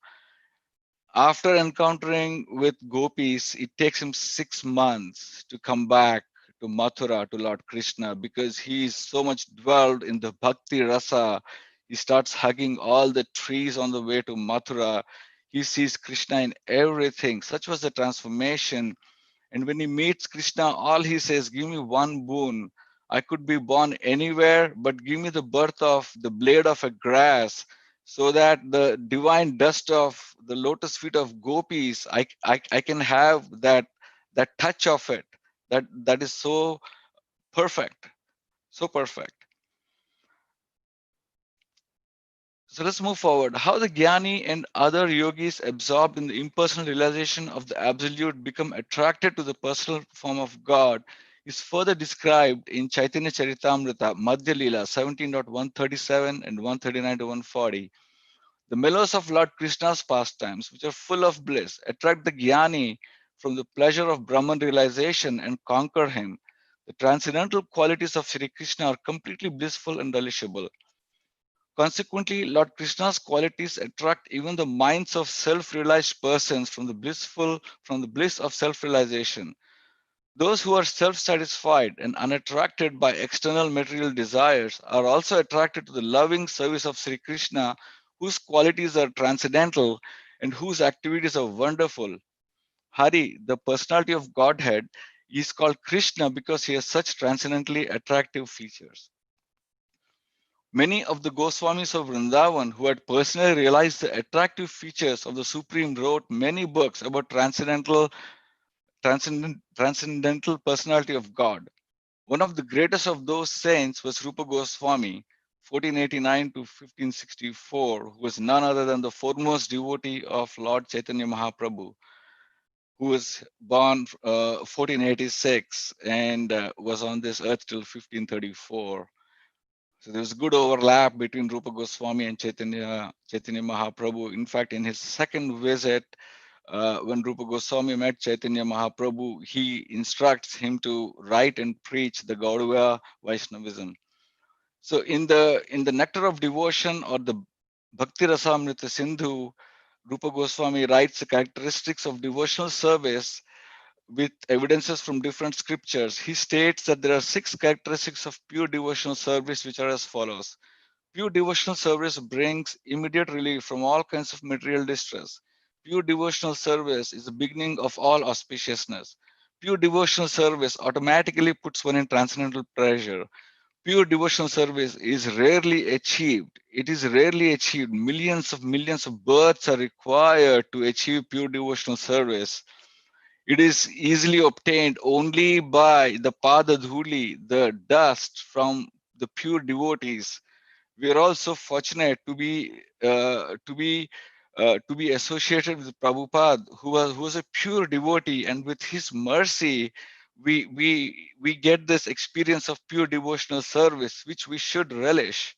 After encountering with gopis, it takes him 6 months to come back to Mathura, to Lord Krishna, because he is so much dwelled in the bhakti rasa. He starts hugging all the trees on the way to Mathura. He sees Krishna in everything. Such was the transformation. And when he meets Krishna, all he says, give me one boon. I could be born anywhere, but give me the birth of the blade of a grass, so that the divine dust of the lotus feet of gopis, I can have that touch of it. That is so perfect. So perfect. So let's move forward. How the Jnani and other yogis absorbed in the impersonal realization of the absolute become attracted to the personal form of God is further described in Chaitanya Charitamrita, Madhya Leela 17.137 and 139 to 140. The mellows of Lord Krishna's pastimes, which are full of bliss, attract the Jnani from the pleasure of Brahman realization and conquer him. The transcendental qualities of Sri Krishna are completely blissful and relishable. Consequently, Lord Krishna's qualities attract even the minds of self-realized persons from the bliss of self-realization. Those who are self-satisfied and unattracted by external material desires are also attracted to the loving service of Sri Krishna, whose qualities are transcendental and whose activities are wonderful. Hari, the personality of Godhead, is called Krishna because he has such transcendently attractive features. Many of the Goswamis of Vrindavan who had personally realized the attractive features of the Supreme wrote many books about transcendental personality of God. One of the greatest of those saints was Rupa Goswami, 1489 to 1564, who was none other than the foremost devotee of Lord Chaitanya Mahaprabhu, who was born 1486 and was on this earth till 1534. So there was good overlap between Rupa Goswami and Chaitanya Mahaprabhu. In fact, in his second visit, when Rupa Goswami met Chaitanya Mahaprabhu, he instructs him to write and preach the Gaudiya Vaishnavism. So in the Nectar of Devotion or the Bhakti Rasamrita Sindhu, Rupa Goswami writes the characteristics of devotional service with evidences from different scriptures. He states that there are 6 characteristics of pure devotional service, which are as follows. Pure devotional service brings immediate relief from all kinds of material distress. Pure devotional service is the beginning of all auspiciousness. Pure devotional service automatically puts one in transcendental pleasure. Pure devotional service is rarely achieved. It is rarely achieved. Millions of births are required to achieve pure devotional service. It is easily obtained only by the padadhuli, the dust from the pure devotees. We are also fortunate to be associated with Prabhupada, who was a pure devotee, and with his mercy, we get this experience of pure devotional service, which we should relish.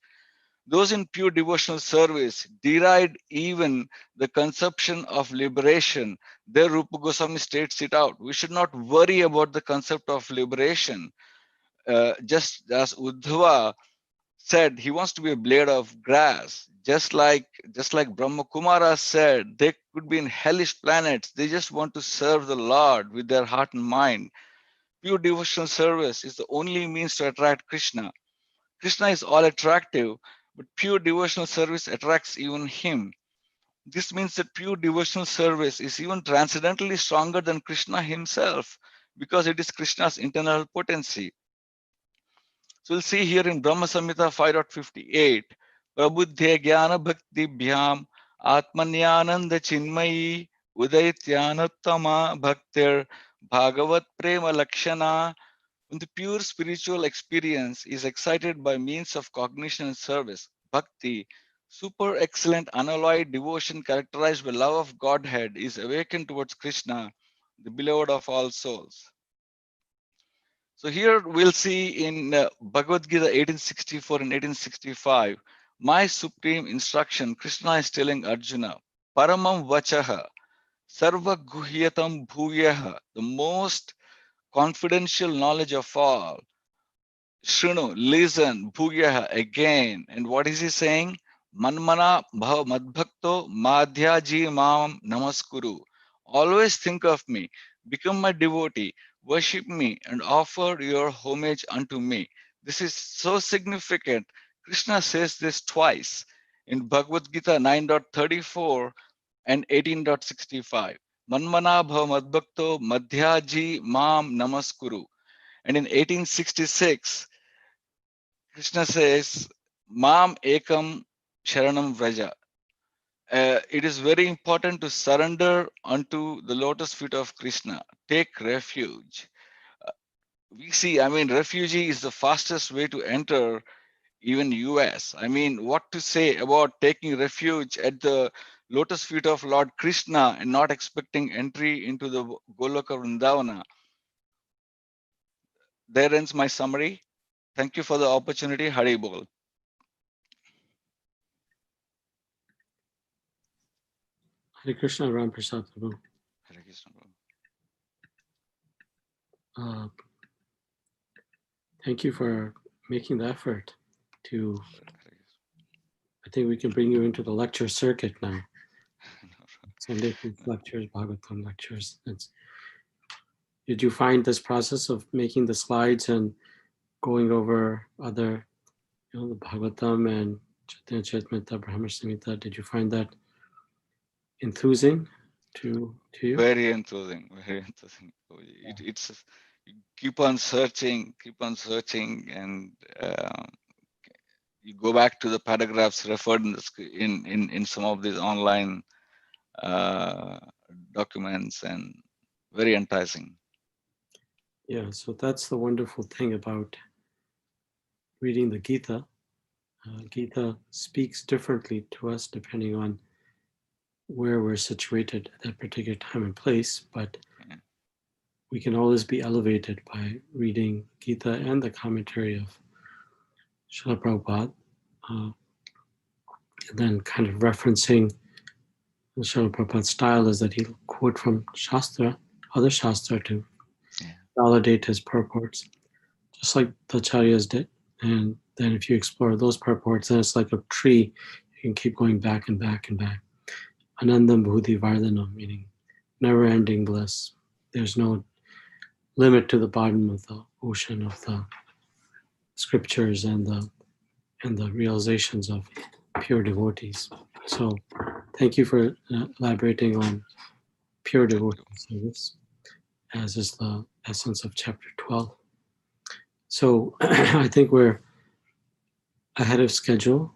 Those in pure devotional service deride even the conception of liberation. There Rupa Goswami states it out. We should not worry about the concept of liberation. Just as Uddhava said he wants to be a blade of grass, just like Brahma Kumara said they could be in hellish planets. They just want to serve the Lord with their heart and mind. Pure devotional service is the only means to attract Krishna. Krishna is all attractive, but pure devotional service attracts even him. This means that pure devotional service is even transcendently stronger than Krishna himself, because it is Krishna's internal potency. So we'll see here in Brahma Samhita 5.58, Prabhuddhe Jnana Bhakti Bhyam Atmanyananda Chinmayi Udaityanattama Bhaktir Bhagavat Prema Lakshana. When the pure spiritual experience is excited by means of cognition and service, bhakti, super excellent unalloyed devotion characterized by love of Godhead, is awakened towards Krishna, the beloved of all souls. So here we'll see in Bhagavad Gita 1864 and 1865, my supreme instruction, Krishna is telling Arjuna, Paramam Vachaha, Sarva Guhyatam Bhuyaha, the most confidential knowledge of all. Shrinu, listen, Bhuyaha, again. And what is he saying? Manmana bhav madbhakto madhyaji mam namaskuru. Always think of me, become my devotee, worship me, and offer your homage unto me. This is so significant. Krishna says this twice in Bhagavad Gita 9.34 and 18.65. Manmana bhav madbhakto madhyaji mam namaskuru. And in 1866, Krishna says, Mam ekam sharanam vraja. It is very important to surrender unto the lotus feet of Krishna. Take refuge. We see, I mean, refugee is the fastest way to enter even US. I mean, what to say about taking refuge at the lotus feet of Lord Krishna and not expecting entry into the Goloka Vrindavana? There ends my summary. Thank you for the opportunity. Hari Bol. Hare Krishna, Ram Prasad Prabhu. Hare Krishna, Prabhu. Thank you for making the effort to, I think we can bring you into the lecture circuit now. Sunday lectures, Bhagavatam lectures. Did you find this process of making the slides and going over other, the Bhagavatam and Chaitanya Charitamrita, Brahma Samhita, did you find that enthusing to you? Very enthusing, very enthusing. It's you keep on searching, and you go back to the paragraphs referred in some of these online documents, and very enticing. Yeah, so that's the wonderful thing about reading the Gita. Gita speaks differently to us depending on where we're situated at that particular time and place, but we can always be elevated by reading Gita and the commentary of Srila Prabhupada, and then kind of referencing Srila Prabhupada's style is that he'll quote from Shastra, other Shastra to validate his purports, just like the Acharyas did. And then if you explore those purports, then it's like a tree. You can keep going back and back and back. Anandam Bhudi Vardhanam, meaning never-ending bliss. There's no limit to the bottom of the ocean of the scriptures and the realizations of pure devotees. So thank you for elaborating on pure devotee service, as is the essence of chapter 12. So I think we're ahead of schedule.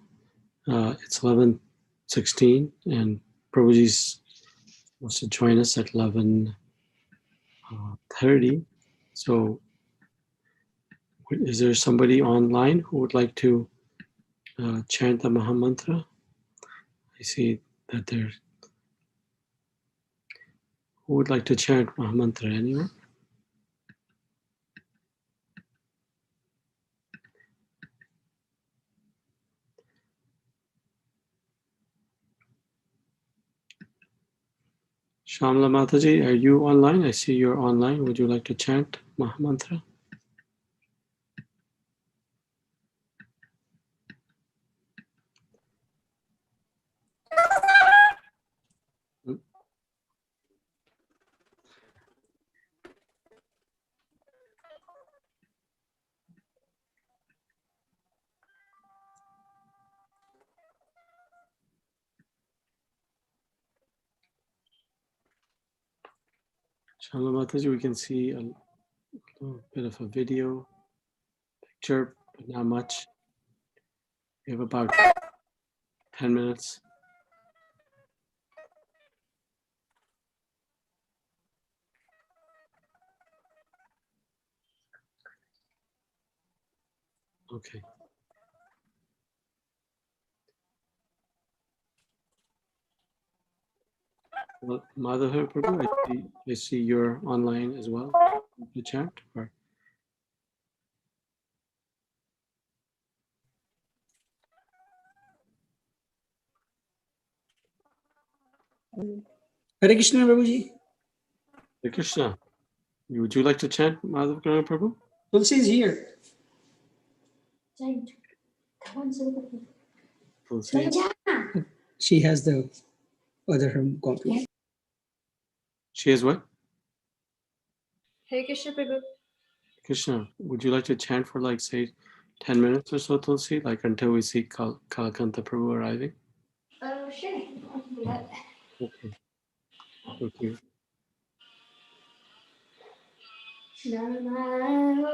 It's 11:16, and Prabhuji's supposed to join us at 11:30. So is there somebody online who would like to chant the Mahamantra? I see that there's, who would like to chant Mahamantra? Anyone? Shamla Mataji, are you online? I see you're online. Would you like to chant Mahamantra? Shamla Mataji, we can see a little bit of a video picture, but not much. We have about 10 minutes. Okay. Well, Madhava Prabhu, I see you're online as well. To chant, or Hare Krishna, Prabhuji. Hare Krishna. Would you like to chant Madhava Prabhu? Tulsi is here. Tulsi. She has the other copy. She has what? Hare Krishna, Prabhu. Krishna, would you like to chant for like say 10 minutes or so, Tulsi, like until we see Kalakantha Prabhu arriving? Sure. I can do that. Okay. Thank you. Namo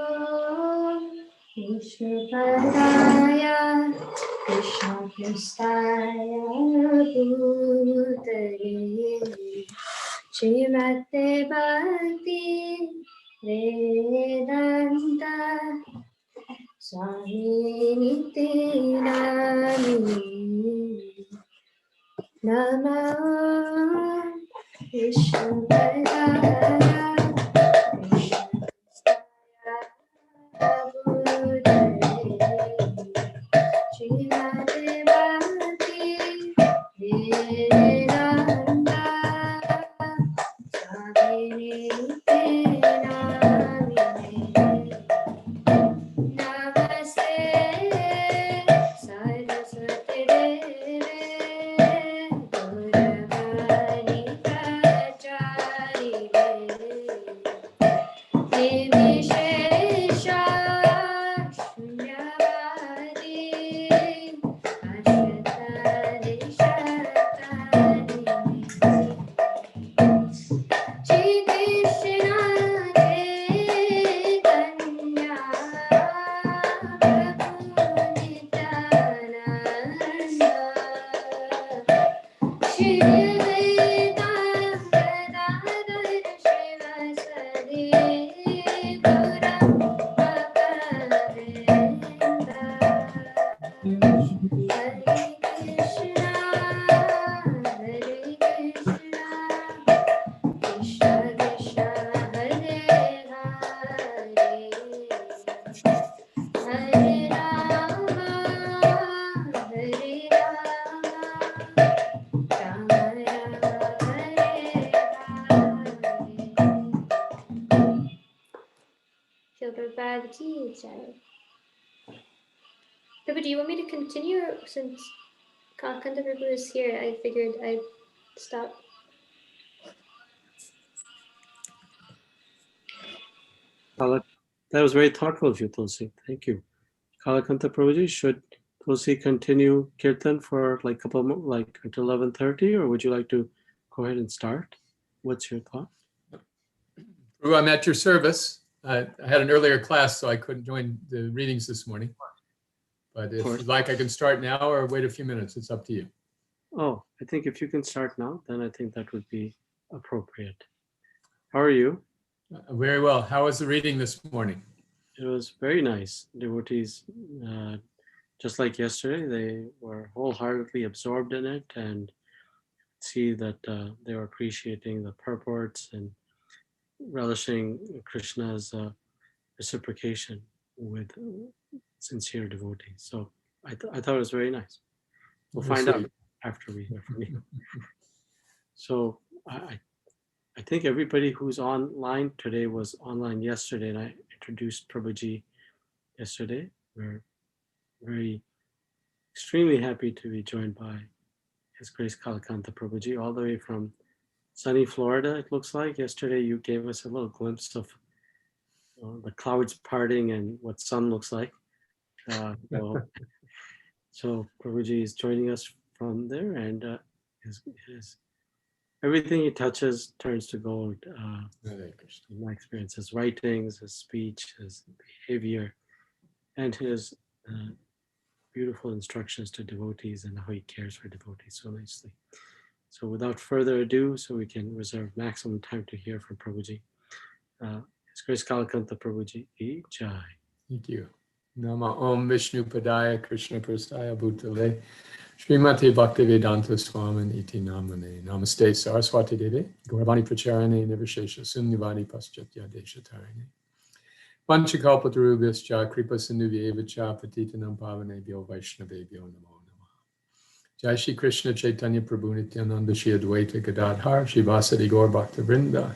Vishnu Padaya Krishna Prastaya Bhutale Srimate Bhakti Vedanta Swami Nityanani Namo Vishnu Padaya Srimate Bhakti Vedanta Prabhupada ki jai. Prabhu, do you want me to continue, or since Kalakantha Prabhu is here, I figured I'd stop. That was very thoughtful of you, Tulsi. Thank you. Kalakantha Prabhuji, should Tulsi continue Kirtan for like a couple more, like until 11:30, or would you like to go ahead and start? What's your thought? Prabhu, I'm at your service. I had an earlier class, so I couldn't join the readings this morning. But if you'd like, I can start now or wait a few minutes. It's up to you. Oh, I think if you can start now, then I think that would be appropriate. How are you? Very well. How was the reading this morning? It was very nice. Devotees, just like yesterday, they were wholeheartedly absorbed in it and see that they were appreciating the purports and relishing Krishna's reciprocation with sincere devotees. So I thought it was very nice. We'll find out after we hear from you. So I think everybody who's online today was online yesterday, and I introduced Prabhuji yesterday. We're very extremely happy to be joined by His Grace Kalakantha Prabhuji all the way from sunny Florida, it looks like. Yesterday you gave us a little glimpse of the clouds parting and what sun looks like. So Prabhuji is joining us from there, and everything he touches turns to gold. In my experience, his writings, his speech, his behavior, and his beautiful instructions to devotees and how he cares for devotees so nicely. So without further ado, so we can reserve maximum time to hear from Prabhuji. His Grace Kalakantha Prabhuji ki jai. Thank you. Nama Om Vishnu Padaya Krishna Prastaya Bhutale Srimati Bhaktivedanta Swamin Iti Namane Namaste Saraswati Deve Gauravani Pracharane Nivashesha Sunyavadi Paschatya Deshatarane Panchakalpatarubhyascha Kripa Sindhuvyeva Patitanam Pavanebhyo Vaishnavebhyo Namo Namaha. Jai Shri Krishna Chaitanya Prabhu Nityananda Shri Advaita Gadadhar Shivasadi Gaur Bhakta Vrinda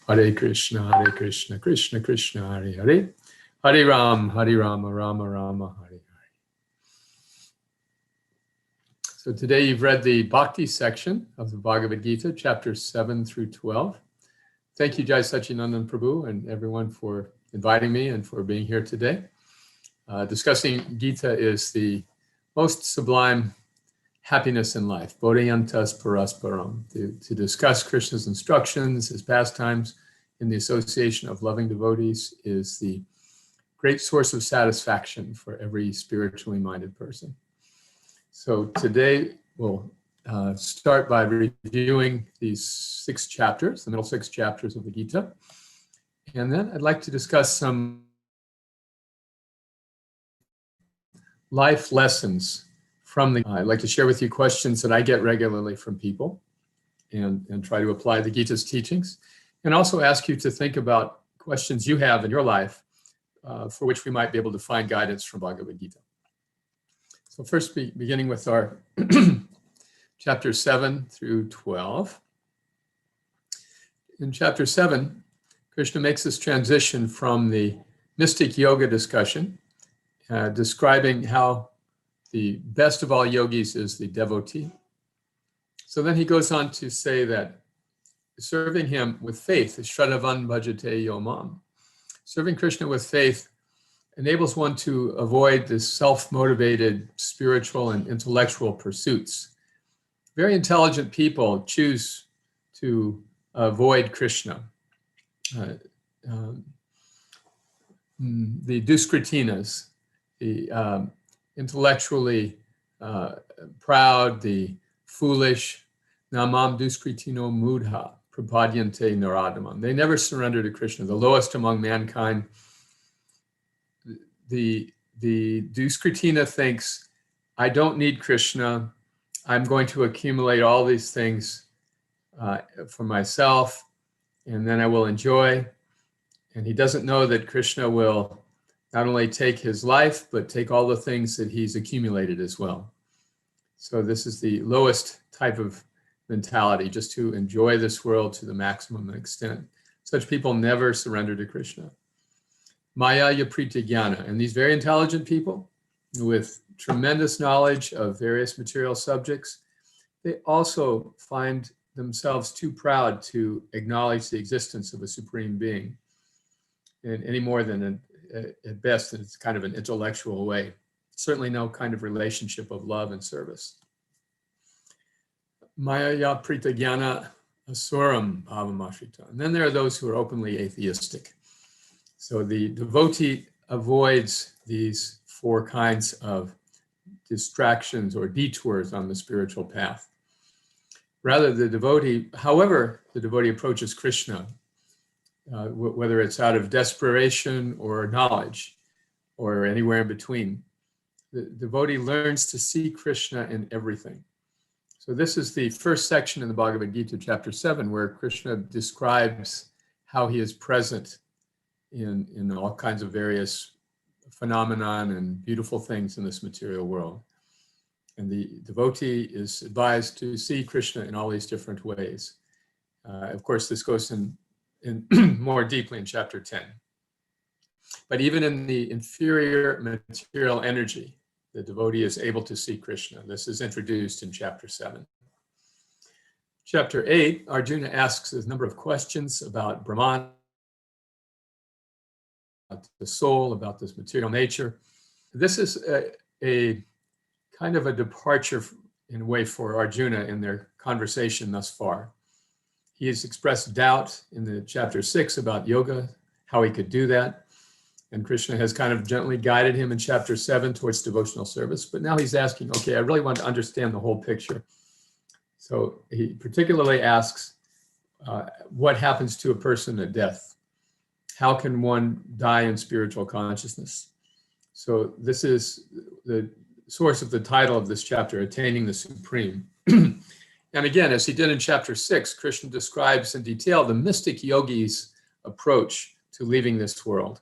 Hare Krishna Krishna Krishna Hare Hare Hare Rama Rama Rama Hare Hare. So today you've read the Bhakti section of the Bhagavad Gita, chapters 7 through 12. Thank you, Jai Sachinandan Prabhu, and everyone for inviting me and for being here today. Discussing Gita is the most sublime happiness in life, bodhayantas parasparam, to discuss Krishna's instructions, his pastimes, in the association of loving devotees is the great source of satisfaction for every spiritually minded person. So today we'll start by reviewing these 6 chapters, the middle 6 chapters of the Gita. And then I'd like to discuss some life lessons from the I'd like to share with you questions that I get regularly from people and try to apply the Gita's teachings. And also ask you to think about questions you have in your life for which we might be able to find guidance from Bhagavad Gita. So first, beginning with our chapter 7 through 12. In chapter 7, Krishna makes this transition from the mystic yoga discussion, describing how the best of all yogis is the devotee. So then he goes on to say that serving him with faith is Shraddhavan Bhajate Yomam. Serving Krishna with faith enables one to avoid the self-motivated spiritual and intellectual pursuits. Very intelligent people choose to avoid Krishna. The Duskritinas, the intellectually proud, the foolish, Namam Duskritino Mudha, Prapadyante Naradamam. They never surrender to Krishna, the lowest among mankind. The Duskritina thinks, I don't need Krishna. I'm going to accumulate all these things for myself, and then I will enjoy. And he doesn't know that Krishna will not only take his life, but take all the things that he's accumulated as well. So this is the lowest type of mentality, just to enjoy this world to the maximum extent. Such people never surrender to Krishna. Maya Yaprita Jnana. And these very intelligent people with tremendous knowledge of various material subjects, they also find themselves too proud to acknowledge the existence of a supreme being in any more than at best it's kind of an intellectual way. Certainly no kind of relationship of love and service. Maya Yaprita Jnana Asuram Bhavamashrita. And then there are those who are openly atheistic. So the devotee avoids these four kinds of distractions or detours on the spiritual path. Rather, the devotee, however the devotee approaches Krishna, whether it's out of desperation or knowledge or anywhere in between, the devotee learns to see Krishna in everything. So this is the first section in the Bhagavad Gita, chapter 7, where Krishna describes how he is present in all kinds of various phenomenon and beautiful things in this material world. And the devotee is advised to see Krishna in all these different ways. Of course, this goes in more deeply in chapter 10. But even in the inferior material energy, the devotee is able to see Krishna. This is introduced in chapter 7. Chapter 8, Arjuna asks a number of questions about Brahman, about the soul, about this material nature. This is a kind of a departure in a way for Arjuna in their conversation thus far. He has expressed doubt in the chapter 6 about yoga, how he could do that. And Krishna has kind of gently guided him in chapter 7 towards devotional service. But now he's asking, okay, I really want to understand the whole picture. So he particularly asks, what happens to a person at death? How can one die in spiritual consciousness? So this is the source of the title of this chapter, Attaining the Supreme. And again, as he did in chapter 6, Krishna describes in detail the mystic yogi's approach to leaving this world.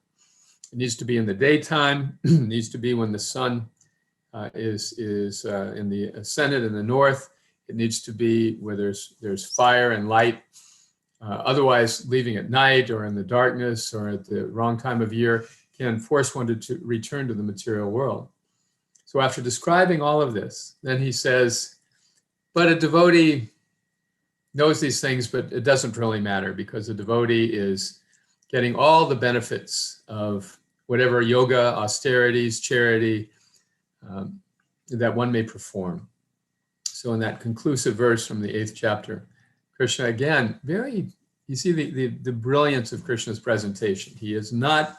It needs to be in the daytime. It needs to be when the sun is in the ascendant in the north. It needs to be where there's fire and light. Otherwise, leaving at night or in the darkness or at the wrong time of year can force one to return to the material world. So after describing all of this, then he says, but a devotee knows these things, but it doesn't really matter because a devotee is getting all the benefits of whatever yoga, austerities, charity that one may perform. So in that conclusive verse from the 8th chapter, Krishna again, you see the brilliance of Krishna's presentation. He is not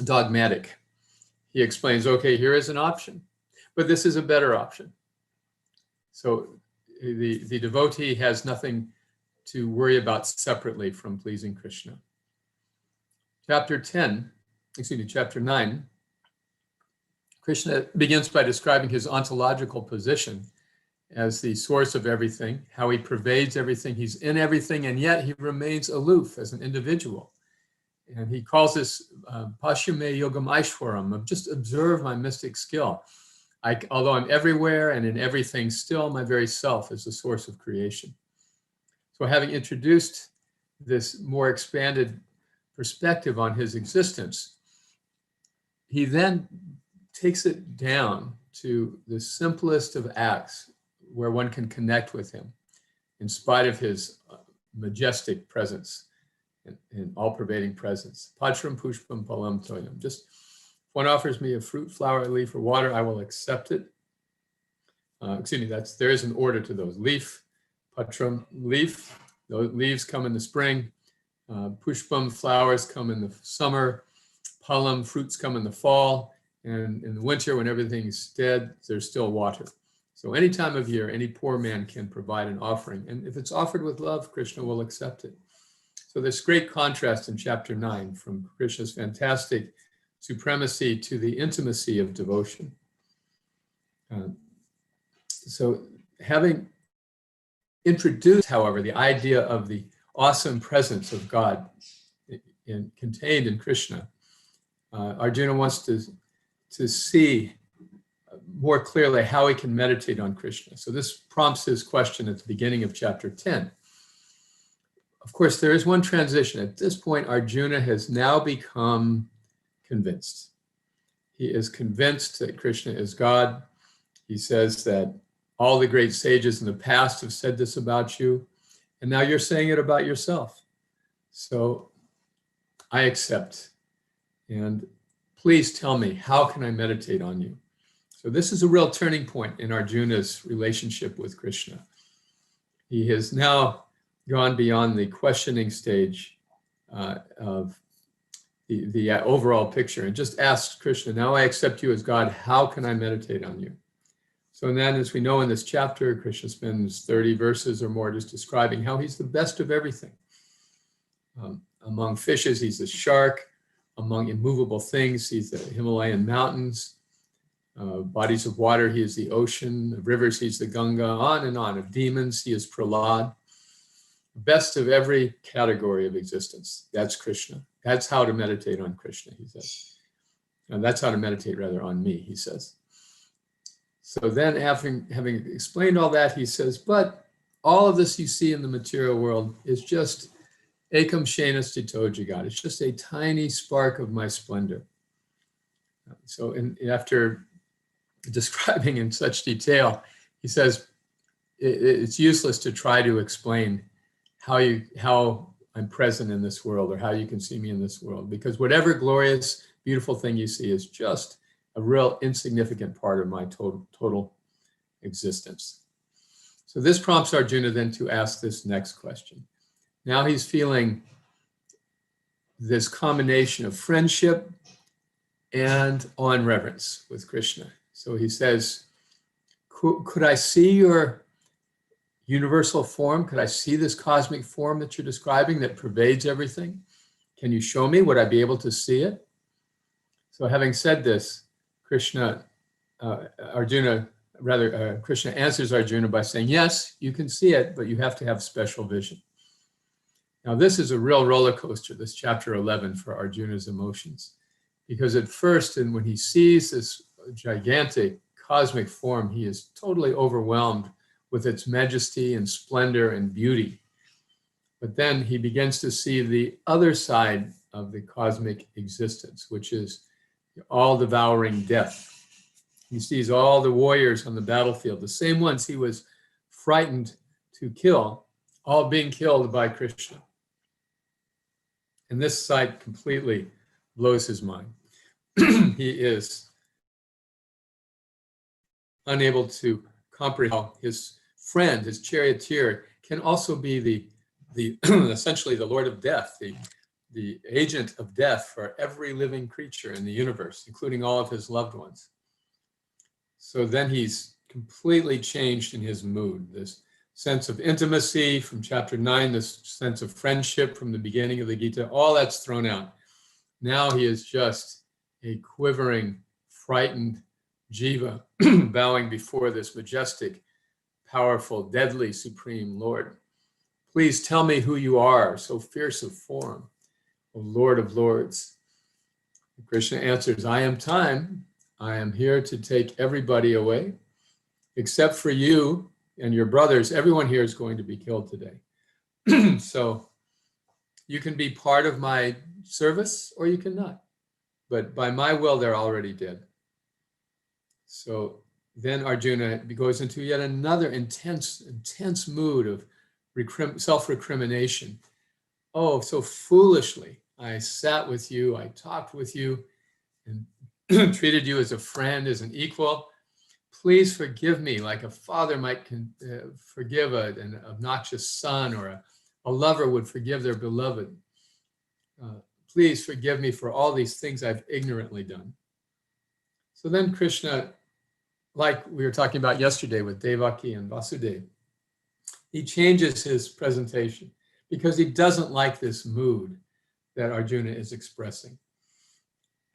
dogmatic. He explains, okay, here is an option, but this is a better option. So the devotee has nothing to worry about separately from pleasing Krishna. Chapter 9, Krishna begins by describing his ontological position as the source of everything, how he pervades everything, he's in everything, and yet he remains aloof as an individual. And he calls this Pashume Yogam Aishwaram, just observe my mystic skill. Although I'm everywhere and in everything, still my very self is the source of creation. So having introduced this more expanded perspective on his existence, he then takes it down to the simplest of acts where one can connect with him in spite of his majestic presence and all-pervading presence. Pachram pushpam palam toyam. Just if one offers me a fruit, flower, leaf, or water, I will accept it. There is an order to those. Leaf, patram, leaf. Those leaves come in the spring. Pushpam, flowers come in the summer. Palam, fruits come in the fall. And in the winter, when everything is dead, there's still water. So any time of year, any poor man can provide an offering. And if it's offered with love, Krishna will accept it. So there's great contrast in chapter 9 from Krishna's fantastic supremacy to the intimacy of devotion. So having introduced, however, the idea of the awesome presence of God contained in Krishna, Arjuna wants to see more clearly how he can meditate on Krishna. So this prompts his question at the beginning of chapter 10. of course, there is one transition. At this point, Arjuna has now become convinced. He is convinced that Krishna is God. He says that all the great sages in the past have said this about you, and now you're saying it about yourself. So I accept. And please tell me, how can I meditate on you? So this is a real turning point in Arjuna's relationship with Krishna. He has now gone beyond the questioning stage of the overall picture and just asked Krishna, now I accept you as God, how can I meditate on you? So then, as we know in this chapter, Krishna spends 30 verses or more just describing how he's the best of everything. Among fishes, he's the shark. Among immovable things, he's the Himalayan mountains. Bodies of water, he is the ocean. Of rivers, he's the Ganga, on and on. Of demons, he is Prahlad. Best of every category of existence. That's Krishna. That's how to meditate on Krishna, he says. And that's how to meditate, rather, on me, he says. So then, having explained all that, he says, but all of this you see in the material world is just ekam shena stito jagat. It's just a tiny spark of my splendor. So after describing in such detail, he says, it's useless to try to explain how I'm present in this world or how you can see me in this world, because whatever glorious, beautiful thing you see is just a real insignificant part of my total existence. So this prompts Arjuna then to ask this next question. Now he's feeling this combination of friendship and awe and reverence with Krishna. So he says, could I see your universal form? Could I see this cosmic form that you're describing that pervades everything? Can you show me? Would I be able to see it? So having said this, Krishna answers Arjuna by saying, yes, you can see it, but you have to have special vision. Now this is a real roller coaster, this chapter 11 for Arjuna's emotions, because at first, and when he sees this gigantic cosmic form, he is totally overwhelmed with its majesty and splendor and beauty. But then he begins to see the other side of the cosmic existence, which is all-devouring death. He sees all the warriors on the battlefield, the same ones he was frightened to kill, all being killed by Krishna. And this sight completely blows his mind. He is unable to comprehend how his friend, his charioteer, can also be the essentially the Lord of Death, the agent of death for every living creature in the universe, including all of his loved ones. So then he's completely changed in his mood. This sense of intimacy from chapter 9, this sense of friendship from the beginning of the Gita, all that's thrown out. Now he is just a quivering, frightened jiva bowing before this majestic, powerful, deadly, supreme Lord. Please tell me who you are, so fierce of form, O Lord of Lords. Krishna answers, I am time. I am here to take everybody away, except for you and your brothers. Everyone here is going to be killed today. So you can be part of my service or you cannot. But by my will, they're already dead. So then Arjuna goes into yet another intense mood of self-recrimination. Oh, so foolishly, I sat with you, I talked with you, and treated you as a friend, as an equal. Please forgive me like a father might forgive an obnoxious son, or a lover would forgive their beloved. Please forgive me for all these things I've ignorantly done. So then Krishna, like we were talking about yesterday with Devaki and Vasudeva, he changes his presentation because he doesn't like this mood that Arjuna is expressing.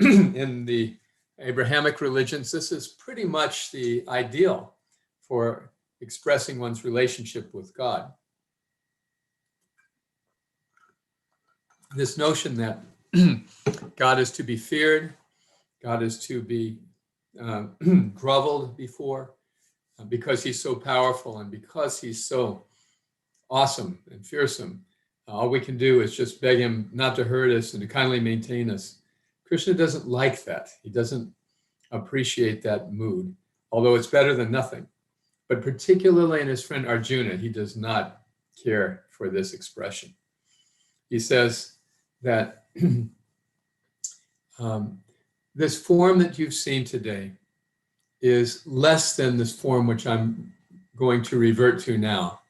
In the Abrahamic religions, this is pretty much the ideal for expressing one's relationship with God. This notion that God is to be feared, God is to be groveled before, because he's so powerful and because he's so awesome and fearsome. All we can do is just beg him not to hurt us and to kindly maintain us. Krishna doesn't like that. He doesn't appreciate that mood, although it's better than nothing. But particularly in his friend Arjuna, he does not care for this expression. He says that this form that you've seen today is less than this form which I'm going to revert to now,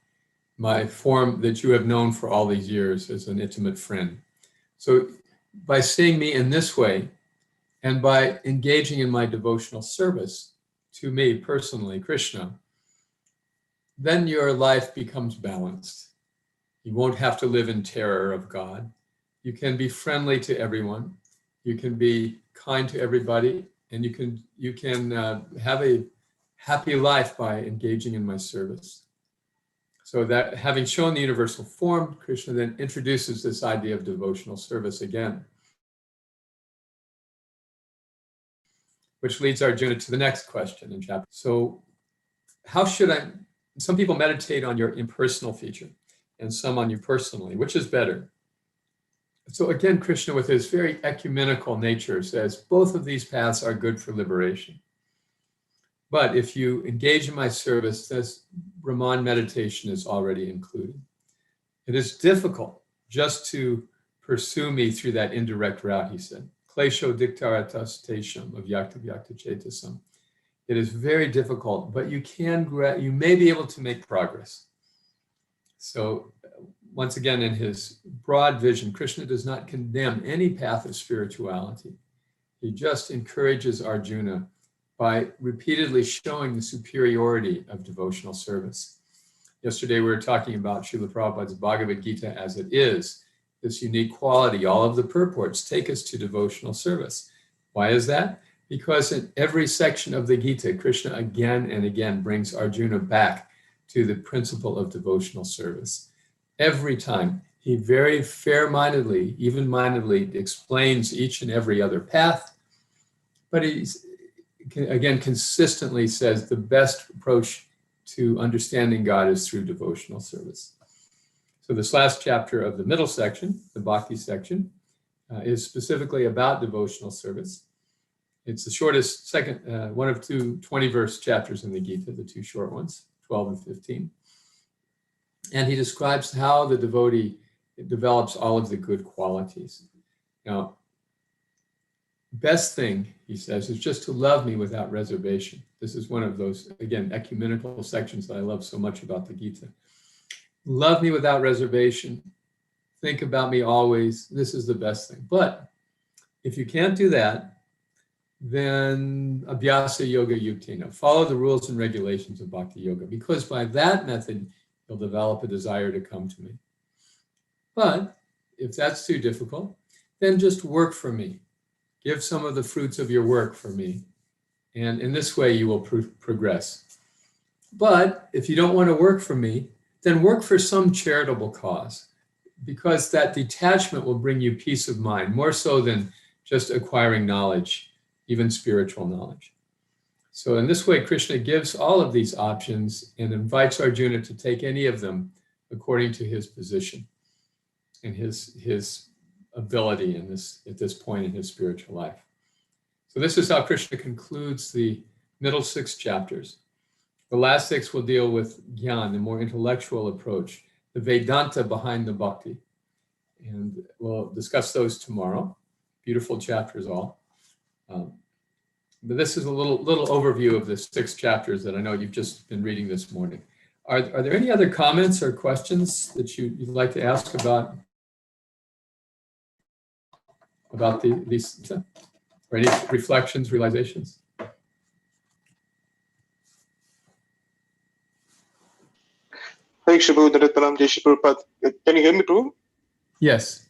my form that you have known for all these years as an intimate friend. So by seeing me in this way, and by engaging in my devotional service to me personally, Krishna, then your life becomes balanced. You won't have to live in terror of God. You can be friendly to everyone. You can be kind to everybody, and you can have a happy life by engaging in my service. So that having shown the universal form, Krishna then introduces this idea of devotional service again, which leads Arjuna to the next question in chapter. So how should some people meditate on your impersonal feature and some on you personally, which is better? So again, Krishna, with his very ecumenical nature, says both of these paths are good for liberation. But if you engage in my service, this Brahman meditation is already included. It is difficult just to pursue me through that indirect route, he said. Klesho diktaratas tesham of yakta vyakta chetasam. It is very difficult, but you may be able to make progress. So once again, in his broad vision, Krishna does not condemn any path of spirituality. He just encourages Arjuna by repeatedly showing the superiority of devotional service. Yesterday, we were talking about Srila Prabhupada's Bhagavad Gita as it is, this unique quality. All of the purports take us to devotional service. Why is that? Because in every section of the Gita, Krishna again and again brings Arjuna back to the principle of devotional service. Every time, he very fair-mindedly, even-mindedly explains each and every other path, but he's again consistently says the best approach to understanding God is through devotional service. So this last chapter of the middle section, the Bhakti section, is specifically about devotional service. It's the shortest one of two 20-verse chapters in the Gita, the two short ones, 12 and 15. And he describes how the devotee develops all of the good qualities. Now, best thing, he says, is just to love me without reservation. This is one of those, again, ecumenical sections that I love so much about the Gita. Love me without reservation. Think about me always. This is the best thing. But if you can't do that, then Abhyasa Yoga Yuktina. Follow the rules and regulations of Bhakti Yoga, because by that method, you'll develop a desire to come to me. But if that's too difficult, then just work for me. Give some of the fruits of your work for me. And in this way, you will progress. But if you don't want to work for me, then work for some charitable cause, because that detachment will bring you peace of mind, more so than just acquiring knowledge, even spiritual knowledge. So in this way, Krishna gives all of these options and invites Arjuna to take any of them according to his position and his ability at this point in his spiritual life. So this is how Krishna concludes the middle 6 chapters. The last 6 will deal with Gyan, the more intellectual approach, the Vedanta behind the Bhakti. And we'll discuss those tomorrow. Beautiful chapters all. But this is a little overview of the 6 chapters that I know you've just been reading this morning. Are there any other comments or questions that you'd like to ask about these, or any reflections, realizations? Hare Krishna, Prabhu, Jai Shri Prabhupada. Can you hear me, Prabhu? Yes.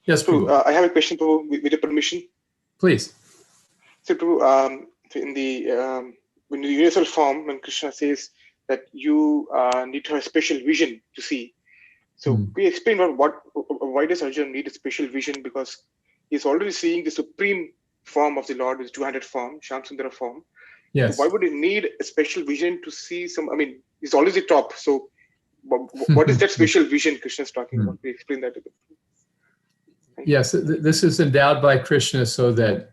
Yes, Prabhu. I have a question, Prabhu, with your permission. Please. So, Prabhu, in the universal form, when Krishna says that you need to have a special vision to see. So, can you explain why does Arjuna need a special vision? Because he's already seeing the supreme form of the Lord, his 200 form, Shamsundara form. Yes. So why would he need a special vision to see he's always the top. So what is that special vision Krishna is talking about? We explain that to the Yes, this is endowed by Krishna so that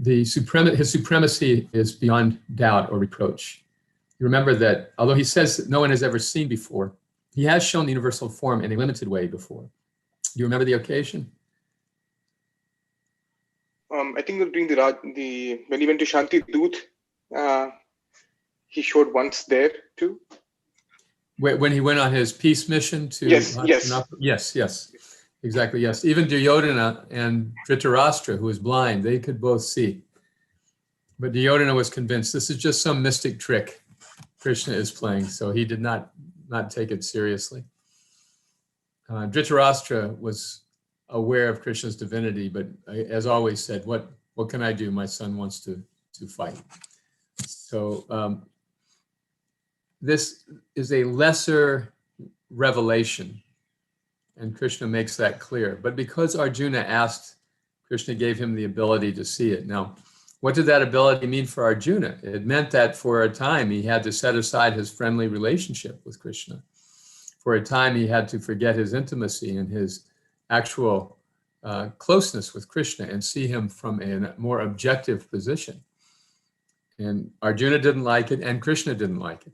his supremacy is beyond doubt or reproach. You remember that although he says that no one has ever seen before, he has shown the universal form in a limited way before. Do you remember the occasion? I think during when he went to Shanti Doot, he showed once there too. When he went on his peace mission to yes, exactly, yes. Even Duryodhana and Dhritarashtra, who was blind, they could both see. But Duryodhana was convinced this is just some mystic trick Krishna is playing, so he did not take it seriously. Dhritarashtra was aware of Krishna's divinity, but as always said, what can I do? My son wants to fight. So this is a lesser revelation, and Krishna makes that clear. But because Arjuna asked, Krishna gave him the ability to see it. Now, what did that ability mean for Arjuna? It meant that for a time he had to set aside his friendly relationship with Krishna. For a time he had to forget his intimacy and his actual closeness with Krishna and see him from a more objective position. And Arjuna didn't like it, and Krishna didn't like it.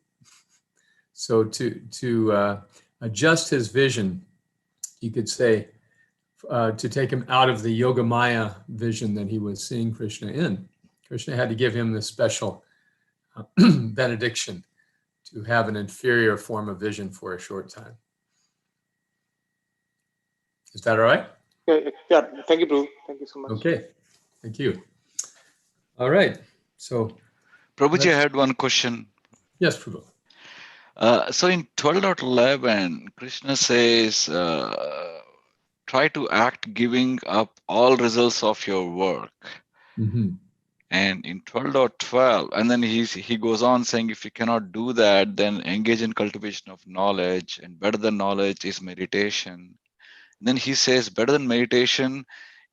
So to adjust his vision, you could say, to take him out of the Yogamaya vision that he was seeing Krishna in, Krishna had to give him this special benediction to have an inferior form of vision for a short time. Is that all right? Yeah. Thank you, Prabhu. Thank you so much. Okay. Thank you. All right. So, Prabhuji, I had one question. Yes, Prabhu. So in 12.11, Krishna says, try to act giving up all results of your work. Mm-hmm. And in 12.12, and then he goes on saying, if you cannot do that, then engage in cultivation of knowledge, and better than knowledge is meditation. And then he says, better than meditation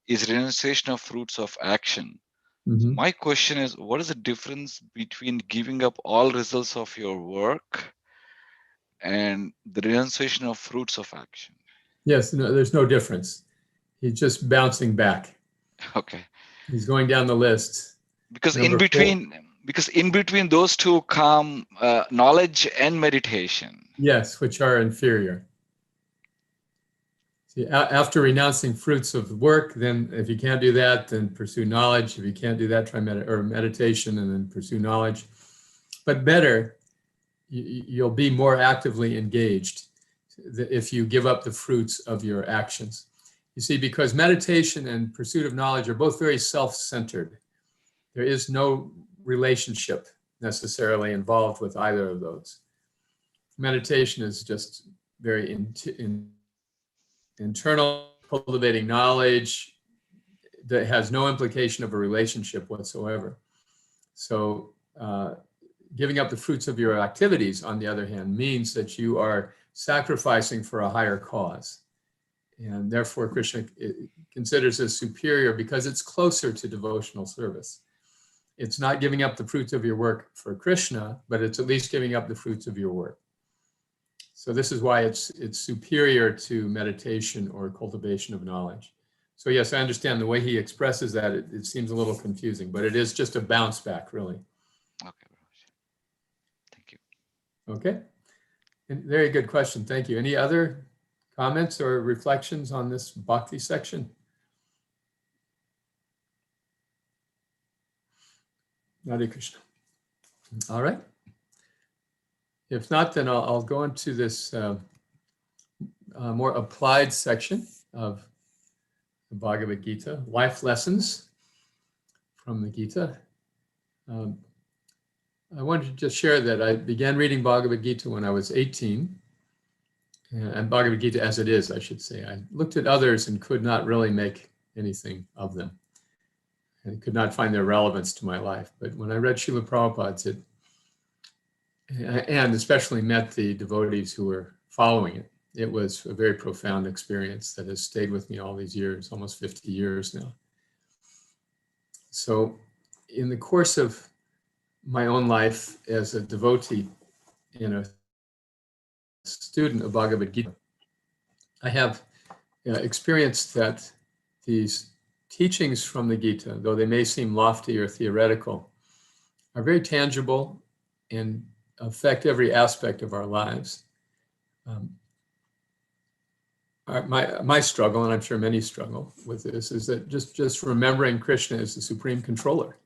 is renunciation of fruits of action. Mm-hmm. So my question is, what is the difference between giving up all results of your work and the renunciation of fruits of action? Yes, no, there's no difference. He's just bouncing back. Okay. He's going down the list. Because in between those two come knowledge and meditation. Yes, which are inferior. See, after renouncing fruits of work, then if you can't do that, then pursue knowledge. If you can't do that, try meditation and then pursue knowledge. But better, you'll be more actively engaged if you give up the fruits of your actions. You see, because meditation and pursuit of knowledge are both very self-centered. There is no relationship necessarily involved with either of those. Meditation is just very internal, cultivating knowledge that has no implication of a relationship whatsoever. So giving up the fruits of your activities, on the other hand, means that you are sacrificing for a higher cause. And therefore, Krishna considers this superior because it's closer to devotional service. It's not giving up the fruits of your work for Krishna, but it's at least giving up the fruits of your work. So this is why it's superior to meditation or cultivation of knowledge. So yes, I understand the way he expresses that. It seems a little confusing, but it is just a bounce back, really. Okay. Thank you. Okay. And very good question. Thank you. Any other comments or reflections on this bhakti section? Hare Krishna. All right. If not, then I'll go into this more applied section of the Bhagavad Gita, life lessons from the Gita. I wanted to just share that I began reading Bhagavad Gita when I was 18, and Bhagavad Gita as it is, I should say. I looked at others and could not really make anything of them, and could not find their relevance to my life. But when I read Srila Prabhupada's, and especially met the devotees who were following it, it was a very profound experience that has stayed with me all these years, almost 50 years now. So in the course of my own life as a devotee and a student of Bhagavad Gita, I have experienced that these teachings from the Gita, though they may seem lofty or theoretical, are very tangible and affect every aspect of our lives. My struggle, and I'm sure many struggle with this, is that just remembering Krishna as the supreme controller.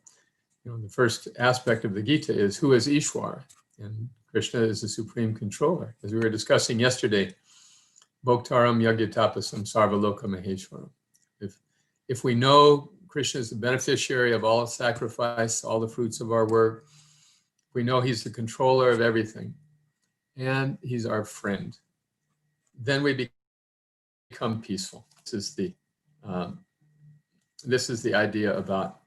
The first aspect of the Gita is, who is Ishwar? And Krishna is the supreme controller. As we were discussing yesterday, Bhoktaram Yagyatapasam Sarvaloka Maheshwaram. If we know Krishna is the beneficiary of all sacrifice, all the fruits of our work, we know he's the controller of everything, and he's our friend, then we become peaceful. This is the idea about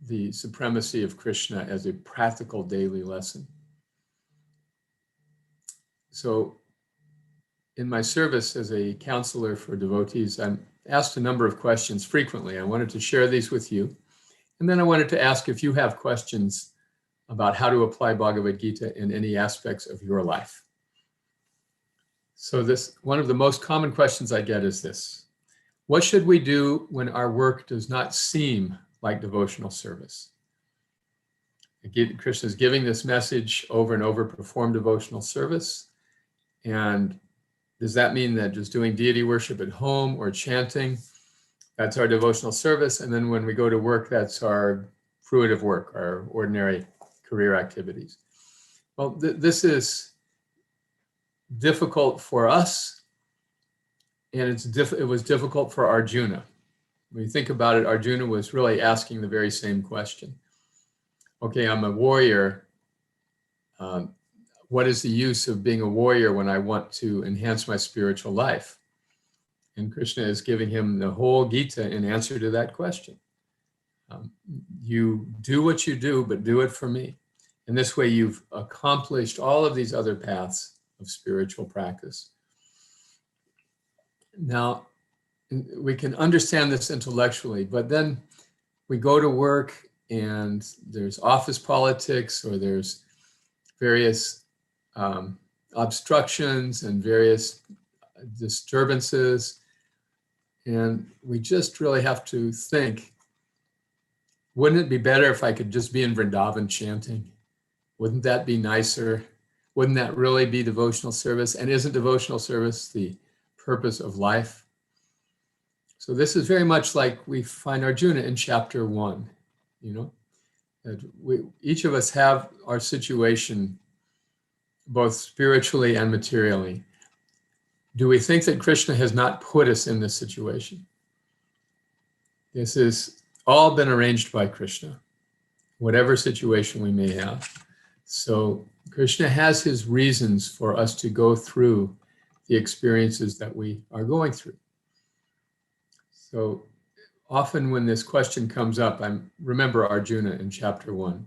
the supremacy of Krishna as a practical daily lesson. So in my service as a counselor for devotees, I'm asked a number of questions frequently. I wanted to share these with you. And then I wanted to ask if you have questions about how to apply Bhagavad Gita in any aspects of your life. So one of the most common questions I get is this: what should we do when our work does not seem like devotional service? Krishna is giving this message over and over: perform devotional service. And does that mean that just doing deity worship at home or chanting, that's our devotional service? And then when we go to work, that's our fruitive work, our ordinary career activities? Well, this is difficult for us, and it was difficult for Arjuna. When you think about it, Arjuna was really asking the very same question. Okay, I'm a warrior. What is the use of being a warrior when I want to enhance my spiritual life? And Krishna is giving him the whole Gita in answer to that question. You do what you do, but do it for me. And this way you've accomplished all of these other paths of spiritual practice. Now, we can understand this intellectually, but then we go to work and there's office politics, or there's various obstructions and various disturbances. And we just really have to think, wouldn't it be better if I could just be in Vrindavan chanting? Wouldn't that be nicer? Wouldn't that really be devotional service? And isn't devotional service the purpose of life? So this is very much like we find Arjuna in chapter 1, that each of us have our situation, both spiritually and materially. Do we think that Krishna has not put us in this situation? This has all been arranged by Krishna, whatever situation we may have. So Krishna has his reasons for us to go through the experiences that we are going through. So often when this question comes up, I remember Arjuna in chapter 1.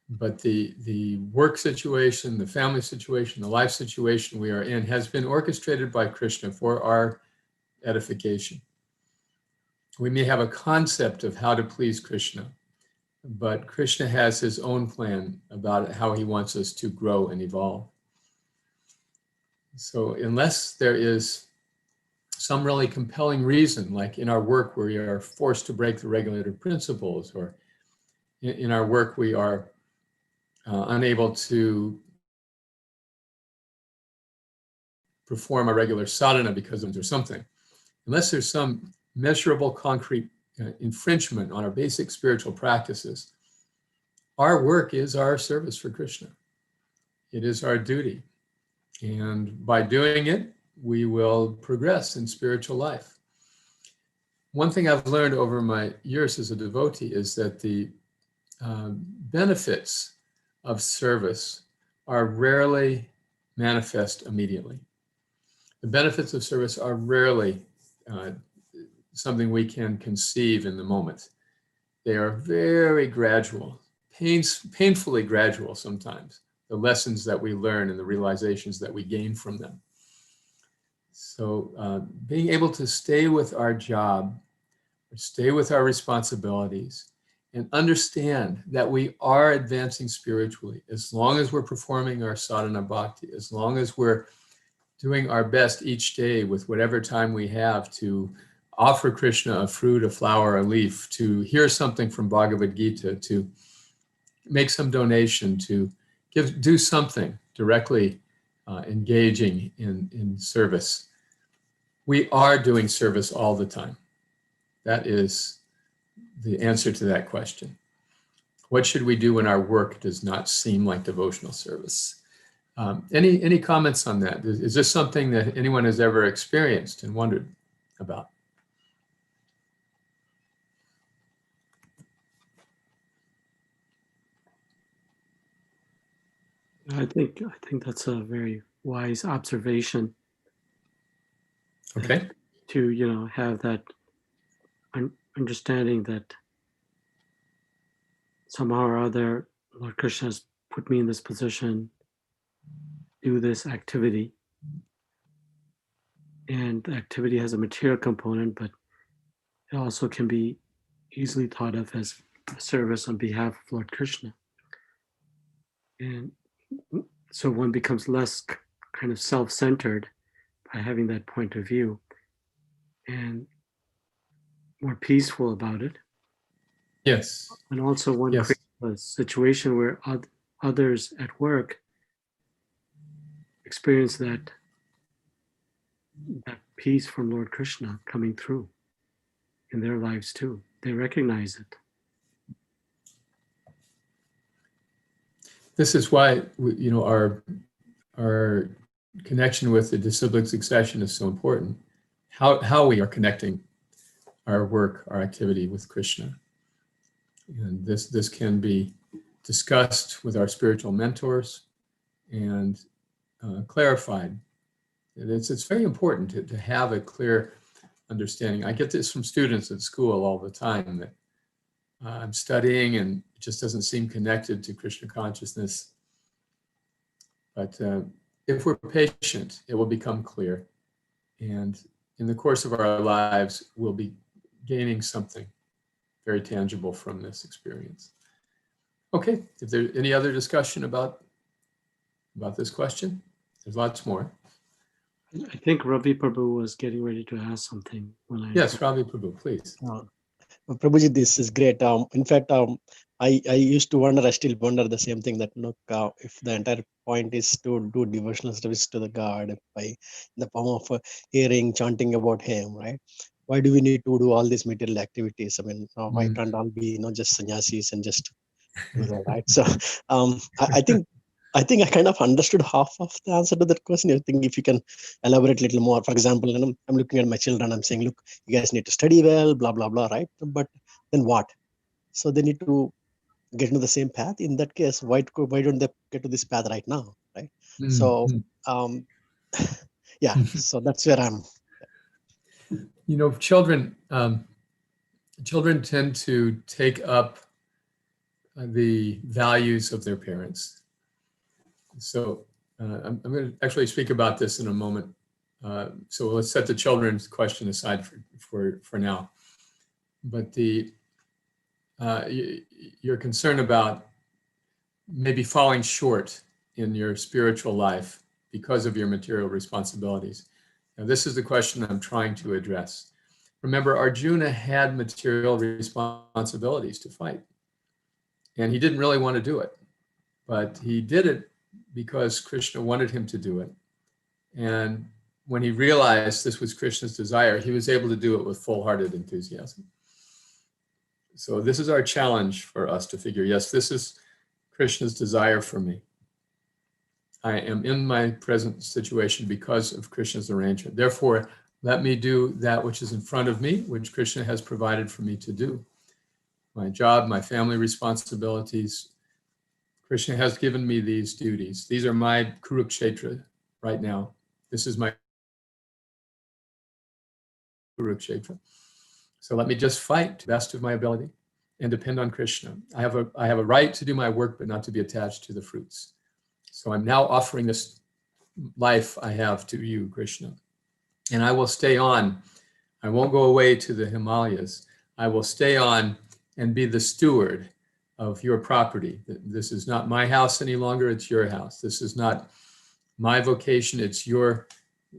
But the work situation, the family situation, the life situation we are in has been orchestrated by Krishna for our edification. We may have a concept of how to please Krishna, but Krishna has his own plan about how he wants us to grow and evolve. So unless there is some really compelling reason, like in our work where we are forced to break the regulative principles, or in our work we are unable to perform a regular sadhana because there's something. Unless there's some measurable, concrete infringement on our basic spiritual practices, our work is our service for Krishna. It is our duty. And by doing it, we will progress in spiritual life. One thing I've learned over my years as a devotee is that the benefits of service are rarely manifest immediately. The benefits of service are rarely something we can conceive in the moment. They are very gradual, painfully gradual sometimes, the lessons that we learn and the realizations that we gain from them. So being able to stay with our job, or stay with our responsibilities, and understand that we are advancing spiritually as long as we're performing our sadhana bhakti, as long as we're doing our best each day with whatever time we have to offer Krishna a fruit, a flower, a leaf, to hear something from Bhagavad Gita, to make some donation, to do something directly engaging in service. We are doing service all the time. That is the answer to that question. What should we do when our work does not seem like devotional service? Any comments on that? Is this something that anyone has ever experienced and wondered about? I think that's a very wise observation. Okay. To have that understanding that somehow or other Lord Krishna has put me in this position, do this activity, and the activity has a material component, but it also can be easily thought of as a service on behalf of Lord Krishna. And so one becomes less kind of self-centered by having that point of view, and more peaceful about it. Yes. And also one Yes. creates a situation where others at work experience that peace from Lord Krishna coming through in their lives too. They recognize it. This is why our connection with the disciplic succession is so important. How we are connecting our work, our activity with Krishna. And this can be discussed with our spiritual mentors and clarified. And it's very important to have a clear understanding. I get this from students at school all the time, that I'm studying and it just doesn't seem connected to Krishna consciousness. But if we're patient, it will become clear. And in the course of our lives, we'll be gaining something very tangible from this experience. Okay, if there's any other discussion about this question, there's lots more. I think Ravi Prabhu was getting ready to ask something. Yes, Ravi Prabhu, please. Prabhuji, this is great. In fact, I used to wonder, I still wonder the same thing, that if the entire point is to do devotional service to the God in the form of hearing, chanting about Him, right? Why do we need to do all these material activities? I mean, why can't all be just sannyasis and just do that, right? So I think I kind of understood half of the answer to that question. I think if you can elaborate a little more. For example, I'm looking at my children, I'm saying, look, you guys need to study well, blah, blah, blah, right? But then what? So they need to get into the same path. In that case, why don't they get to this path right now, right? So, yeah, so that's where I'm. Children tend to take up the values of their parents. So I'm going to actually speak about this in a moment. So let's set the children's question aside for now. But your concern about maybe falling short in your spiritual life because of your material responsibilities. Now, this is the question I'm trying to address. Remember, Arjuna had material responsibilities to fight, and he didn't really want to do it, but he did it because Krishna wanted him to do it. And when he realized this was Krishna's desire, he was able to do it with full-hearted enthusiasm. So this is our challenge for us to figure, yes, this is Krishna's desire for me. I am in my present situation because of Krishna's arrangement. Therefore, let me do that which is in front of me, which Krishna has provided for me to do. My job, my family responsibilities. Krishna has given me these duties. These are my Kurukshetra right now. This is my Kurukshetra. So let me just fight to the best of my ability and depend on Krishna. I have a right to do my work, but not to be attached to the fruits. So I'm now offering this life I have to you, Krishna. And I will stay on. I won't go away to the Himalayas. I will stay on and be the steward of your property. This is not my house any longer, it's your house. This is not my vocation, it's your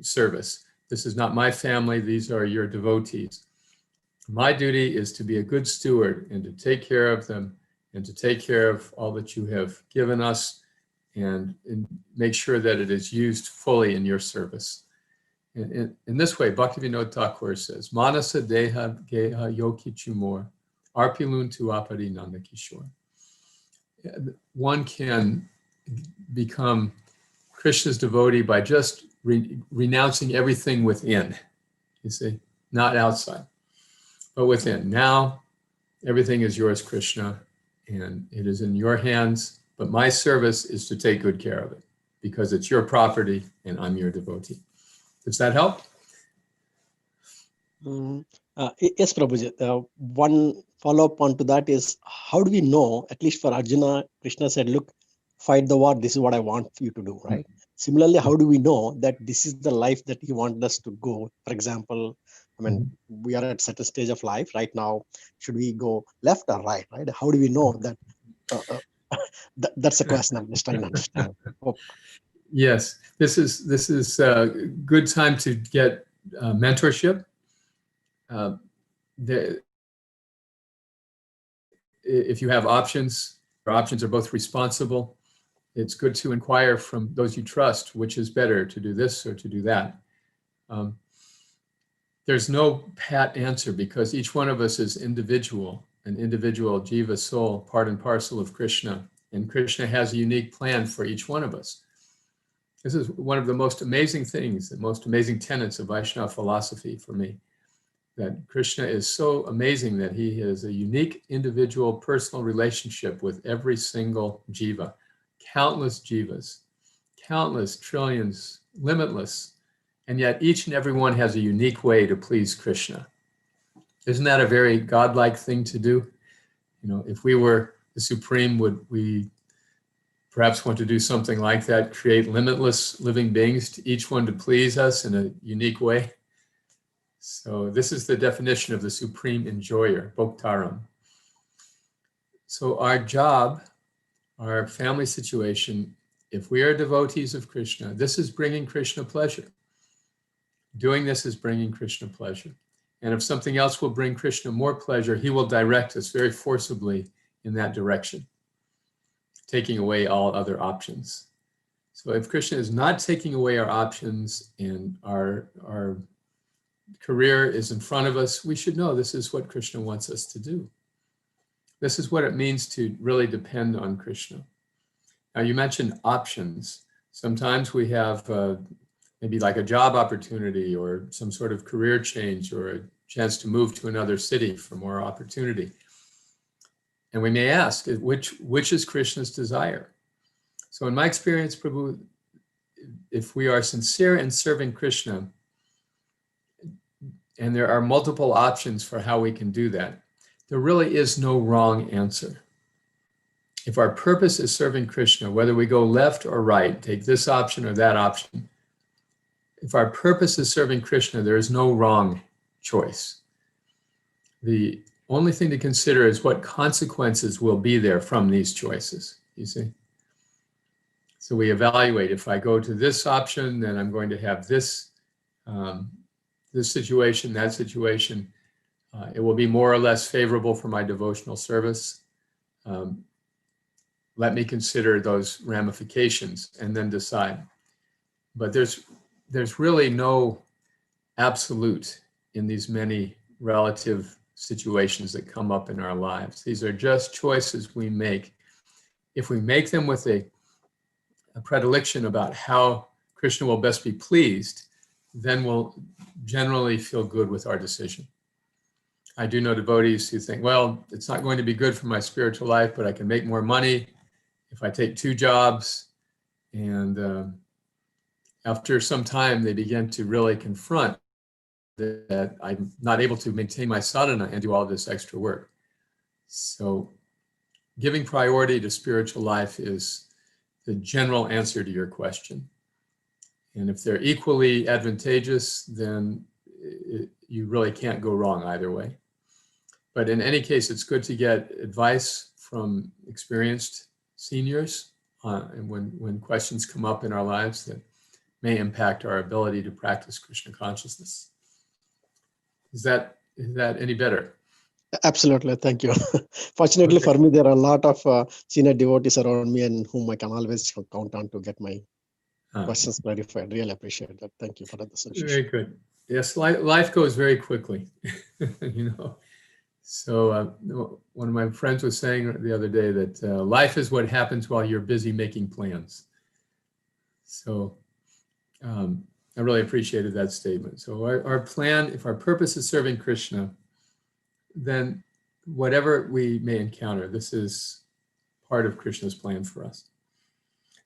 service. This is not my family, these are your devotees. My duty is to be a good steward and to take care of them and to take care of all that you have given us and make sure that it is used fully in your service. In this way, Bhaktivinoda Thakur says, Manasa Deha Geha Yokichumor, Arpilun tu Apari Nanda Kishore. One can become Krishna's devotee by just renouncing everything within, you see, not outside, but within. Now, everything is yours, Krishna, and it is in your hands, but my service is to take good care of it because it's your property and I'm your devotee. Does that help? Yes, Prabhuji. One follow-up on to that is, how do we know, at least for Arjuna, Krishna said, look, fight the war, this is what I want you to do, right? Similarly, how do we know that this is the life that he wanted us to go? For example, I mean, we are at such a stage of life right now. Should we go left or right, right? How do we know that? That's the question I'm just trying to understand. Yes, this is a good time to get mentorship. If you have options, your options are both responsible. It's good to inquire from those you trust, which is better, to do this or to do that. There's no pat answer because each one of us is individual, an individual jiva soul, part and parcel of Krishna. And Krishna has a unique plan for each one of us. This is one of the most amazing things, the most amazing tenets of Vaishnava philosophy for me, that Krishna is so amazing that he has a unique individual personal relationship with every single jiva, countless jivas, countless trillions, limitless, and yet each and every one has a unique way to please Krishna. Isn't that a very godlike thing to do? You know, if we were the Supreme, would we perhaps want to do something like that, create limitless living beings, to each one to please us in a unique way? So this is the definition of the supreme enjoyer, Bhoktaram. So our job, our family situation, if we are devotees of Krishna, this is bringing Krishna pleasure. Doing this is bringing Krishna pleasure. And if something else will bring Krishna more pleasure, he will direct us very forcibly in that direction, taking away all other options. So if Krishna is not taking away our options and our career is in front of us, we should know this is what Krishna wants us to do. This is what it means to really depend on Krishna. Now you mentioned options. Sometimes we have maybe like a job opportunity or some sort of career change or a chance to move to another city for more opportunity. And we may ask, which is Krishna's desire? So in my experience, Prabhu, if we are sincere in serving Krishna, and there are multiple options for how we can do that, there really is no wrong answer. If our purpose is serving Krishna, whether we go left or right, take this option or that option, if our purpose is serving Krishna, there is no wrong choice. The only thing to consider is what consequences will be there from these choices, you see? So we evaluate, if I go to this option, then I'm going to have this, this situation, that situation. It will be more or less favorable for my devotional service. Let me consider those ramifications and then decide. But there's really no absolute in these many relative situations that come up in our lives. These are just choices we make. If we make them with a predilection about how Krishna will best be pleased, then we'll generally feel good with our decision. I do know devotees who think, well, it's not going to be good for my spiritual life, but I can make more money if I take 2 jobs. And after some time, they begin to really confront that I'm not able to maintain my sadhana and do all this extra work. So giving priority to spiritual life is the general answer to your question. And if they're equally advantageous, then you really can't go wrong either way. But in any case, it's good to get advice from experienced seniors and when questions come up in our lives that may impact our ability to practice Krishna consciousness. Is that any better? Absolutely, thank you. Fortunately for me, there are a lot of senior devotees around me and whom I can always count on to get my questions clarified. Really appreciate that. Thank you for the suggestion. Very good. Yes, life goes very quickly, you know. So one of my friends was saying the other day that life is what happens while you're busy making plans. So I really appreciated that statement. So our plan, if our purpose is serving Krishna, then whatever we may encounter, this is part of Krishna's plan for us.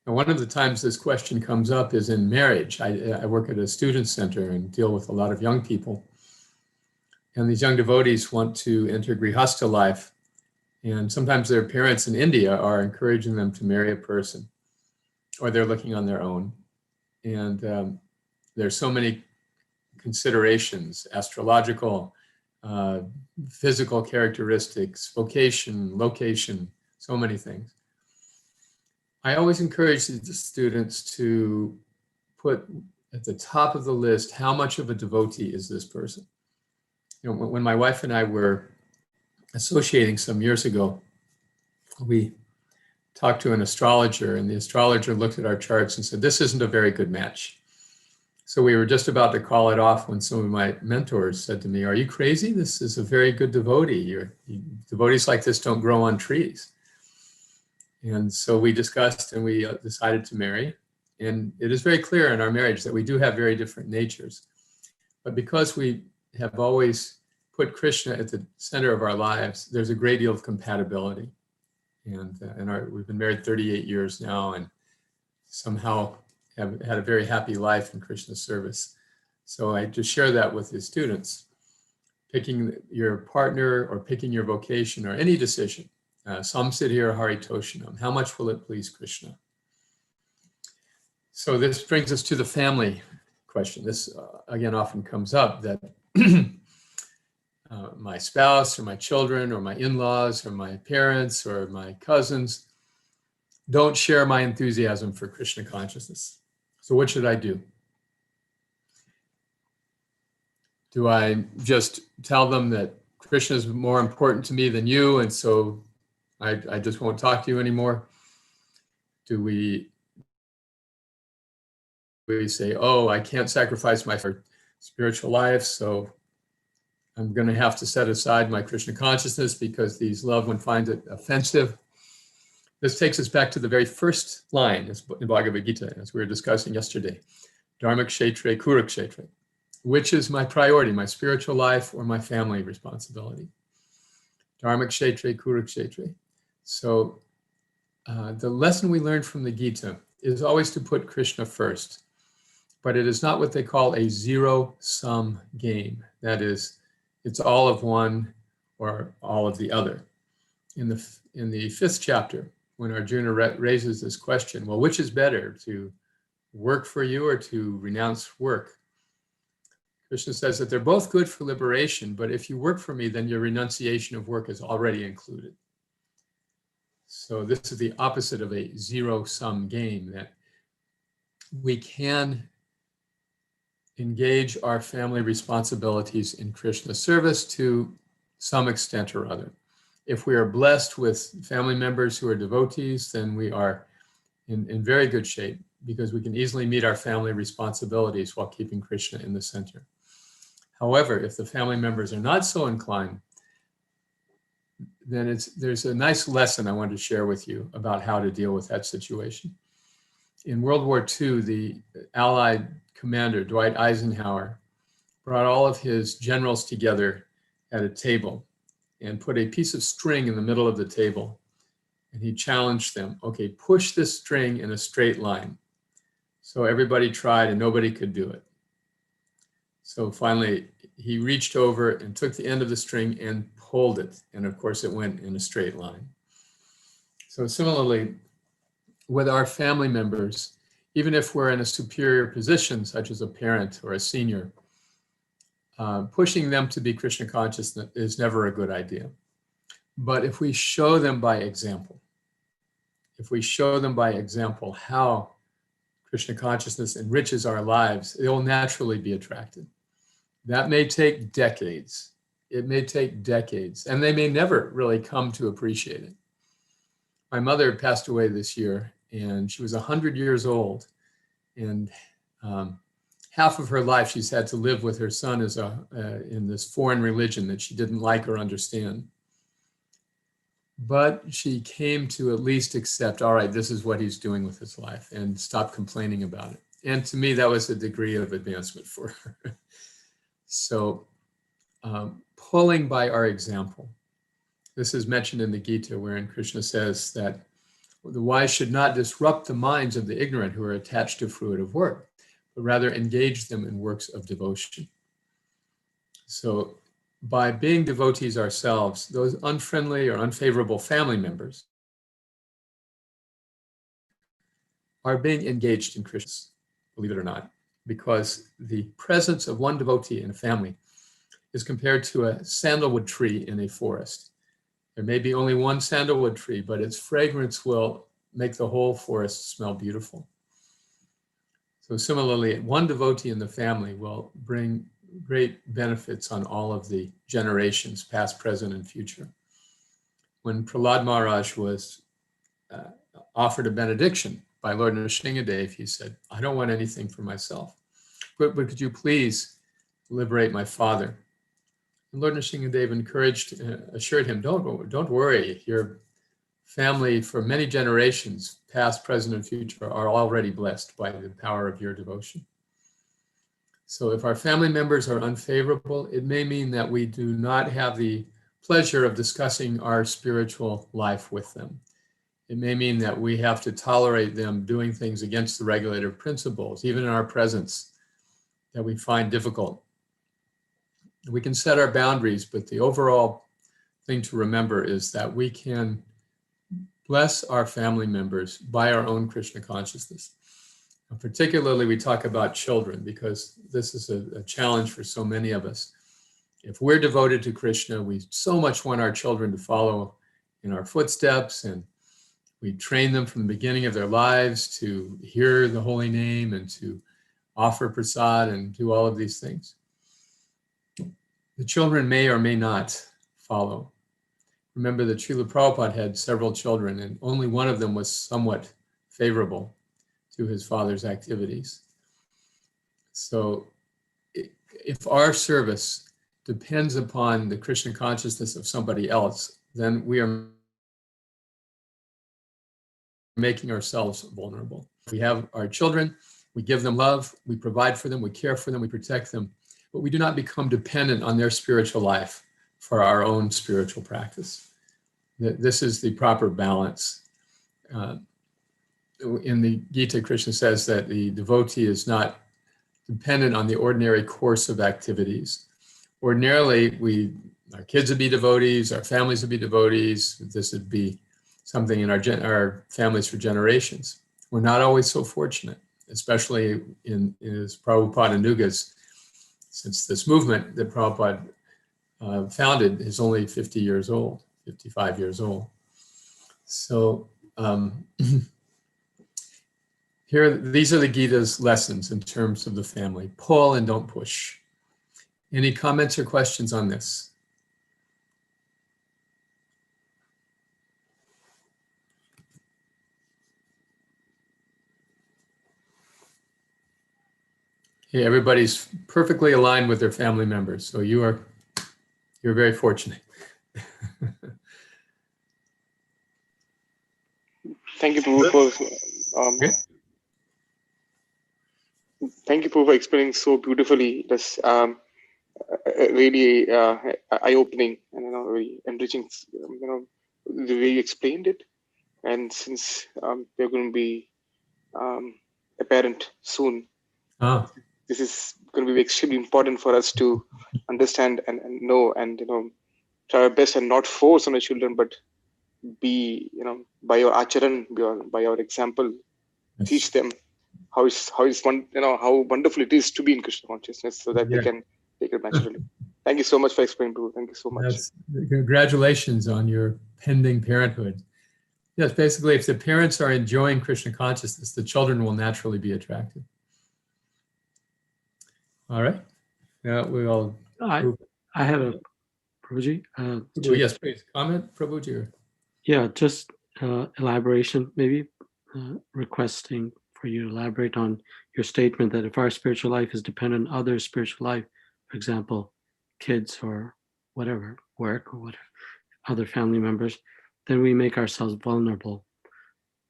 And one of the times this question comes up is in marriage. I work at a student center and deal with a lot of young people. And these young devotees want to enter Grihastha life. And sometimes their parents in India are encouraging them to marry a person, or they're looking on their own. And there's so many considerations, astrological, physical characteristics, vocation, location, so many things. I always encourage the students to put at the top of the list, how much of a devotee is this person? You know, when my wife and I were associating some years ago, we talked to an astrologer, and the astrologer looked at our charts and said, this isn't a very good match. So we were just about to call it off when some of my mentors said to me, are you crazy? This is a very good devotee. Devotees like this don't grow on trees. And so we discussed and we decided to marry. And it is very clear in our marriage that we do have very different natures. But because we have always put Krishna at the center of our lives, there's a great deal of compatibility. And we've been married 38 years now and somehow have had a very happy life in Krishna's service. So I just share that with the students. Picking your partner or picking your vocation or any decision. Samsiddhi or Haritoshanam. How much will it please Krishna? So this brings us to the family question. This again often comes up that my spouse or my children or my in-laws or my parents or my cousins don't share my enthusiasm for Krishna consciousness. So what should I do? Do I just tell them that Krishna is more important to me than you, and so I just won't talk to you anymore? Do we say, oh, I can't sacrifice my spiritual life, so I'm going to have to set aside my Krishna consciousness because these loved one finds it offensive? This takes us back to the very first line in Bhagavad Gita, as we were discussing yesterday. Dharma kshetre kurukshetre. Which is my priority, my spiritual life or my family responsibility? Dharma kshetre kurukshetre. So the lesson we learned from the Gita is always to put Krishna first, but it is not what they call a zero-sum game. That is, it's all of one or all of the other. In the fifth chapter, when Arjuna raises this question, well, which is better, to work for you or to renounce work? Krishna says that they're both good for liberation, but if you work for me, then your renunciation of work is already included. So this is the opposite of a zero-sum game, that we can engage our family responsibilities in Krishna's service to some extent or other. If we are blessed with family members who are devotees, then we are in very good shape because we can easily meet our family responsibilities while keeping Krishna in the center. However, if the family members are not so inclined, then there's a nice lesson I wanted to share with you about how to deal with that situation. In World War II, the Allied commander, Dwight Eisenhower, brought all of his generals together at a table and put a piece of string in the middle of the table. And he challenged them, okay, push this string in a straight line. So everybody tried and nobody could do it. So finally, he reached over and took the end of the string and pulled it. And of course, it went in a straight line. So similarly, with our family members, even if we're in a superior position, such as a parent or a senior, pushing them to be Krishna conscious is never a good idea. But if we show them by example, how Krishna consciousness enriches our lives, they will naturally be attracted. That may take decades. It may take decades, and they may never really come to appreciate it. My mother passed away this year, and she was 100 years old, and half of her life she's had to live with her son as in this foreign religion that she didn't like or understand. But she came to at least accept, all right, this is what he's doing with his life, and stop complaining about it. And to me, that was a degree of advancement for her. So pulling by our example. This is mentioned in the Gita, wherein Krishna says that the wise should not disrupt the minds of the ignorant who are attached to fruitive work, but rather engage them in works of devotion. So by being devotees ourselves, those unfriendly or unfavorable family members are being engaged in Krishna, believe it or not, because the presence of one devotee in a family is compared to a sandalwood tree in a forest. There may be only one sandalwood tree, but its fragrance will make the whole forest smell beautiful. So similarly, one devotee in the family will bring great benefits on all of the generations, past, present, and future. When Prahlad Maharaj was offered a benediction by Lord Nrsingadev, he said, I don't want anything for myself, but could you please liberate my father? And Lord Nrsingadev assured him, don't worry, your family for many generations, past, present, and future, are already blessed by the power of your devotion. So if our family members are unfavorable, it may mean that we do not have the pleasure of discussing our spiritual life with them. It may mean that we have to tolerate them doing things against the regulative principles, even in our presence, that we find difficult. We can set our boundaries, but the overall thing to remember is that we can bless our family members by our own Krishna consciousness. And particularly, we talk about children because this is a challenge for so many of us. If we're devoted to Krishna, we so much want our children to follow in our footsteps, and we train them from the beginning of their lives to hear the holy name and to offer prasad and do all of these things. The children may or may not follow. Remember that Srila Prabhupada had several children, and only one of them was somewhat favorable to his father's activities. So if our service depends upon the Krishna consciousness of somebody else, then we are making ourselves vulnerable. We have our children, we give them love, we provide for them, we care for them, we protect them, but we do not become dependent on their spiritual life for our own spiritual practice. This is the proper balance. In the Gita, Krishna says that the devotee is not dependent on the ordinary course of activities. Ordinarily, our kids would be devotees, our families would be devotees. This would be something in our families for generations. We're not always so fortunate, especially in his Prabhupada Nugas, since this movement that Prabhupada founded is only 50 years old, 55 years old. So these are the Gita's lessons in terms of the family. Pull and don't push. Any comments or questions on this? Okay, everybody's perfectly aligned with their family members, so you're very fortunate. Thank you, Prabhu, thank you, Prabhu, for explaining so beautifully. That's really eye-opening and very enriching. The way you explained it, and since they're going to be a parent soon, this is going to be extremely important for us to understand and know, and try our best and not force on our children, but be by your acharan, by your example, teach them how wonderful it is to be in Krishna consciousness, so that they can take it naturally. Thank you so much for explaining, Prabhu. Thank you so much. Congratulations on your pending parenthood. Yes, basically, if the parents are enjoying Krishna consciousness, the children will naturally be attracted. All right. Now we all. I have a Prabhuji. Yes, please comment, Prabhuji. Yeah, just elaboration, maybe requesting for you to elaborate on your statement that if our spiritual life is dependent on others' spiritual life, for example, kids or whatever, work or whatever, other family members, then we make ourselves vulnerable.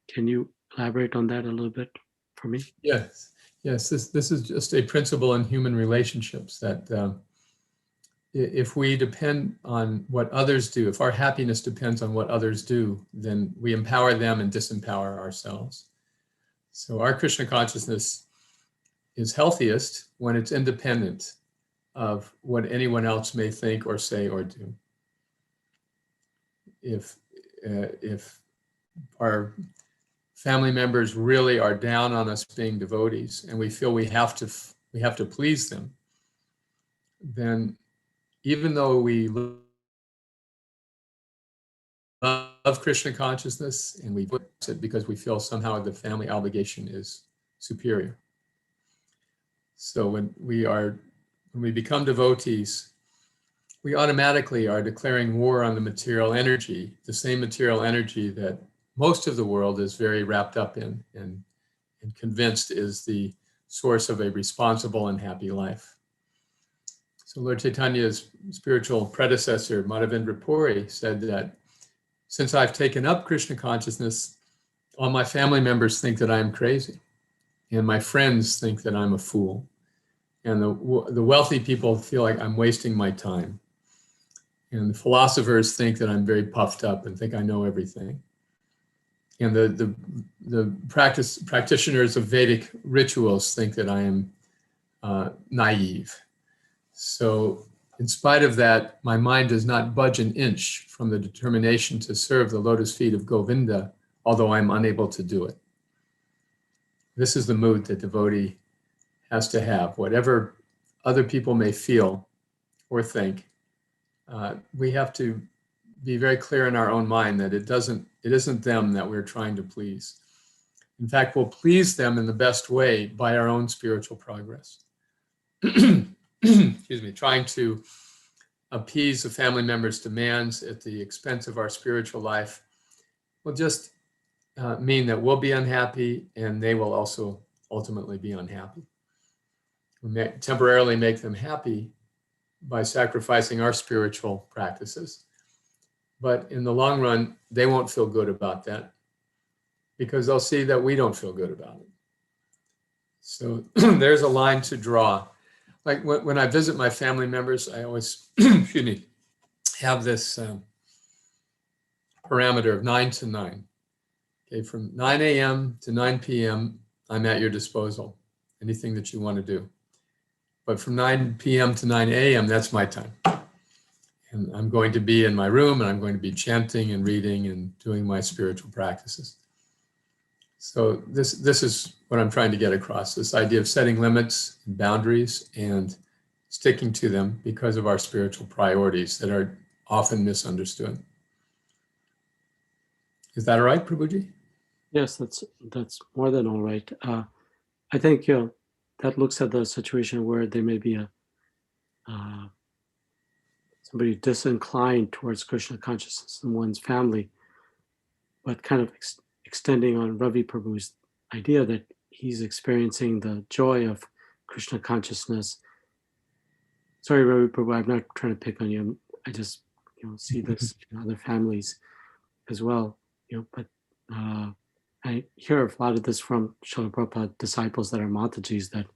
Can you elaborate on that a little bit for me? Yes, yes. This is just a principle in human relationships that if we depend on what others do, if our happiness depends on what others do, then we empower them and disempower ourselves. So our Krishna consciousness is healthiest when it's independent of what anyone else may think or say or do. If our family members really are down on us being devotees and we feel we have to please them, then even though we love Krishna consciousness and we put it because we feel somehow the family obligation is superior. So when we become devotees, we automatically are declaring war on the material energy, the same material energy that most of the world is very wrapped up in and convinced is the source of a responsible and happy life. So Lord Chaitanya's spiritual predecessor, Madhavendra Puri, said that since I've taken up Krishna consciousness, all my family members think that I'm crazy, and my friends think that I'm a fool, and the wealthy people feel like I'm wasting my time, and the philosophers think that I'm very puffed up and think I know everything, and the practitioners of Vedic rituals think that I am naive. So in spite of that, my mind does not budge an inch from the determination to serve the lotus feet of Govinda, although I'm unable to do it. This is the mood that devotee has to have. Whatever other people may feel or think, we have to be very clear in our own mind that it isn't them that we're trying to please. In fact, we'll please them in the best way by our own spiritual progress. Excuse me, trying to appease the family members' demands at the expense of our spiritual life will just mean that we'll be unhappy and they will also ultimately be unhappy. We may temporarily make them happy by sacrificing our spiritual practices, but in the long run, they won't feel good about that because they'll see that we don't feel good about it. So there's a line to draw. Like when I visit my family members, I always, excuse me, have this parameter of 9 to 9. Okay, from 9 a.m. to 9 p.m., I'm at your disposal. Anything that you want to do. But from 9 p.m. to 9 a.m., that's my time. And I'm going to be in my room and I'm going to be chanting and reading and doing my spiritual practices. So this is what I'm trying to get across, this idea of setting limits and boundaries and sticking to them because of our spiritual priorities that are often misunderstood. Is that all right, Prabhuji? Yes, that's more than all right. I think that looks at the situation where there may be somebody disinclined towards Krishna consciousness in one's family, but kind of extending on Ravi Prabhu's idea that he's experiencing the joy of Krishna consciousness. Sorry, Ravi Prabhu, I'm not trying to pick on you. I just see this in other families as well. But I hear a lot of this from Srila Prabhupada disciples that are Matajis, that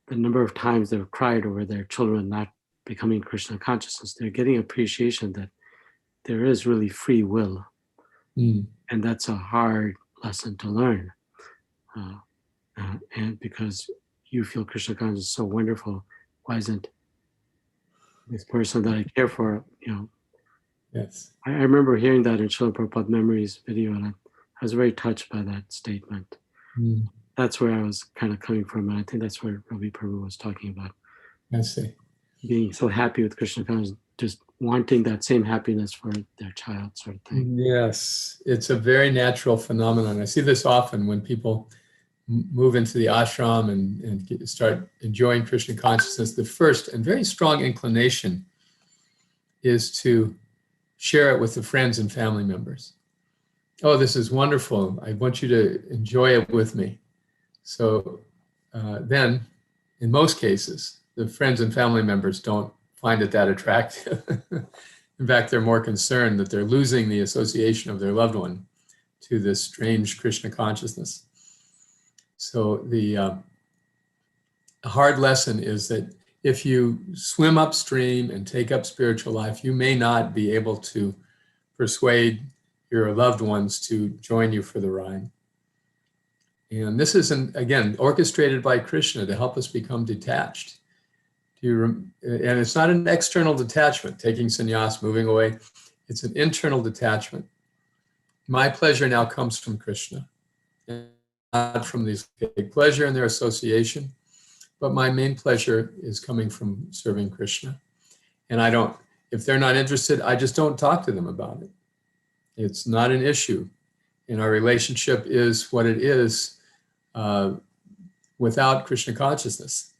the number of times they've cried over their children not becoming Krishna consciousness, they're getting appreciation that there is really free will. And that's a hard lesson to learn. And because you feel Krishna consciousness is so wonderful, why isn't this person that I care for, Yes. I remember hearing that in Srila Prabhupada Memories video, and I was very touched by that statement. That's where I was kind of coming from, and I think that's where Ravi Prabhu was talking about. I see. being so happy with Krishna consciousness, just wanting that same happiness for their child, sort of thing. Yes, it's a very natural phenomenon. I see this often when people move into the ashram and start enjoying Krishna consciousness. The first and very strong inclination is to share it with the friends and family members. Oh, this is wonderful. I want you to enjoy it with me. So then, in most cases, the friends and family members don't find it that attractive. In fact, they're more concerned that they're losing the association of their loved one to this strange Krishna consciousness. So the hard lesson is that if you swim upstream and take up spiritual life, you may not be able to persuade your loved ones to join you for the ride. And this is, again, orchestrated by Krishna to help us become detached. And it's not an external detachment, taking sannyas, moving away. It's an internal detachment. My pleasure now comes from Krishna, not from these take pleasure in their association, but my main pleasure is coming from serving Krishna. And I don't, if they're not interested, I just don't talk to them about it. It's not an issue. And our relationship is what it is without Krishna consciousness.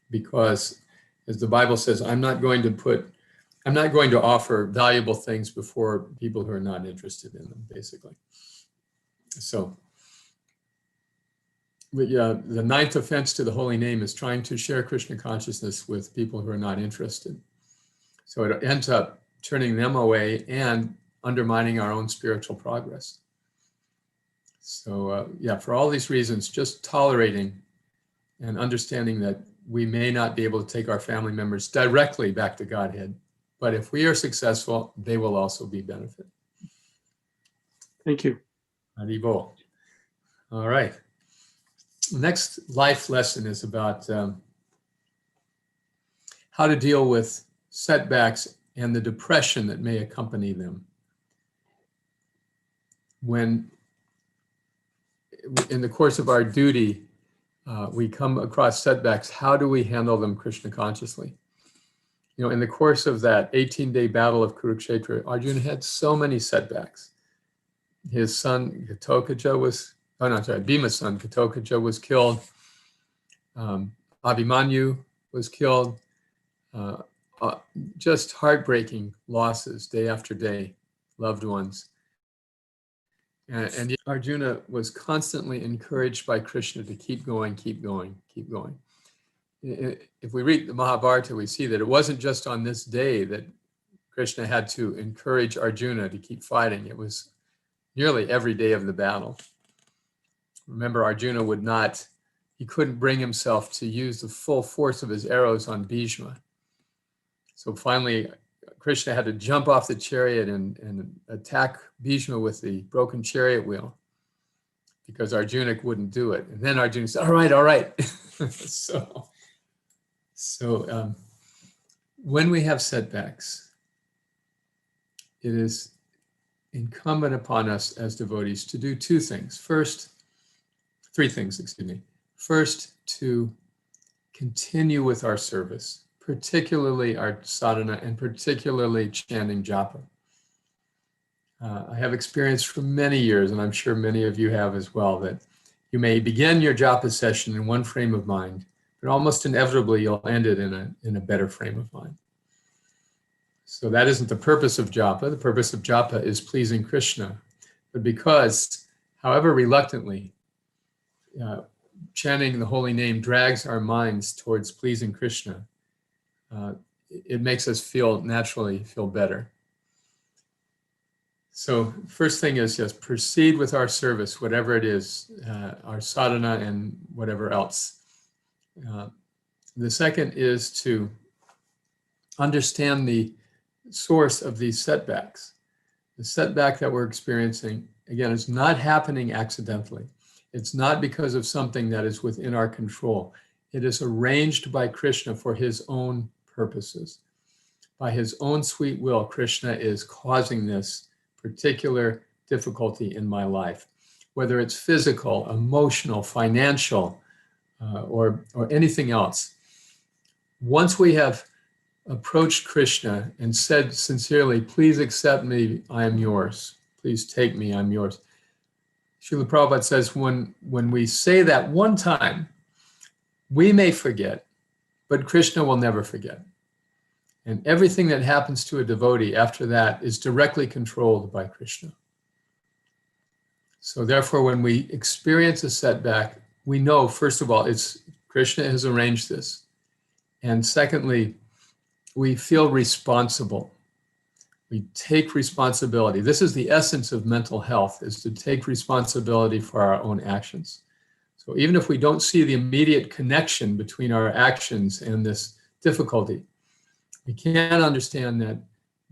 Because as the Bible says, I'm not going to offer valuable things before people who are not interested in them, basically. So, but yeah, the ninth offense to the holy name is trying to share Krishna consciousness with people who are not interested. So it ends up turning them away and undermining our own spiritual progress. So yeah, for all these reasons, just tolerating and understanding that we may not be able to take our family members directly back to Godhead, but if we are successful, they will also be benefit. Thank you. Haribol. All right. The next life lesson is about how to deal with setbacks and the depression that may accompany them. When in the course of our duty, we come across setbacks, how do we handle them Krishna consciously? You know, in the course of that 18-day battle of Kurukshetra, Arjuna had so many setbacks. His son Ghatotkacha Bhima's son Ghatotkacha was killed. Abhimanyu was killed. Just heartbreaking losses day after day, loved ones. And yet Arjuna was constantly encouraged by Krishna to keep going, keep going, keep going. If we read the Mahabharata, we see that it wasn't just on this day that Krishna had to encourage Arjuna to keep fighting. It was nearly every day of the battle. Remember, Arjuna he couldn't bring himself to use the full force of his arrows on Bhishma. So finally, Krishna had to jump off the chariot and attack Bhishma with the broken chariot wheel because Arjuna wouldn't do it. And then Arjuna said, all right. So when we have setbacks, it is incumbent upon us as devotees to do three things. First, to continue with our service, particularly our sadhana and particularly chanting japa. I have experienced for many years, and I'm sure many of you have as well, that you may begin your japa session in one frame of mind, but almost inevitably you'll end it in a better frame of mind. So that isn't the purpose of japa. The purpose of japa is pleasing Krishna. But because, however reluctantly, chanting the holy name drags our minds towards pleasing Krishna, it makes us naturally feel better. So first thing is just proceed with our service, whatever it is, our sadhana and whatever else. The second is to understand the source of these setbacks. The setback that we're experiencing, again, is not happening accidentally. It's not because of something that is within our control. It is arranged by Krishna for his own purposes. By his own sweet will, Krishna is causing this particular difficulty in my life, whether it's physical, emotional, financial, or anything else. Once we have approached Krishna and said sincerely, please accept me, I am yours. Please take me, I'm yours. Srila Prabhupada says when we say that one time, we may forget, but Krishna will never forget. And everything that happens to a devotee after that is directly controlled by Krishna. So therefore, when we experience a setback, we know, first of all, it's Krishna has arranged this. And secondly, we feel responsible. We take responsibility. This is the essence of mental health, is to take responsibility for our own actions. So even if we don't see the immediate connection between our actions and this difficulty, we can understand that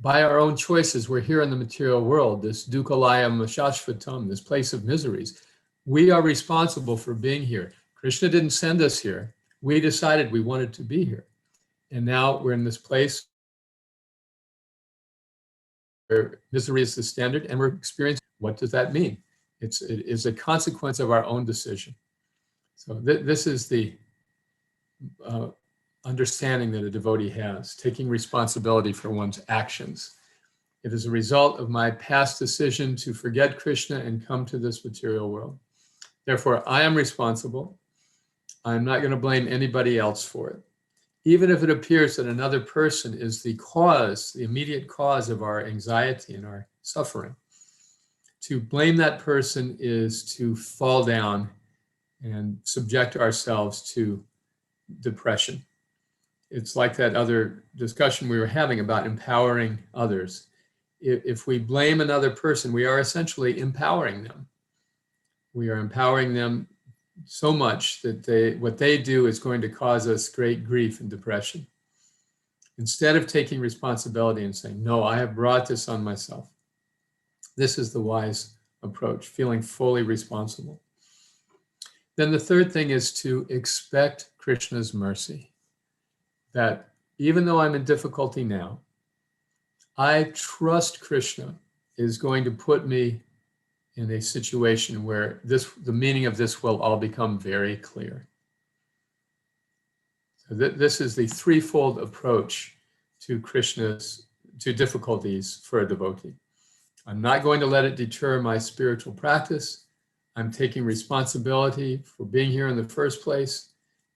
by our own choices, we're here in the material world, this dukkhalayam shashvatam, this place of miseries. We are responsible for being here. Krishna didn't send us here. We decided we wanted to be here. And now we're in this place where misery is the standard, and we're experiencing. What does that mean? It is a consequence of our own decision. So this is the understanding that a devotee has, taking responsibility for one's actions. It is a result of my past decision to forget Krishna and come to this material world. Therefore, I am responsible. I'm not going to blame anybody else for it. Even if it appears that another person is the cause, the immediate cause of our anxiety and our suffering. To blame that person is to fall down and subject ourselves to depression. It's like that other discussion we were having about empowering others. If we blame another person, we are essentially empowering them. We are empowering them so much that what they do is going to cause us great grief and depression. Instead of taking responsibility and saying, no, I have brought this on myself. This is the wise approach, feeling fully responsible. Then the third thing is to expect Krishna's mercy. That even though I'm in difficulty now, I trust Krishna is going to put me in a situation where the meaning of this will all become very clear. So this is the threefold approach to difficulties for a devotee. I'm not going to let it deter my spiritual practice. I'm taking responsibility for being here in the first place.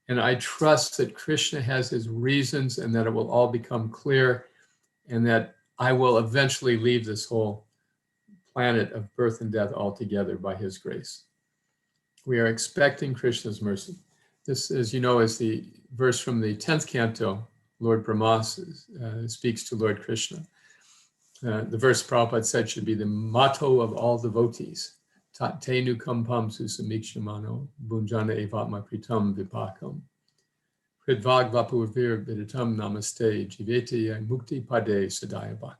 And I trust that Krishna has his reasons and that it will all become clear and that I will eventually leave this whole planet of birth and death altogether by his grace. We are expecting Krishna's mercy. This, as you know, is the verse from the 10th canto. Lord Brahma speaks to Lord Krishna. The verse Prabhupada said should be the motto of all devotees. Tat tenu kampam susamikshimano bunjana evatma kritam vipakam. Pridvag vapurvir viditam namaste jivete mukti pade sadayabak.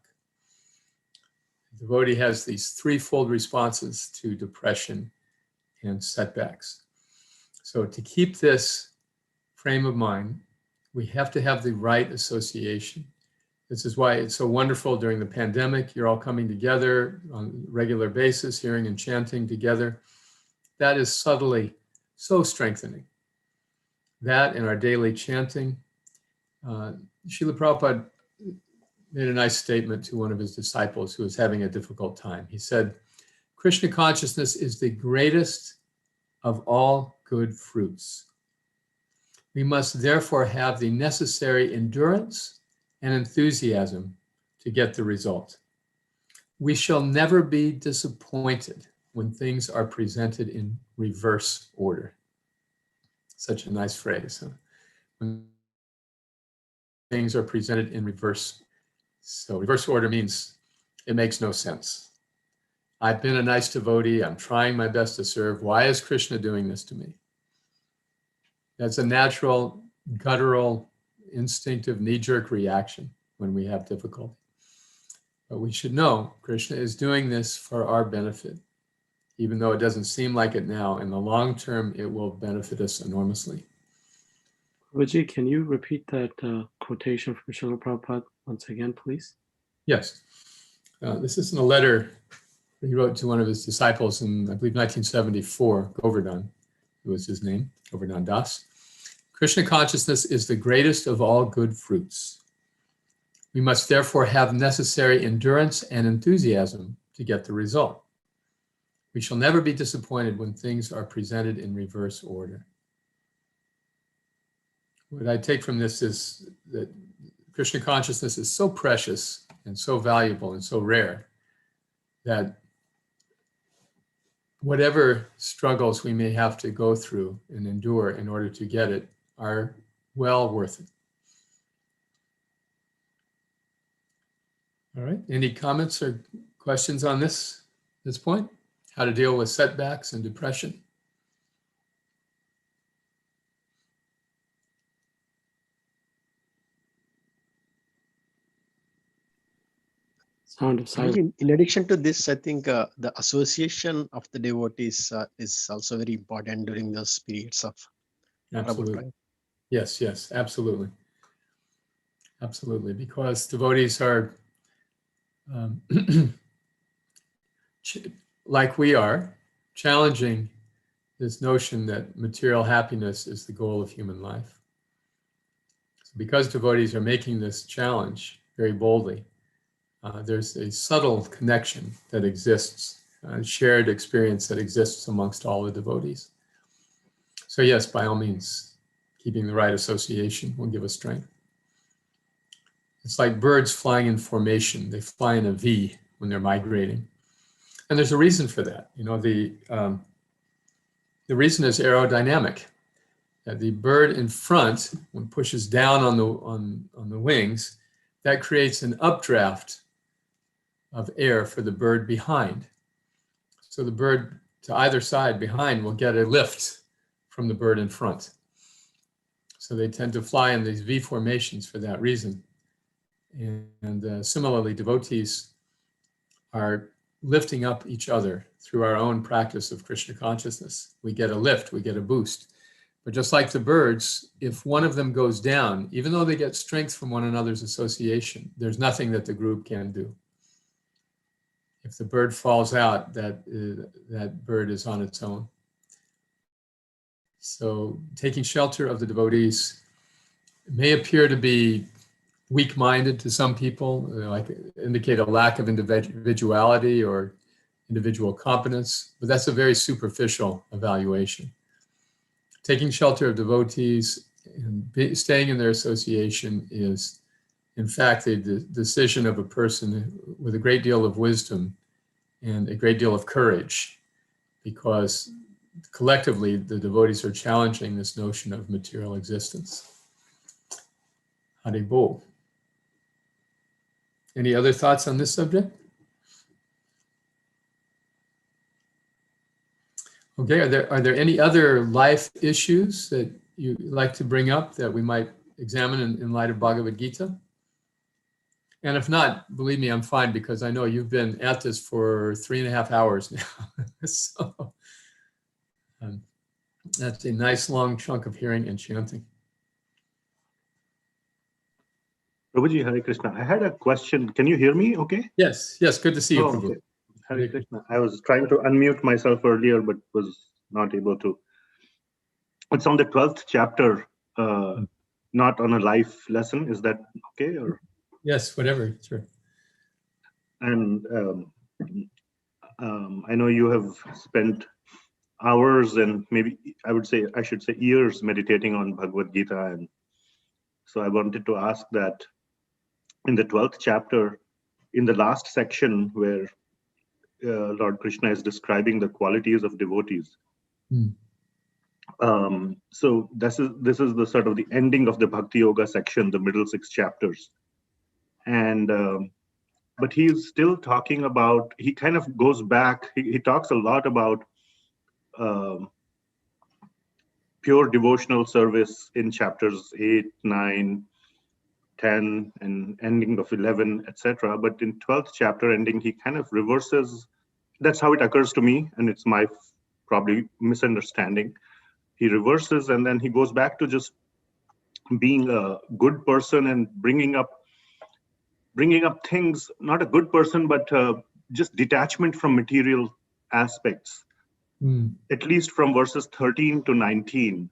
The devotee has these threefold responses to depression and setbacks. So to keep this frame of mind, we have to have the right association. This is why it's so wonderful during the pandemic. You're all coming together on a regular basis, hearing and chanting together. That is subtly so strengthening. That and our daily chanting. Srila Prabhupada made a nice statement to one of his disciples who was having a difficult time. He said, Krishna consciousness is the greatest of all good fruits. We must therefore have the necessary endurance and enthusiasm to get the result. We shall never be disappointed when things are presented in reverse order. Such a nice phrase, huh? When things are presented in reverse. So reverse order means it makes no sense. I've been a nice devotee. I'm trying my best to serve. Why is Krishna doing this to me? That's a natural, guttural, instinctive, knee-jerk reaction when we have difficulty. But we should know Krishna is doing this for our benefit. Even though it doesn't seem like it now, in the long term, it will benefit us enormously. Vijay, can you repeat that quotation from Srila Prabhupada once again, please? Yes. This is in a letter he wrote to one of his disciples in, I believe, 1974, Govardhan, who was his name, Govardhan Das. Krishna consciousness is the greatest of all good fruits. We must therefore have necessary endurance and enthusiasm to get the result. We shall never be disappointed when things are presented in reverse order. What I take from this is that Krishna consciousness is so precious and so valuable and so rare that whatever struggles we may have to go through and endure in order to get it are well worth it. All right, any comments or questions on this point? How to deal with setbacks and depression? Sound of silence. In addition to this, I think the association of the devotees is also very important during those periods of Absolutely. trouble, right? Yes, yes, absolutely. Absolutely, because devotees are like we are, challenging this notion that material happiness is the goal of human life. So because devotees are making this challenge very boldly, there's a subtle connection that exists, a shared experience that exists amongst all the devotees. So yes, by all means, keeping the right association will give us strength. It's like birds flying in formation. They fly in a V when they're migrating. And there's a reason for that. You know, the reason is aerodynamic. That the bird in front, when it pushes down on the wings, that creates an updraft of air for the bird behind. So the bird to either side behind will get a lift from the bird in front. So they tend to fly in these V formations for that reason. And similarly, devotees are lifting up each other through our own practice of Krishna consciousness. We get a lift, we get a boost. But just like the birds, if one of them goes down, even though they get strength from one another's association, there's nothing that the group can do. If the bird falls out, that bird is on its own. So taking shelter of the devotees may appear to be weak-minded to some people, like indicate a lack of individuality or individual competence, but that's a very superficial evaluation. Taking shelter of devotees and staying in their association is, in fact, the decision of a person with a great deal of wisdom and a great deal of courage, because collectively the devotees are challenging this notion of material existence. Haribol. Any other thoughts on this subject? Okay, are there any other life issues that you'd like to bring up that we might examine in light of Bhagavad Gita? And if not, believe me, I'm fine, because I know you've been at this for 3.5 hours now. So that's a nice long chunk of hearing and chanting. Prabhuji, Hare Krishna. I had a question. Can you hear me okay? Yes, yes, good to see you, Prabhu. Okay. Hare Krishna. I was trying to unmute myself earlier, but was not able to. It's on the 12th chapter, not on a life lesson. Is that okay? Or yes, whatever, sure. And I know you have spent hours and maybe I should say years meditating on Bhagavad Gita, and so I wanted to ask that in the 12th chapter, in the last section where Lord Krishna is describing the qualities of devotees. So this is the sort of the ending of the Bhakti Yoga section, the middle 6 chapters. And but he's still talking about, he kind of goes back, he talks a lot about pure devotional service in chapters 8, 9, 10, and ending of 11, etc. But in 12th chapter ending, he kind of reverses. That's how it occurs to me, and it's my probably misunderstanding. He reverses, and then he goes back to just being a good person and bringing up things, not a good person, but just detachment from material aspects, at least from verses 13 to 19.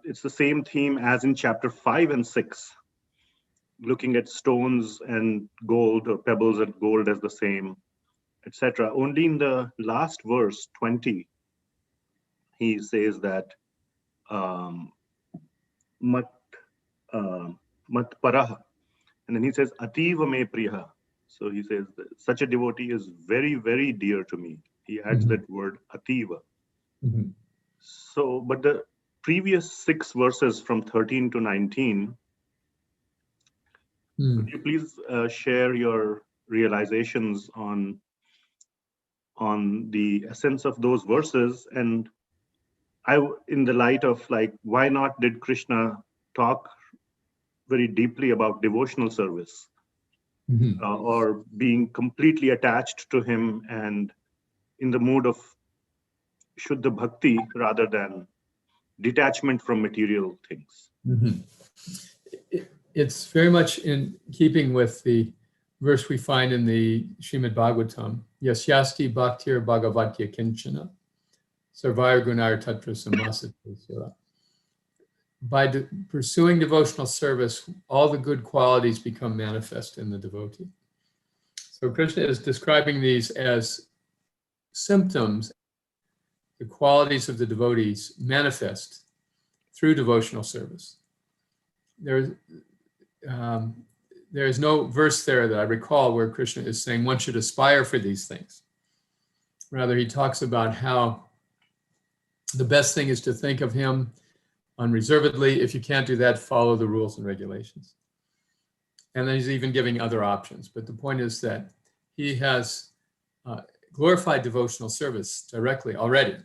It's the same theme as in chapter 5 and 6. looking at stones and gold or pebbles and gold as the same, etc. Only in the last verse, 20, he says that mat paraha, and then he says ativa me priya. So he says that such a devotee is very, very dear to me. He adds that word ativa. So, but the previous 6 verses from 13 to 19, could you please share your realizations on the essence of those verses? And in the light of like, why not did Krishna talk very deeply about devotional service or being completely attached to him and in the mood of Shuddha Bhakti rather than detachment from material things? It's very much in keeping with the verse we find in the Srimad Bhagavatam, Yasyasti Bhaktir Bhagavatya Kinchana, Sarvaya Gunar Tatra Samasati. By pursuing devotional service, all the good qualities become manifest in the devotee. So Krishna is describing these as symptoms, the qualities of the devotees manifest through devotional service. There is no verse there that I recall where Krishna is saying one should aspire for these things. Rather, he talks about how the best thing is to think of him unreservedly. If you can't do that, follow the rules and regulations. And then he's even giving other options. But the point is that he has glorified devotional service directly already.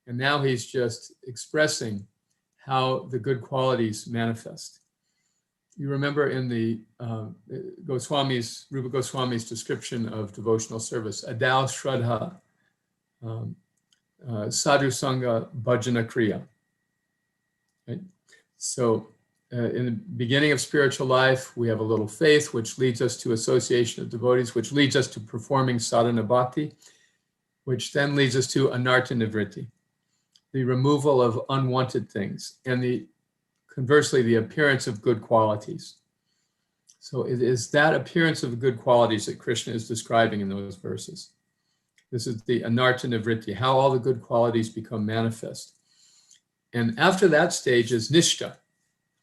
And now he's just expressing how the good qualities manifest. You remember in the Rupa Goswami's description of devotional service, Adao Shraddha, Sadhu Sangha Bhajana Kriya. Right? So in the beginning of spiritual life, we have a little faith, which leads us to association of devotees, which leads us to performing sadhana bhakti, which then leads us to anartha nivritti, the removal of unwanted things, and conversely, the appearance of good qualities. So it is that appearance of good qualities that Krishna is describing in those verses. This is the anartha nivritti, how all the good qualities become manifest. And after that stage is nishta,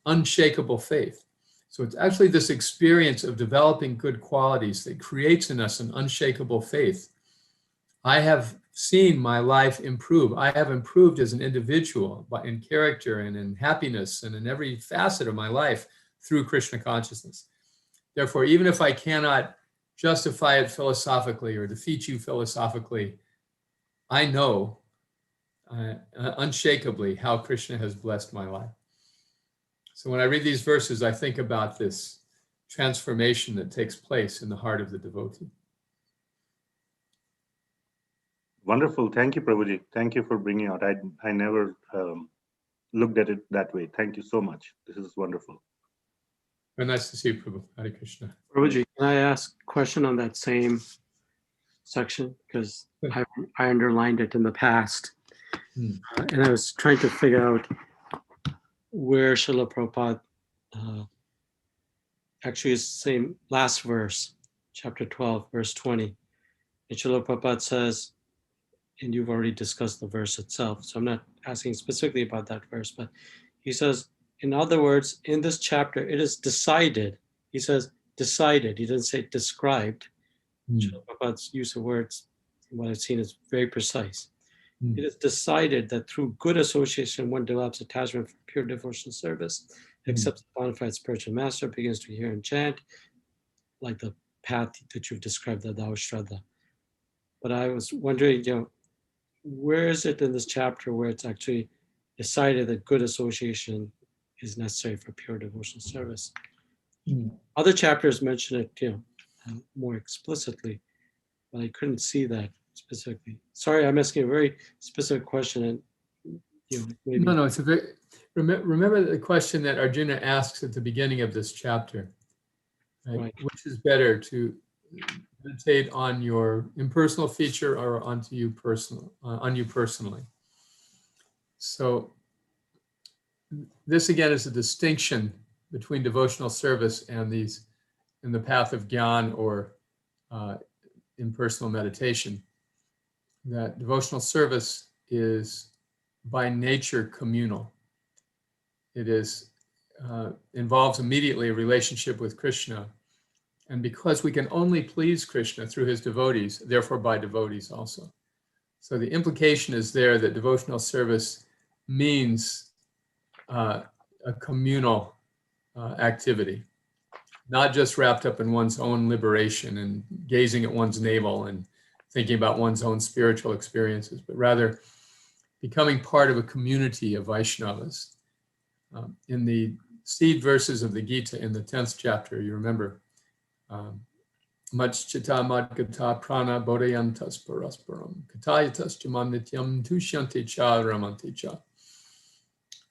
unshakable faith. So it's actually this experience of developing good qualities that creates in us an unshakable faith. I have seen my life improve. I have improved as an individual in character and in happiness and in every facet of my life through Krishna consciousness. Therefore, even if I cannot justify it philosophically or defeat you philosophically, I know unshakably how Krishna has blessed my life. So when I read these verses, I think about this transformation that takes place in the heart of the devotee. Wonderful. Thank you, Prabhuji. Thank you for bringing out. I never looked at it that way. Thank you so much. This is wonderful. Very nice to see you, Prabhu. Hare Krishna. Prabhuji, can I ask a question on that same section? Because I underlined it in the past. And I was trying to figure out where Srila Prabhupada actually is the same last verse, chapter 12, verse 20. And Srila Prabhupada says, and you've already discussed the verse itself, so I'm not asking specifically about that verse, but he says, in other words, in this chapter, it is decided. He says decided. He doesn't say described. Srila Prabhupada's use of words, what I've seen, is very precise. It is decided that through good association, one develops attachment for pure devotional service, accepts the bona fide spiritual master, begins to hear and chant, like the path that you've described, the Adao Shraddha. But I was wondering, where is it in this chapter where it's actually decided that good association is necessary for pure devotional service? Other chapters mention it, more explicitly, but I couldn't see that specifically. Sorry, I'm asking a very specific question, and maybe. No, it's a very. Remember the question that Arjuna asks at the beginning of this chapter, right? Which is better, to meditate on your impersonal feature or on you personally? So this again is a distinction between devotional service and these in the path of Gyan or impersonal meditation, that devotional service is by nature communal. It is involves immediately a relationship with Krishna. And because we can only please Krishna through his devotees, therefore by devotees also. So the implication is there that devotional service means a communal activity, not just wrapped up in one's own liberation and gazing at one's navel and thinking about one's own spiritual experiences, but rather becoming part of a community of Vaishnavas. In the seed verses of the Gita in the 10th chapter, you remember, Machchita madgata prana bodhayantas parasparam katayatas jaman nityam tushyanti cha ramanti cha.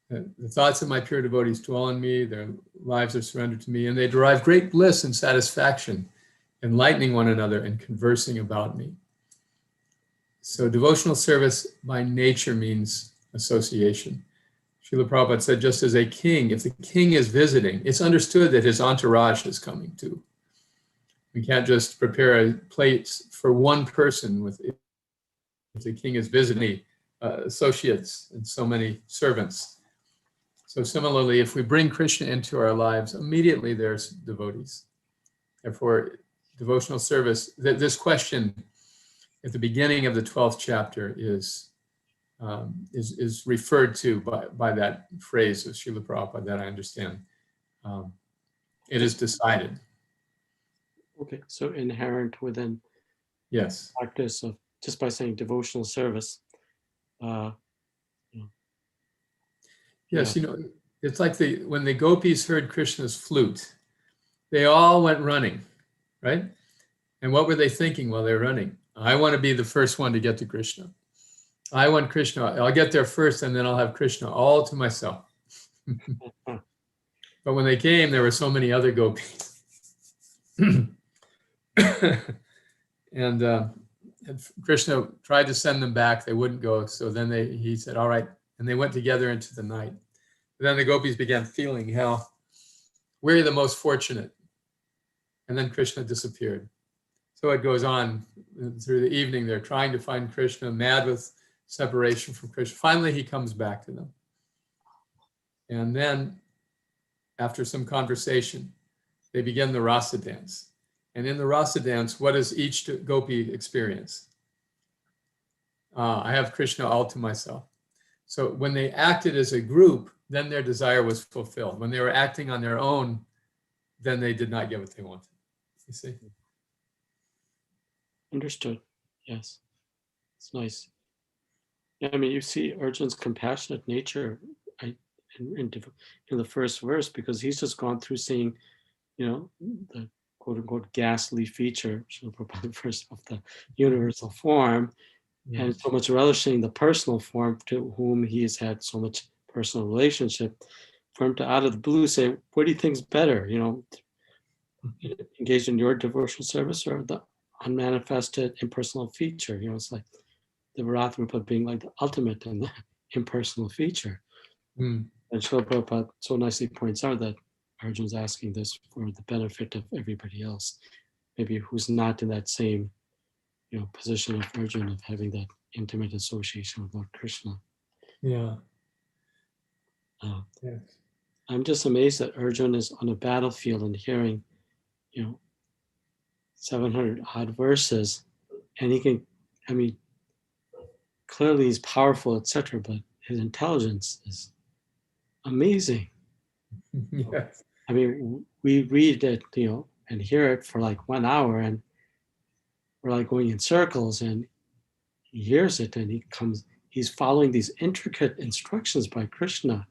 The thoughts of my pure devotees dwell in me, their lives are surrendered to me, and they derive great bliss and satisfaction, enlightening one another and conversing about me. So devotional service by nature means association. Srila Prabhupada said, just as a king, if the king is visiting, it's understood that his entourage is coming too. We can't just prepare a plate for one person if the king is visiting associates and so many servants. So similarly, if we bring Krishna into our lives, immediately there's devotees. Therefore, devotional service, this question at the beginning of the 12th chapter is referred to by that phrase of Srila Prabhupada that I understand. It is decided. Okay, so inherent within yes practice of just by saying devotional service. Yes, you know, it's like when the gopis heard Krishna's flute, they all went running, right? And what were they thinking while they were running? I want to be the first one to get to Krishna. I want Krishna. I'll get there first, and then I'll have Krishna all to myself. But when they came, there were so many other gopis. and Krishna tried to send them back. They wouldn't go. So then he said, all right. And they went together into the night. Then the gopis began feeling how we're the most fortunate. And then Krishna disappeared. So it goes on through the evening. They're trying to find Krishna, mad with separation from Krishna. Finally, he comes back to them. And then after some conversation, they begin the rasa dance. And in the rasa dance, what does each gopi experience? I have Krishna all to myself. So when they acted as a group, then their desire was fulfilled. When they were acting on their own, then they did not get what they wanted. You see? Understood. Yes. It's nice. Yeah, I mean, you see Arjun's compassionate nature in the first verse, because he's just gone through seeing, the quote unquote ghastly feature, first of the universal form, and so much relishing the personal form to whom he has had so much personal relationship. For him to out of the blue say, what do you think's better? Engage in your devotional service or the unmanifested impersonal feature? It's like the Bharata Rupa being like the ultimate and the impersonal feature. And Srila Prabhupada so nicely points out that Arjun's asking this for the benefit of everybody else, maybe who's not in that same position of Arjun, of having that intimate association with Lord Krishna. Yeah. Yes. I'm just amazed that Arjun is on a battlefield and hearing, 700 odd verses, and he can, clearly he's powerful, etc., but his intelligence is amazing. Yes. We read it, and hear it for like 1 hour, and we're like going in circles, and he hears it, and he's following these intricate instructions by Krishna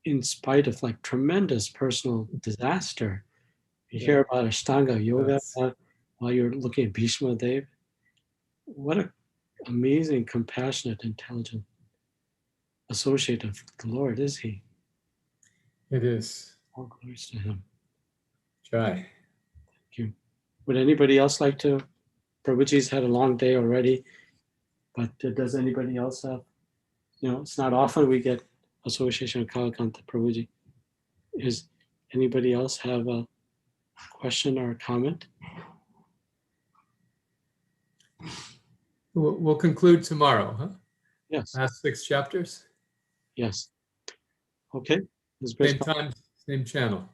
in spite of like tremendous personal disaster. You hear about Ashtanga Yoga while you're looking at Bhishma Dev. What an amazing, compassionate, intelligent associate of the Lord is he. It is. All glories to him. Jai. Thank you. Would anybody else like to? Prabhuji's had a long day already, but does anybody else have? It's not often we get association with Kalakantha Prabhuji. Anybody else have a question or a comment? We'll conclude tomorrow, huh? Yes. Last 6 chapters. Yes. Okay. His Grace Same time, same channel.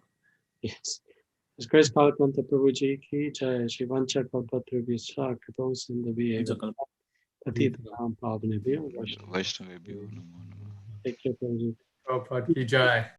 Yes. His Grace Kalakantha Prabhu Ji ki jai. Shivancha Kalpatru Kato Sindhavi Eva Patita Ram Pavane Bhyo Vaishnava. Vaishnava Bhyo Namo Namo. Take care, Prabhuji. Prabhupada ki jai.